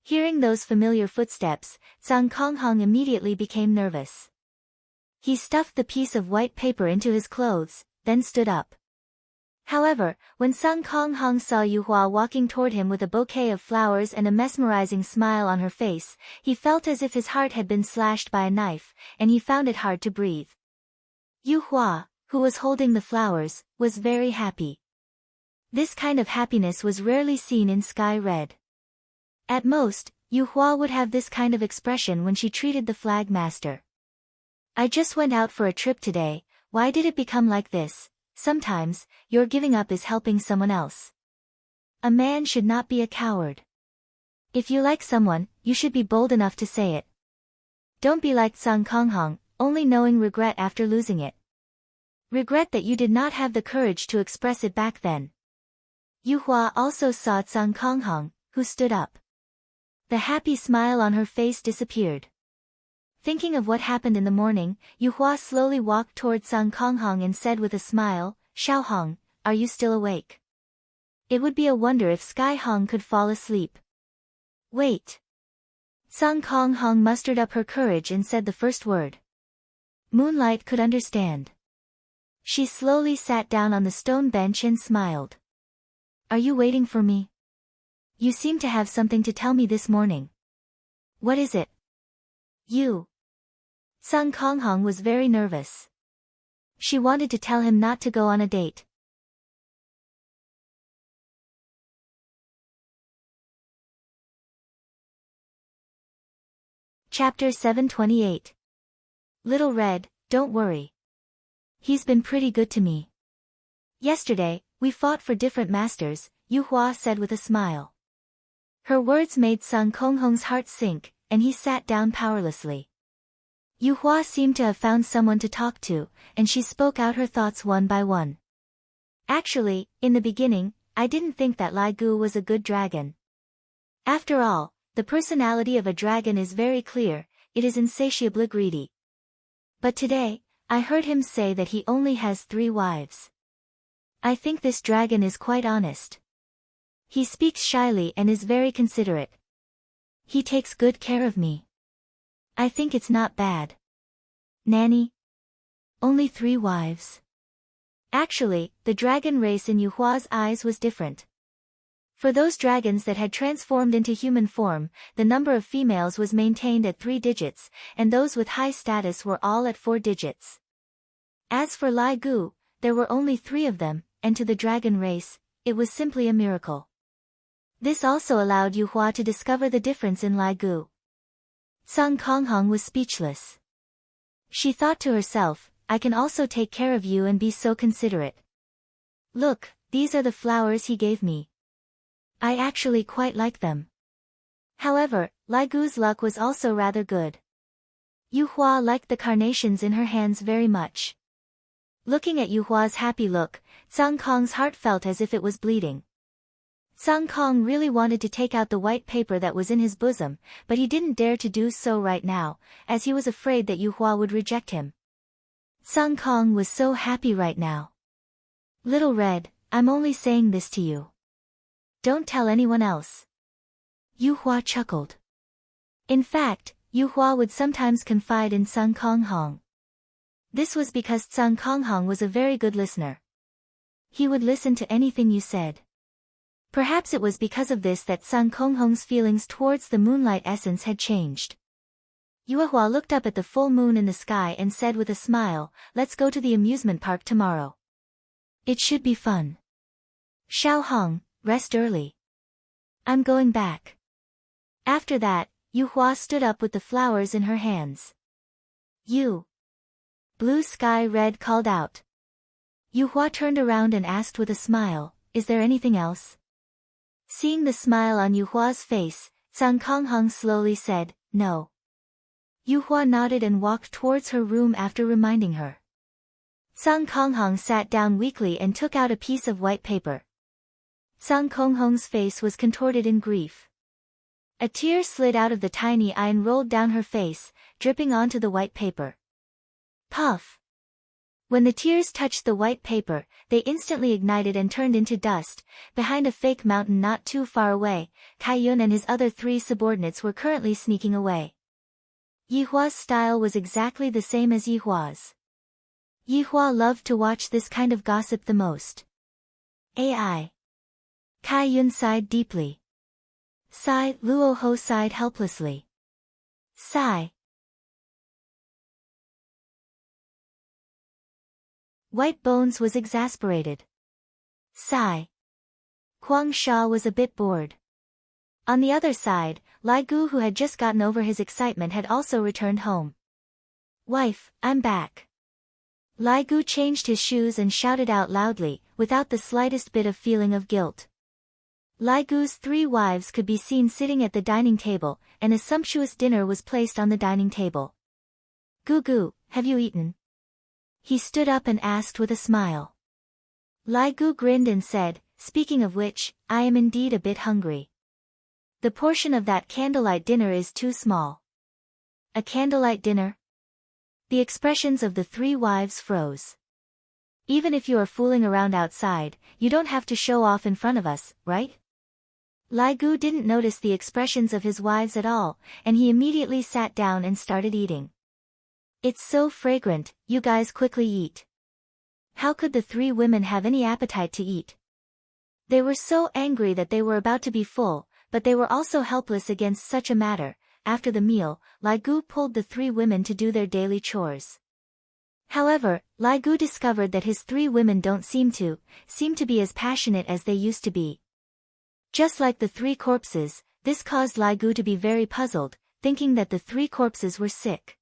Hearing those familiar footsteps, Sun Konghong immediately became nervous. He stuffed the piece of white paper into his clothes, then stood up. However, when Sun Konghong saw Yu Hua walking toward him with a bouquet of flowers and a mesmerizing smile on her face, he felt as if his heart had been slashed by a knife, and he found it hard to breathe. Yu Hua, who was holding the flowers, was very happy. This kind of happiness was rarely seen in Sky Red. At most, Yu Hua would have this kind of expression when she treated the Flag Master. I just went out for a trip today, why did it become like this? Sometimes, your giving up is helping someone else. A man should not be a coward. If you like someone, you should be bold enough to say it. Don't be like Sun Konghong, only knowing regret after losing it. Regret that you did not have the courage to express it back then. Yu Hua also saw Sun Konghong, who stood up. The happy smile on her face disappeared. Thinking of what happened in the morning, Yu Hua slowly walked toward Sun Konghong and said with a smile, Xiao Hong, are you still awake? It would be a wonder if Sky Hong could fall asleep. Wait. Sun Konghong mustered up her courage and said the first word. Moonlight could understand. She slowly sat down on the stone bench and smiled. Are you waiting for me? You seem to have something to tell me this morning. What is it? You. Sun Konghong was very nervous. She wanted to tell him not to go on a date. Chapter 728. Little Red, don't worry. He's been pretty good to me. Yesterday, we fought for different masters, Yu Hua said with a smile. Her words made Sun Konghong's heart sink, and he sat down powerlessly. Yu Hua seemed to have found someone to talk to, and she spoke out her thoughts one by one. Actually, in the beginning, I didn't think that Lai Gu was a good dragon. After all, the personality of a dragon is very clear, it is insatiably greedy. But today, I heard him say that he only has 3 wives. I think this dragon is quite honest. He speaks shyly and is very considerate. He takes good care of me. I think it's not bad. Nanny? Only 3 wives. Actually, the dragon race in Yu Hua's eyes was different. For those dragons that had transformed into human form, the number of females was maintained at 3 digits, and those with high status were all at 4 digits. As for Lai Gu, there were only 3 of them, and to the dragon race, it was simply a miracle. This also allowed Yu Hua to discover the difference in Lai Gu. Sun Konghong was speechless. She thought to herself, I can also take care of you and be so considerate. Look, these are the flowers he gave me. I actually quite like them. However, Lai Gu's luck was also rather good. Yu Hua liked the carnations in her hands very much. Looking at Yu Hua's happy look, Sun Kong's heart felt as if it was bleeding. Sun Kong really wanted to take out the white paper that was in his bosom, but he didn't dare to do so right now, as he was afraid that Yu Hua would reject him. Sun Kong was so happy right now. Little Red, I'm only saying this to you. Don't tell anyone else. Yu Hua chuckled. In fact, Yu Hua would sometimes confide in Sun Konghong. This was because Sun Konghong was a very good listener. He would listen to anything you said. Perhaps it was because of this that Sun Konghong's feelings towards the moonlight essence had changed. Yu Hua looked up at the full moon in the sky and said with a smile, let's go to the amusement park tomorrow. It should be fun. Xiao Hong, rest early. I'm going back. After that, Yu Hua stood up with the flowers in her hands. You. Blue Sky Red called out. Yu Hua turned around and asked with a smile, is there anything else? Seeing the smile on Yu Hua's face, Sun Konghong slowly said, no. Yu Hua nodded and walked towards her room after reminding her. Sun Konghong sat down weakly and took out a piece of white paper. Sun Konghong's face was contorted in grief. A tear slid out of the tiny eye and rolled down her face, dripping onto the white paper. Puff! When the tears touched the white paper, they instantly ignited and turned into dust. Behind a fake mountain not too far away, Kai Yun and his other 3 subordinates were currently sneaking away. Yi Hua's style was exactly the same as Yi Hua's. Yi Hua loved to watch this kind of gossip the most. AI. Kai Yun sighed deeply. Sigh, Luo Ho sighed helplessly. Sigh. White Bones was exasperated. Sigh. Huang Sha was a bit bored. On the other side, Lai Gu, who had just gotten over his excitement, had also returned home. Wife, I'm back. Lai Gu changed his shoes and shouted out loudly, without the slightest bit of feeling of guilt. Lai Gu's 3 wives could be seen sitting at the dining table, and a sumptuous dinner was placed on the dining table. Gu Gu, have you eaten? He stood up and asked with a smile. Lai Gu grinned and said, speaking of which, I am indeed a bit hungry. The portion of that candlelight dinner is too small. A candlelight dinner? The expressions of the 3 wives froze. Even if you are fooling around outside, you don't have to show off in front of us, right? Lai Gu didn't notice the expressions of his wives at all, and he immediately sat down and started eating. It's so fragrant, you guys quickly eat. How could the 3 women have any appetite to eat? They were so angry that they were about to be full, but they were also helpless against such a matter. After the meal, Lai Gu pulled the 3 women to do their daily chores. However, Lai Gu discovered that his 3 women don't seem to be as passionate as they used to be. Just like the 3 corpses, this caused Lai Gu to be very puzzled, thinking that the 3 corpses were sick.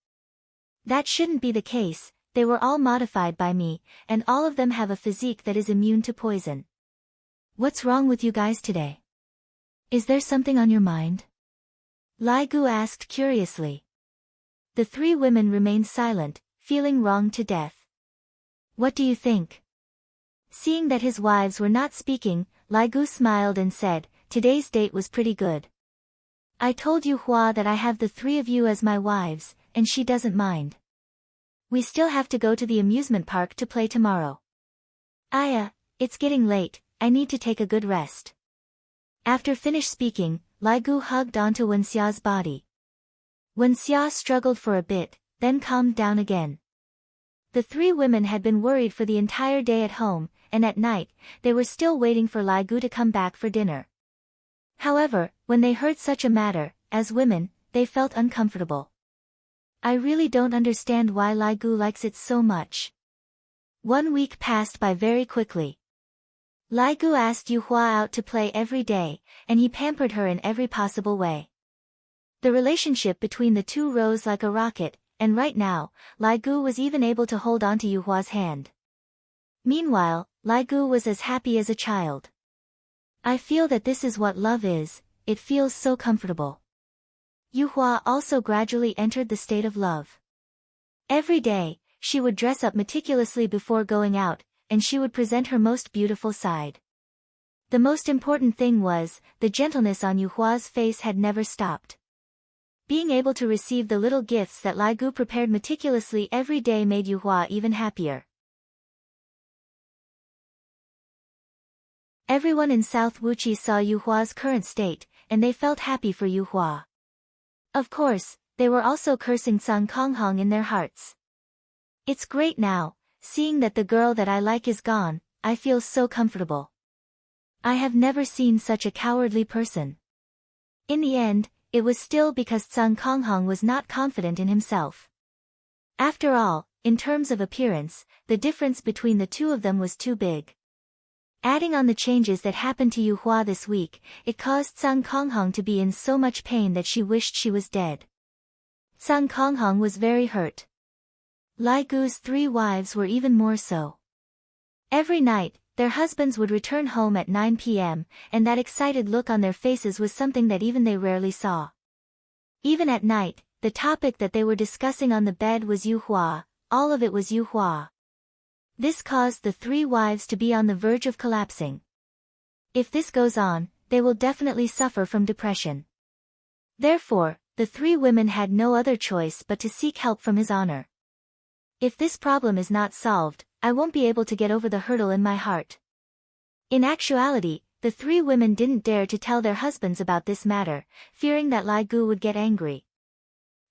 That shouldn't be the case, they were all modified by me, and all of them have a physique that is immune to poison. What's wrong with you guys today? Is there something on your mind? Lai Gu asked curiously. The three women remained silent, feeling wronged to death. What do you think? Seeing that his wives were not speaking, Lai Gu smiled and said, today's date was pretty good. I told Yu Hua that I have the three of you as my wives, and she doesn't mind. We still have to go to the amusement park to play tomorrow. Aya, it's getting late, I need to take a good rest. After finished speaking, Lai Gu hugged onto Wenxia's body. Wenxia struggled for a bit, then calmed down again. The three women had been worried for the entire day at home, and at night, they were still waiting for Lai Gu to come back for dinner. However, when they heard such a matter, as women, they felt uncomfortable. I really don't understand why Lai Gu likes it so much. 1 week passed by very quickly. Lai Gu asked Yu Hua out to play every day, and he pampered her in every possible way. The relationship between the two rose like a rocket, and right now, Lai Gu was even able to hold on to Yu Hua's hand. Meanwhile, Lai Gu was as happy as a child. I feel that this is what love is, it feels so comfortable. Yu Hua also gradually entered the state of love. Every day, she would dress up meticulously before going out, and she would present her most beautiful side. The most important thing was, the gentleness on Yu Hua's face had never stopped. Being able to receive the little gifts that Lai Gu prepared meticulously every day made Yu Hua even happier. Everyone in South Wuqi saw Yu Hua's current state, and they felt happy for Yu Hua. Of course, they were also cursing Sun Konghong in their hearts. It's great now, seeing that the girl that I like is gone, I feel so comfortable. I have never seen such a cowardly person. In the end, it was still because Sun Konghong was not confident in himself. After all, in terms of appearance, the difference between the two of them was too big. Adding on the changes that happened to Yu Hua this week, it caused Sun Konghong to be in so much pain that she wished she was dead. Sun Konghong was very hurt. Lai Gu's three wives were even more so. Every night, their husbands would return home at 9 p.m., and that excited look on their faces was something that even they rarely saw. Even at night, the topic that they were discussing on the bed was Yu Hua, all of it was Yu Hua. This caused the three wives to be on the verge of collapsing. If this goes on, they will definitely suffer from depression. Therefore, the three women had no other choice but to seek help from His Honor. If this problem is not solved, I won't be able to get over the hurdle in my heart. In actuality, the three women didn't dare to tell their husbands about this matter, fearing that Lai Gu would get angry.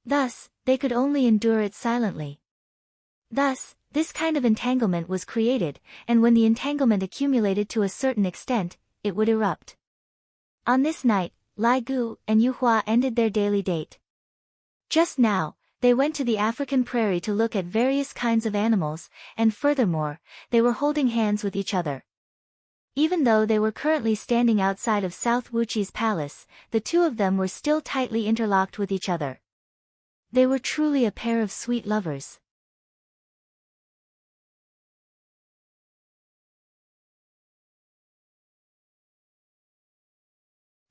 Thus, they could only endure it silently. Thus, this kind of entanglement was created, and when the entanglement accumulated to a certain extent, it would erupt. On this night, Lai Gu and Yu Hua ended their daily date. Just now, they went to the African prairie to look at various kinds of animals, and furthermore, they were holding hands with each other. Even though they were currently standing outside of South Wuqi's palace, the two of them were still tightly interlocked with each other. They were truly a pair of sweet lovers.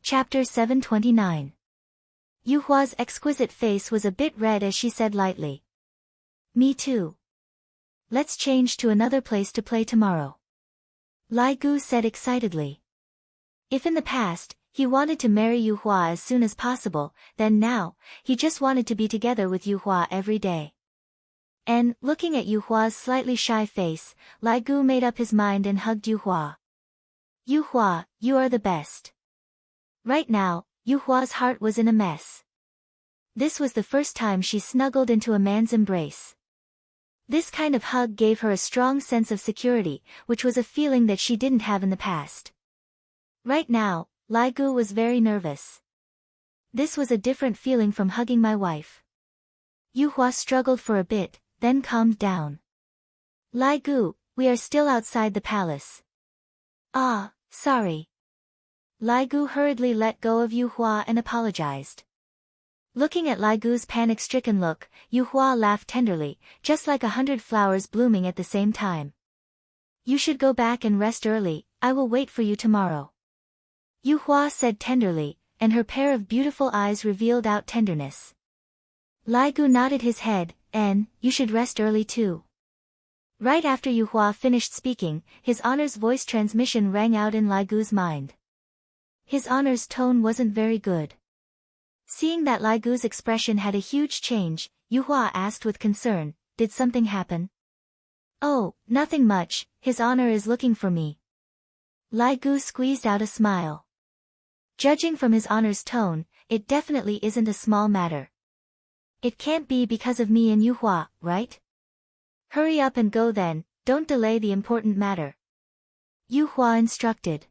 Chapter 729. Yu Hua's exquisite face was a bit red as she said lightly. Me too. Let's change to another place to play tomorrow. Lai Gu said excitedly. If in the past, he wanted to marry Yu Hua as soon as possible, then now, he just wanted to be together with Yu Hua every day. And, looking at Yu Hua's slightly shy face, Lai Gu made up his mind and hugged Yu Hua. Yu Hua, you are the best. Right now, Yu Hua's heart was in a mess. This was the first time she snuggled into a man's embrace. This kind of hug gave her a strong sense of security, which was a feeling that she didn't have in the past. Right now, Lai Gu was very nervous. This was a different feeling from hugging my wife. Yu Hua struggled for a bit, then calmed down. Lai Gu, we are still outside the palace. Ah, sorry. Lai Gu hurriedly let go of Yu Hua and apologized. Looking at Lai Gu's panic-stricken look, Yu Hua laughed tenderly, just like 100 flowers blooming at the same time. You should go back and rest early, I will wait for you tomorrow. Yu Hua said tenderly, and her pair of beautiful eyes revealed out tenderness. Lai Gu nodded his head, and, you should rest early too. Right after Yu Hua finished speaking, His Honor's voice transmission rang out in Lai Gu's mind. His Honor's tone wasn't very good. Seeing that Lai Gu's expression had a huge change, Yu Hua asked with concern, did something happen? Oh, nothing much, His Honor is looking for me. Lai Gu squeezed out a smile. Judging from His Honor's tone, it definitely isn't a small matter. It can't be because of me and Yu Hua, right? Hurry up and go then, don't delay the important matter. Yu Hua instructed.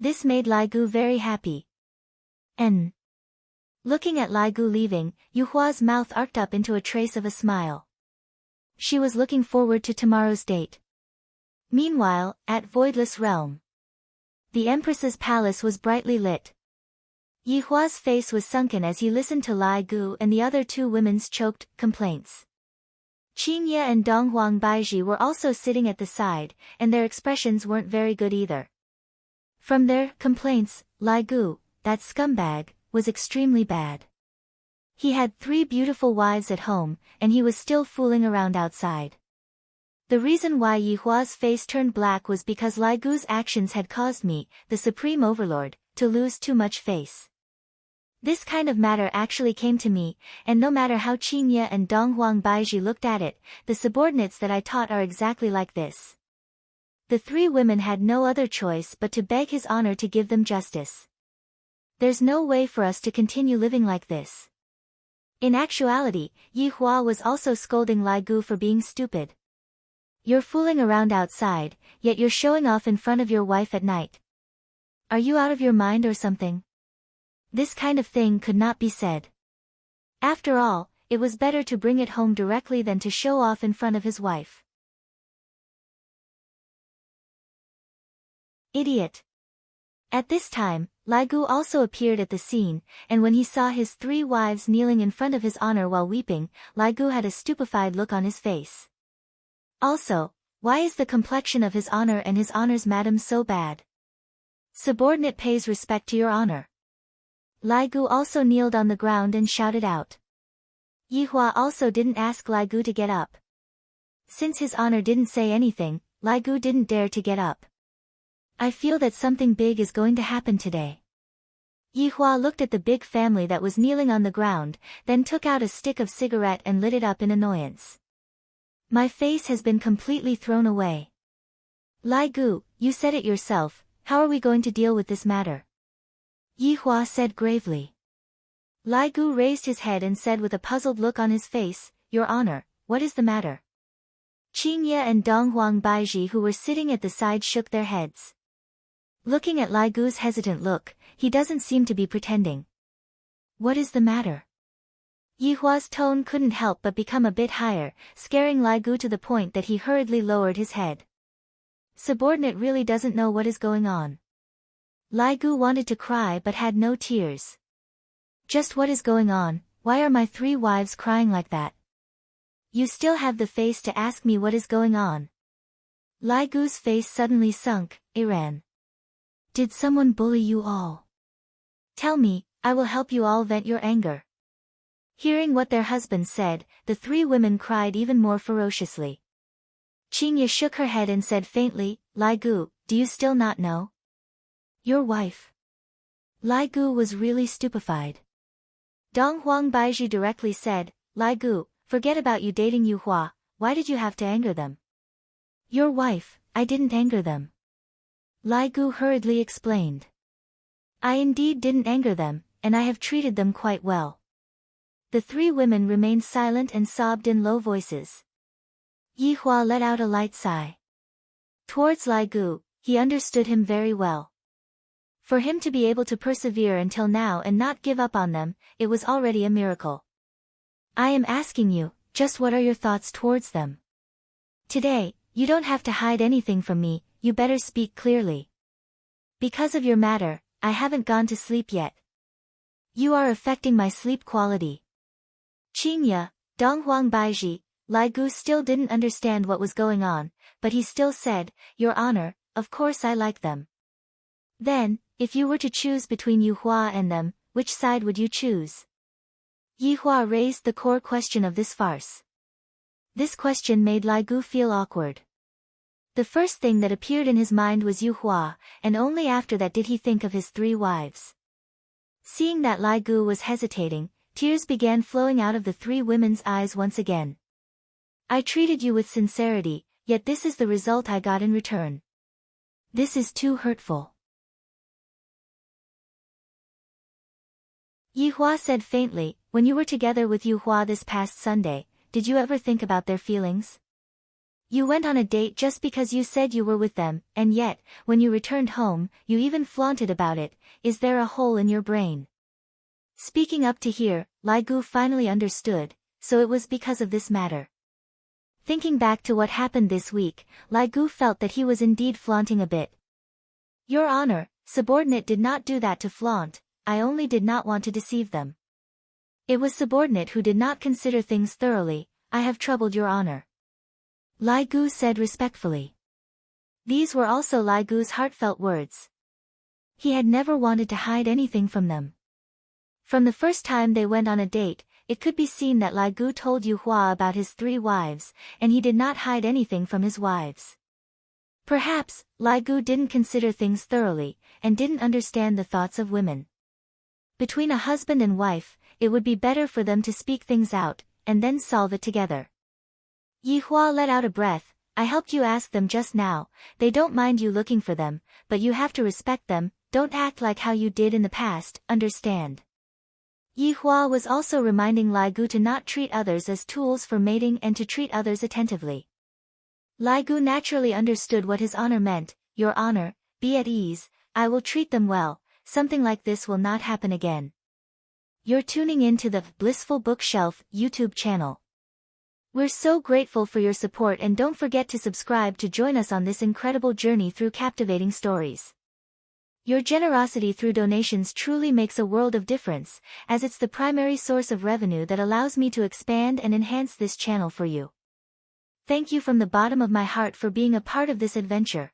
This made Lai Gu very happy. Looking at Lai Gu leaving, Yu Hua's mouth arced up into a trace of a smile. She was looking forward to tomorrow's date. Meanwhile, at Voidless Realm, the Empress's palace was brightly lit. Yi Hua's face was sunken as he listened to Lai Gu and the other two women's choked complaints. Qingye and Donghuang Baiji were also sitting at the side, and their expressions weren't very good either. From their complaints, Lai Gu, that scumbag, was extremely bad. He had 3 beautiful wives at home, and he was still fooling around outside. The reason why Yi Hua's face turned black was because Lai Gu's actions had caused me, the Supreme Overlord, to lose too much face. This kind of matter actually came to me, and no matter how Qingye and Donghuang Baiji looked at it, the subordinates that I taught are exactly like this. The 3 women had no other choice but to beg His Honor to give them justice. There's no way for us to continue living like this. In actuality, Yi Hua was also scolding Lai Gu for being stupid. You're fooling around outside, yet you're showing off in front of your wife at night. Are you out of your mind or something? This kind of thing could not be said. After all, it was better to bring it home directly than to show off in front of his wife. Idiot. At this time, Lai Gu also appeared at the scene, and when he saw his 3 wives kneeling in front of His Honor while weeping, Lai Gu had a stupefied look on his face. Also, why is the complexion of His Honor and His Honor's madam so bad? Subordinate pays respect to your honor. Lai Gu also kneeled on the ground and shouted out. Yi Hua also didn't ask Lai Gu to get up. Since His Honor didn't say anything, Lai Gu didn't dare to get up. I feel that something big is going to happen today. Yi Hua looked at the big family that was kneeling on the ground, then took out a stick of cigarette and lit it up in annoyance. My face has been completely thrown away. Lai Gu, you said it yourself, how are we going to deal with this matter? Yi Hua said gravely. Lai Gu raised his head and said with a puzzled look on his face, Your Honor, what is the matter? Qingye and Donghuang Baiji who were sitting at the side shook their heads. Looking at Lai Gu's hesitant look, he doesn't seem to be pretending. What is the matter? Yi Hua's tone couldn't help but become a bit higher, scaring Lai Gu to the point that he hurriedly lowered his head. Subordinate really doesn't know what is going on. Lai Gu wanted to cry but had no tears. Just what is going on, why are my 3 wives crying like that? You still have the face to ask me what is going on. Lai Gu's face suddenly sunk, Iran. Did someone bully you all? Tell me, I will help you all vent your anger. Hearing what their husbands said, the 3 women cried even more ferociously. Qingye shook her head and said faintly, Lai Gu, do you still not know? Your wife. Lai Gu was really stupefied. Donghuang Baiji directly said, Lai Gu, forget about you dating Yu Hua, why did you have to anger them? Your wife, I didn't anger them. Lai Gu hurriedly explained. I indeed didn't anger them, and I have treated them quite well. The 3 women remained silent and sobbed in low voices. Yi Hua let out a light sigh. Towards Lai Gu, he understood him very well. For him to be able to persevere until now and not give up on them, it was already a miracle. I am asking you, just what are your thoughts towards them? Today, you don't have to hide anything from me, you better speak clearly. Because of your matter, I haven't gone to sleep yet. You are affecting my sleep quality. Qingye, Donghuang Baiji, Lai Gu still didn't understand what was going on, but he still said, Your Honor, of course I like them. Then, if you were to choose between Yu Hua and them, which side would you choose? Yi Hua raised the core question of this farce. This question made Lai Gu feel awkward. The first thing that appeared in his mind was Yu Hua, and only after that did he think of his 3 wives. Seeing that Lai Gu was hesitating, tears began flowing out of the 3 women's eyes once again. I treated you with sincerity, yet this is the result I got in return. This is too hurtful. Yi Hua said faintly, when you were together with Yu Hua this past Sunday, did you ever think about their feelings? You went on a date just because you said you were with them, and yet, when you returned home, you even flaunted about it. Is there a hole in your brain? Speaking up to here, Lai Gu finally understood, so it was because of this matter. Thinking back to what happened this week, Lai Gu felt that he was indeed flaunting a bit. Your Honor, subordinate did not do that to flaunt, I only did not want to deceive them. It was subordinate who did not consider things thoroughly. I have troubled Your Honor. Lai Gu said respectfully. These were also Lai Gu's heartfelt words. He had never wanted to hide anything from them. From the first time they went on a date, it could be seen that Lai Gu told Yu Hua about his 3 wives, and he did not hide anything from his wives. Perhaps, Lai Gu didn't consider things thoroughly, and didn't understand the thoughts of women. Between a husband and wife, it would be better for them to speak things out, and then solve it together. Yi Hua let out a breath. I helped you ask them just now, they don't mind you looking for them, but you have to respect them, don't act like how you did in the past, understand? Yi Hua was also reminding Lai Gu to not treat others as tools for mating and to treat others attentively. Lai Gu naturally understood what his honor meant. Your Honor, be at ease, I will treat them well, something like this will not happen again. You're tuning in to the Blissful Bookshelf YouTube channel. We're so grateful for your support, and don't forget to subscribe to join us on this incredible journey through captivating stories. Your generosity through donations truly makes a world of difference, as it's the primary source of revenue that allows me to expand and enhance this channel for you. Thank you from the bottom of my heart for being a part of this adventure.